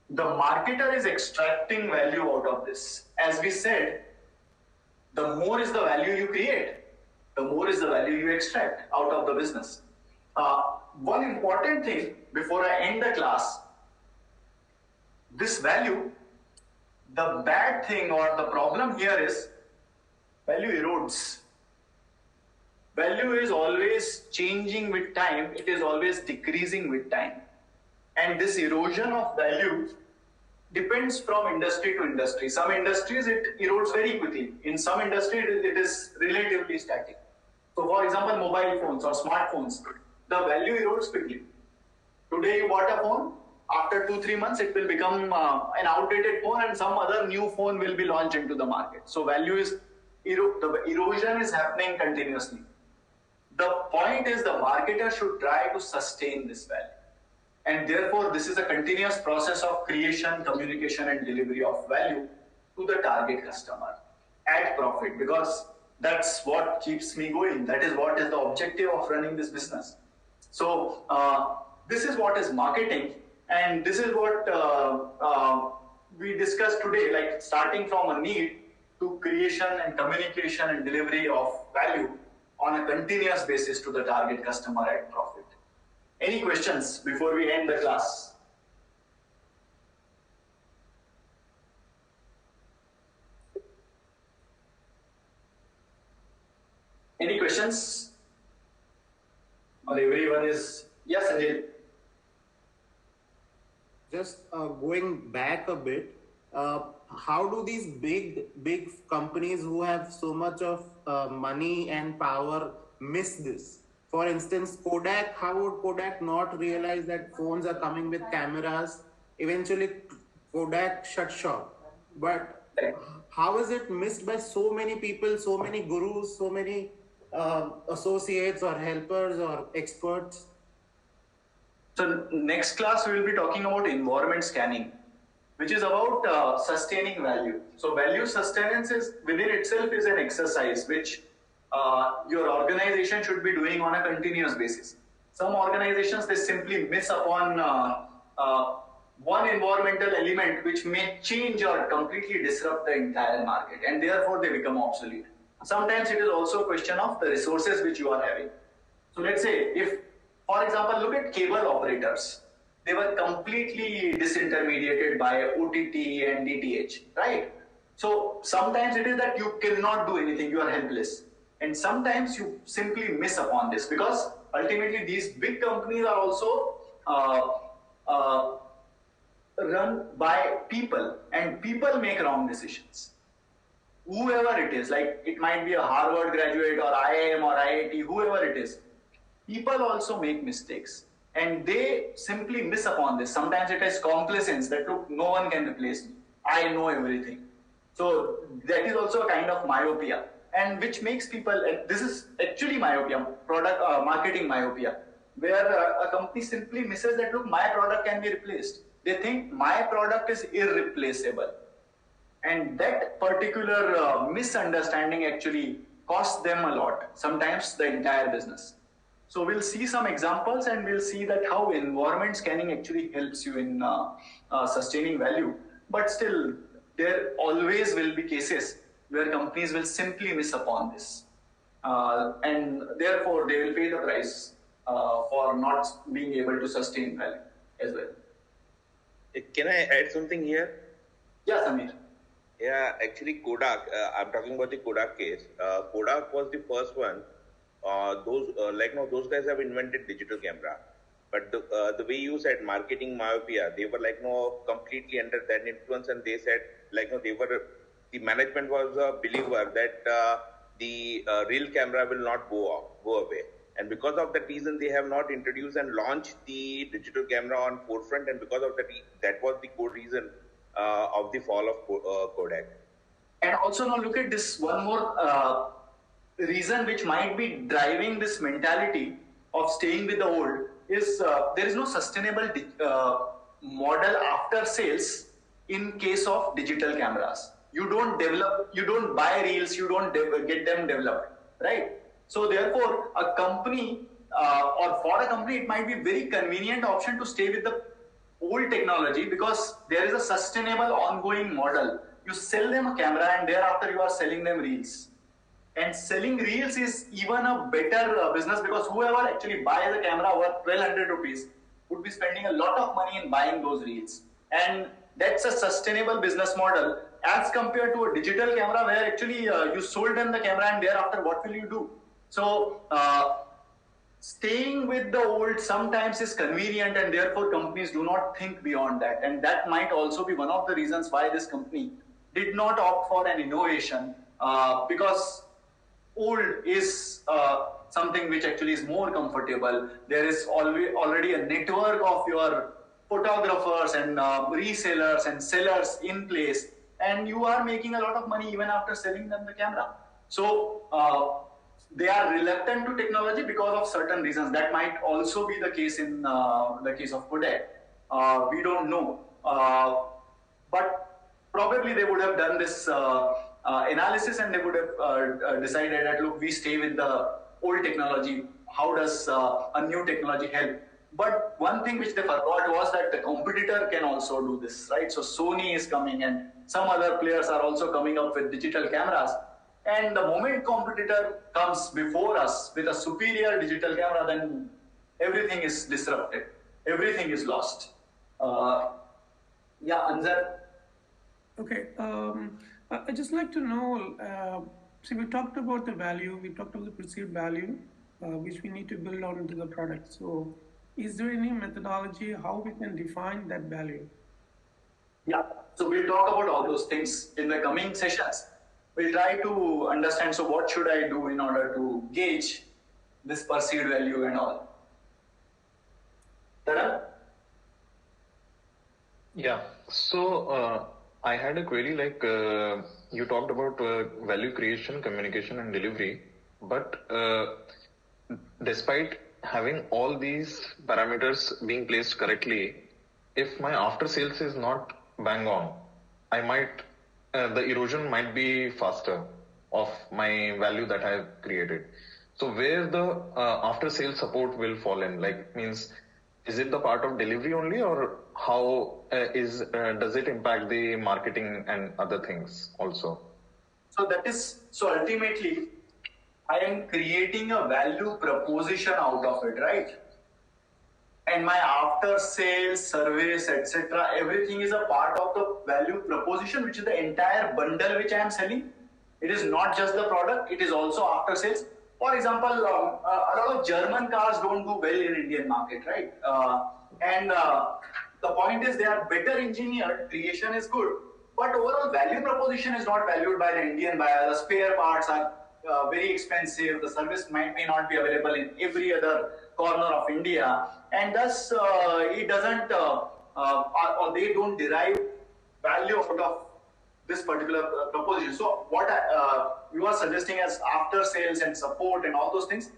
the marketer is extracting value out of this. As we said, the more is the value you create, the more is the value you extract out of the business. One important thing before I end the class, this value, the bad thing or the problem here is value erodes. Value is always changing with time. It is always decreasing with time. And this erosion of value depends from industry to industry. Some industries, it erodes very quickly. In some industries, it is relatively static. So for example, mobile phones or smartphones, the value erodes quickly. Today you bought a phone, after 2-3 months, it will become an outdated phone and some other new phone will be launched into the market. So value is, the erosion is happening continuously. The point is the marketer should try to sustain this value. And therefore, this is a continuous process of creation, communication and delivery of value to the target customer at profit, because that's what keeps me going. That is what is the objective of running this business. So this is what is marketing. And this is what we discussed today, like starting from a need to creation and communication and delivery of value on a continuous basis to the target customer at profit. Any questions before we end the class? Any questions? Or everyone is, yes, Anil.
Just going back a bit, how do these big companies who have so much of money and power miss this? For instance, Kodak, how would Kodak not realize that phones are coming with cameras? Eventually, Kodak shut shop. But how is it missed by so many people, so many gurus, so many associates or helpers or experts?
So next class, we will be talking about environment scanning, which is about sustaining value. So value sustenance is within itself is an exercise which your organization should be doing on a continuous basis. Some organizations, they simply miss upon one environmental element which may change or completely disrupt the entire market, and therefore they become obsolete. Sometimes it is also a question of the resources which you are having. So let's say if, for example, look at cable operators. They were completely disintermediated by OTT and DTH, right? So sometimes it is that you cannot do anything, you are helpless. And sometimes you simply miss upon this because ultimately these big companies are also run by people, and people make wrong decisions. Whoever it is, like it might be a Harvard graduate or IIM or IIT, whoever it is, people also make mistakes and they simply miss upon this. Sometimes it is complacence that look, no one can replace me. I know everything. So that is also a kind of myopia, and which makes people, and this is actually myopia, product marketing myopia, where a company simply misses that look, my product can be replaced. They think my product is irreplaceable. And that particular misunderstanding actually costs them a lot, sometimes the entire business. So we'll see some examples and we'll see that how environment scanning actually helps you in sustaining value. But still, there always will be cases where companies will simply miss upon this. And therefore, they will pay the price for not being able to sustain value as well.
Can I add something here?
Yeah, Samir.
Yeah, actually Kodak, I'm talking about the Kodak case. Kodak was the first one. Those guys have invented digital camera. But the way you said marketing myopia, they were completely under that influence, and they said the management was a believer that the real camera will not go away. And because of that reason, they have not introduced and launched the digital camera on forefront. And because of that was the core reason of the fall of Kodak.
And also now look at this one more reason which might be driving this mentality of staying with the old is there is no sustainable model after sales in case of digital cameras. You don't develop, you don't buy reels, you don't get them developed, right? So therefore, a company or for a company, it might be very convenient option to stay with the old technology because there is a sustainable ongoing model. You sell them a camera and thereafter you are selling them reels. And selling reels is even a better business because whoever actually buys a camera worth 1200 rupees would be spending a lot of money in buying those reels. And that's a sustainable business model as compared to a digital camera where actually you sold them the camera and thereafter what will you do? So staying with the old sometimes is convenient and therefore companies do not think beyond that. And that might also be one of the reasons why this company did not opt for an innovation because old is something which actually is more comfortable. There is already a network of your photographers and resellers and sellers in place, and you are making a lot of money even after selling them the camera. So they are reluctant to technology because of certain reasons. That might also be the case in the case of Kodak. We don't know, but probably they would have done this analysis and they would have decided that, look, we stay with the old technology. How does a new technology help? But one thing which they forgot was that the competitor can also do this, right? So Sony is coming and some other players are also coming up with digital cameras. And the moment competitor comes before us with a superior digital camera, then everything is disrupted. Everything is lost. Yeah, Anzar?
Okay. I'd just like to know, see, we talked about the value, we talked about the perceived value, which we need to build onto the product. So is there any methodology how we can define that value?
Yeah, so we'll talk about all those things in the coming sessions. We'll try to understand, so what should I do in order to gauge this perceived value and all. Tada?
Yeah, so I had a query like you talked about value creation, communication and delivery, but despite having all these parameters being placed correctly, if my after sales is not bang on, I might, the erosion might be faster of my value that I have created. So where the after sales support will fall in, like means, is it the part of delivery only or how does it impact the marketing and other things also?
So that is, so ultimately, I am creating a value proposition out of it, right? And my after sales, service, etc., everything is a part of the value proposition, which is the entire bundle which I am selling. It is not just the product, it is also after sales. For example, a lot of German cars don't do well in Indian market, right? And the point is they are better engineered, creation is good, but overall value proposition is not valued by the Indian buyer. The spare parts are very expensive, the service may not be available in every other corner of India, and thus it doesn't, or they don't derive value out of this particular proposition. So what you are suggesting as after sales and support and all those things,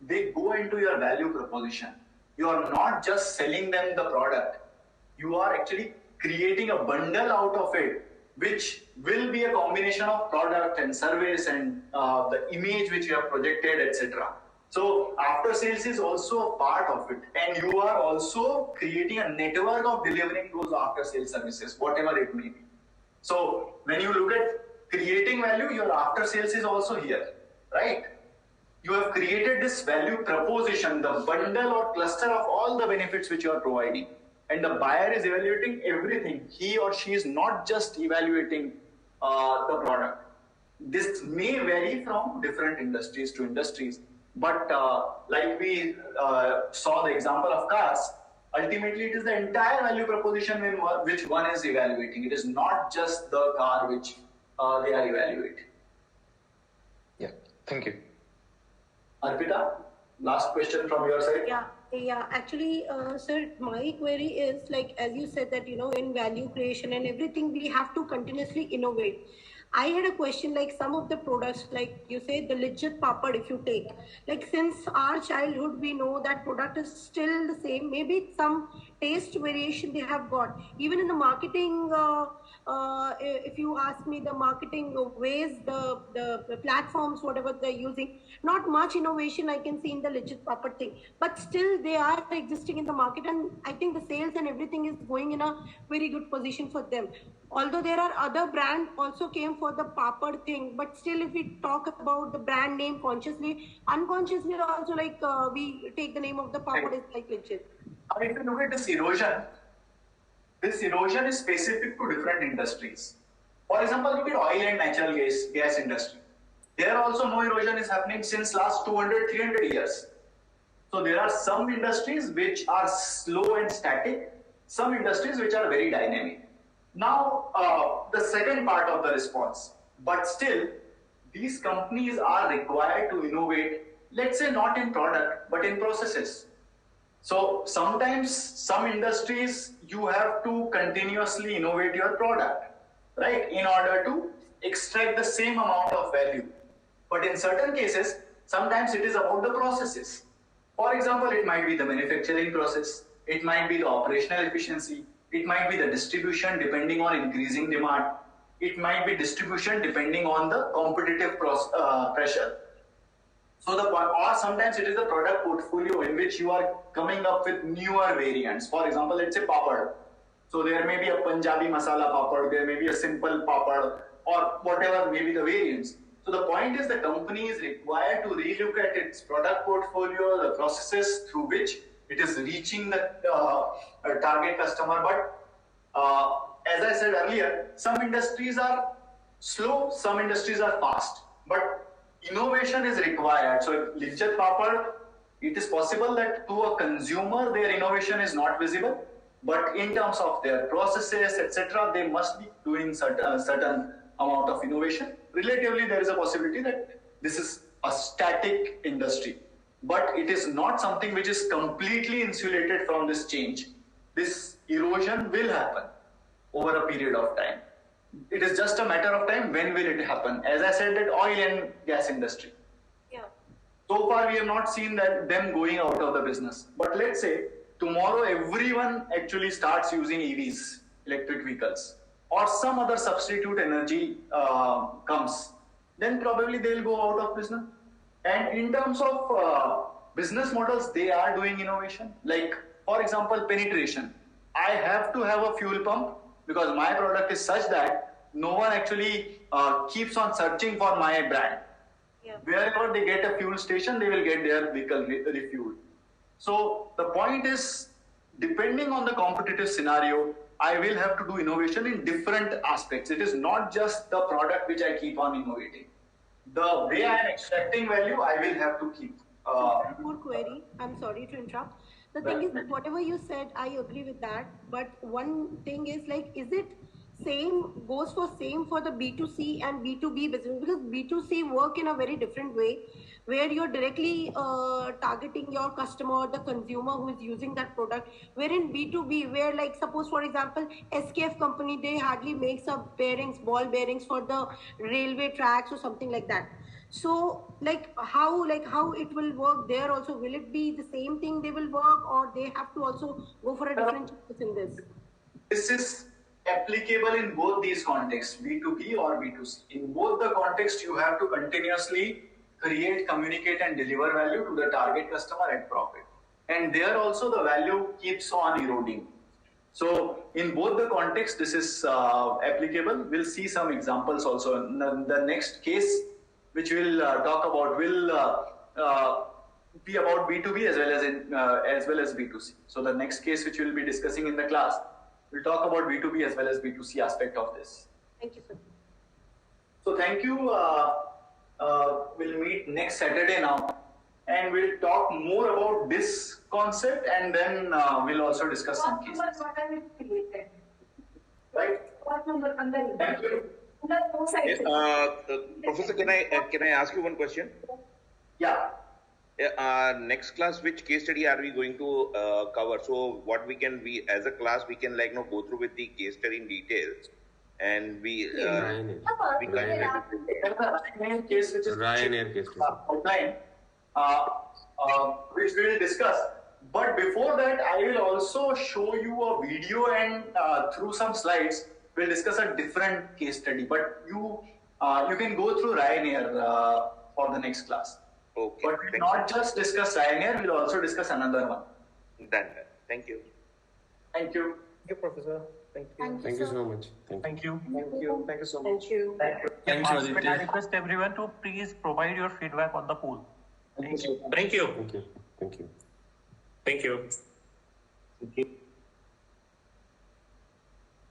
they go into your value proposition. You are not just selling them the product, you are actually creating a bundle out of it, which will be a combination of product and service and the image which you have projected, etc. So after sales is also a part of it, and you are also creating a network of delivering those after sales services, whatever it may be. So when you look at creating value, your after sales is also here, right? You have created this value proposition, the bundle or cluster of all the benefits which you are providing. And the buyer is evaluating everything. He or she is not just evaluating the product. This may vary from different industries to industries, but like we saw the example of cars, ultimately it is the entire value proposition which one is evaluating. It is not just the car which they are evaluating.
Yeah. Thank you.
Arpita, last question from your side.
Yeah. Actually, sir, my query is like, as you said that, in value creation and everything, we have to continuously innovate. I had a question, like some of the products, like you say the Lijjat Papad, if you take, like since our childhood, we know that product is still the same. Maybe some taste variation they have got. Even in the marketing, if you ask me, the marketing ways, the platforms, whatever they're using, not much innovation I can see in the Lijjat Papad thing. But still, they are existing in the market, and I think the sales and everything is going in a very good position for them. Although there are other brands also came for the papad thing, but still if we talk about the brand name consciously, unconsciously also like we take the name of the papad is like legit.
If you look at this erosion is specific to different industries. For example, look at oil and natural gas industry. There also no erosion is happening since last 200, 300 years. So there are some industries which are slow and static, some industries which are very dynamic. Now, the second part of the response, but still, these companies are required to innovate, let's say not in product, but in processes. So sometimes some industries, you have to continuously innovate your product, right, in order to extract the same amount of value. But in certain cases, sometimes it is about the processes. For example, it might be the manufacturing process, it might be the operational efficiency, it might be the distribution depending on increasing demand. It might be distribution depending on the competitive pressure. So or sometimes it is the product portfolio in which you are coming up with newer variants. For example, let's say papad. So there may be a Punjabi masala papad, there may be a simple papad, or whatever may be the variants. So the point is the company is required to relook at its product portfolio, the processes through which it is reaching the target customer. But as I said earlier, some industries are slow, some industries are fast. But innovation is required. So Lijjat Papad, it is possible that to a consumer, their innovation is not visible. But in terms of their processes, etc., they must be doing certain amount of innovation. Relatively, there is a possibility that this is a static industry. But it is not something which is completely insulated from this change. This erosion will happen over a period of time. It is just a matter of time. When will it happen? As I said, that oil and gas industry.
Yeah.
So far, we have not seen that them going out of the business. But let's say tomorrow, everyone actually starts using EVs, electric vehicles, or some other substitute energy comes. Then probably they'll go out of business. And in terms of business models, they are doing innovation. Like, for example, penetration. I have to have a fuel pump because my product is such that no one actually keeps on searching for my brand.
Yeah.
Wherever they get a fuel station, they will get their vehicle refueled. So the point is, depending on the competitive scenario, I will have to do innovation in different aspects. It is not just the product which I keep on innovating. The way I am extracting value, I will have to keep.
One more query. I'm sorry to interrupt. The thing is, whatever you said, I agree with that. But one thing is like, is it goes for the B2C and B2B business? Because B2C work in a very different way, where you're directly targeting your customer, the consumer who is using that product. Wherein B2B, where like suppose for example, SKF company, they hardly makes up ball bearings for the railway tracks or something like that. So how it will work there also? Will it be the same thing they will work, or they have to also go for a different choice in this?
This is applicable in both these contexts, B2B or B2C. In both the contexts, you have to continuously create, communicate, and deliver value to the target customer at profit. And there also the value keeps on eroding. So in both the contexts, this is applicable. We'll see some examples also. The next case which we'll talk about will be about B2B as well as B2C. So the next case which we'll be discussing in the class, we'll talk about B2B as well as B2C aspect of this.
Thank you, sir.
So thank you. We'll meet next Saturday now, and we'll talk more about this concept, and then we'll also discuss some cases. Right? Thank you.
Professor, can I ask you one question?
Yeah.
Next class, which case study are we going to cover? So what we as a class, we can go through with the case study in details, and
Ryanair case, which is
Ryanair case.
outline, which we will discuss. But before that, I will also show you a video, and through some slides, we'll discuss a different case study. But you can go through Ryanair for the next class.
Okay.
But we'll not just discuss Ryanair, we'll also discuss another one.
Done. Thank you.
Thank you.
Thank you, Professor. Thank you.
Thank you so much.
Thank you. Thank you so much.
Thank you.
Thank you, Aditya. I request everyone to please provide your feedback on the poll.
Thank you.
Thank you.
Thank you. Thank you.
Thank you.
Thank you.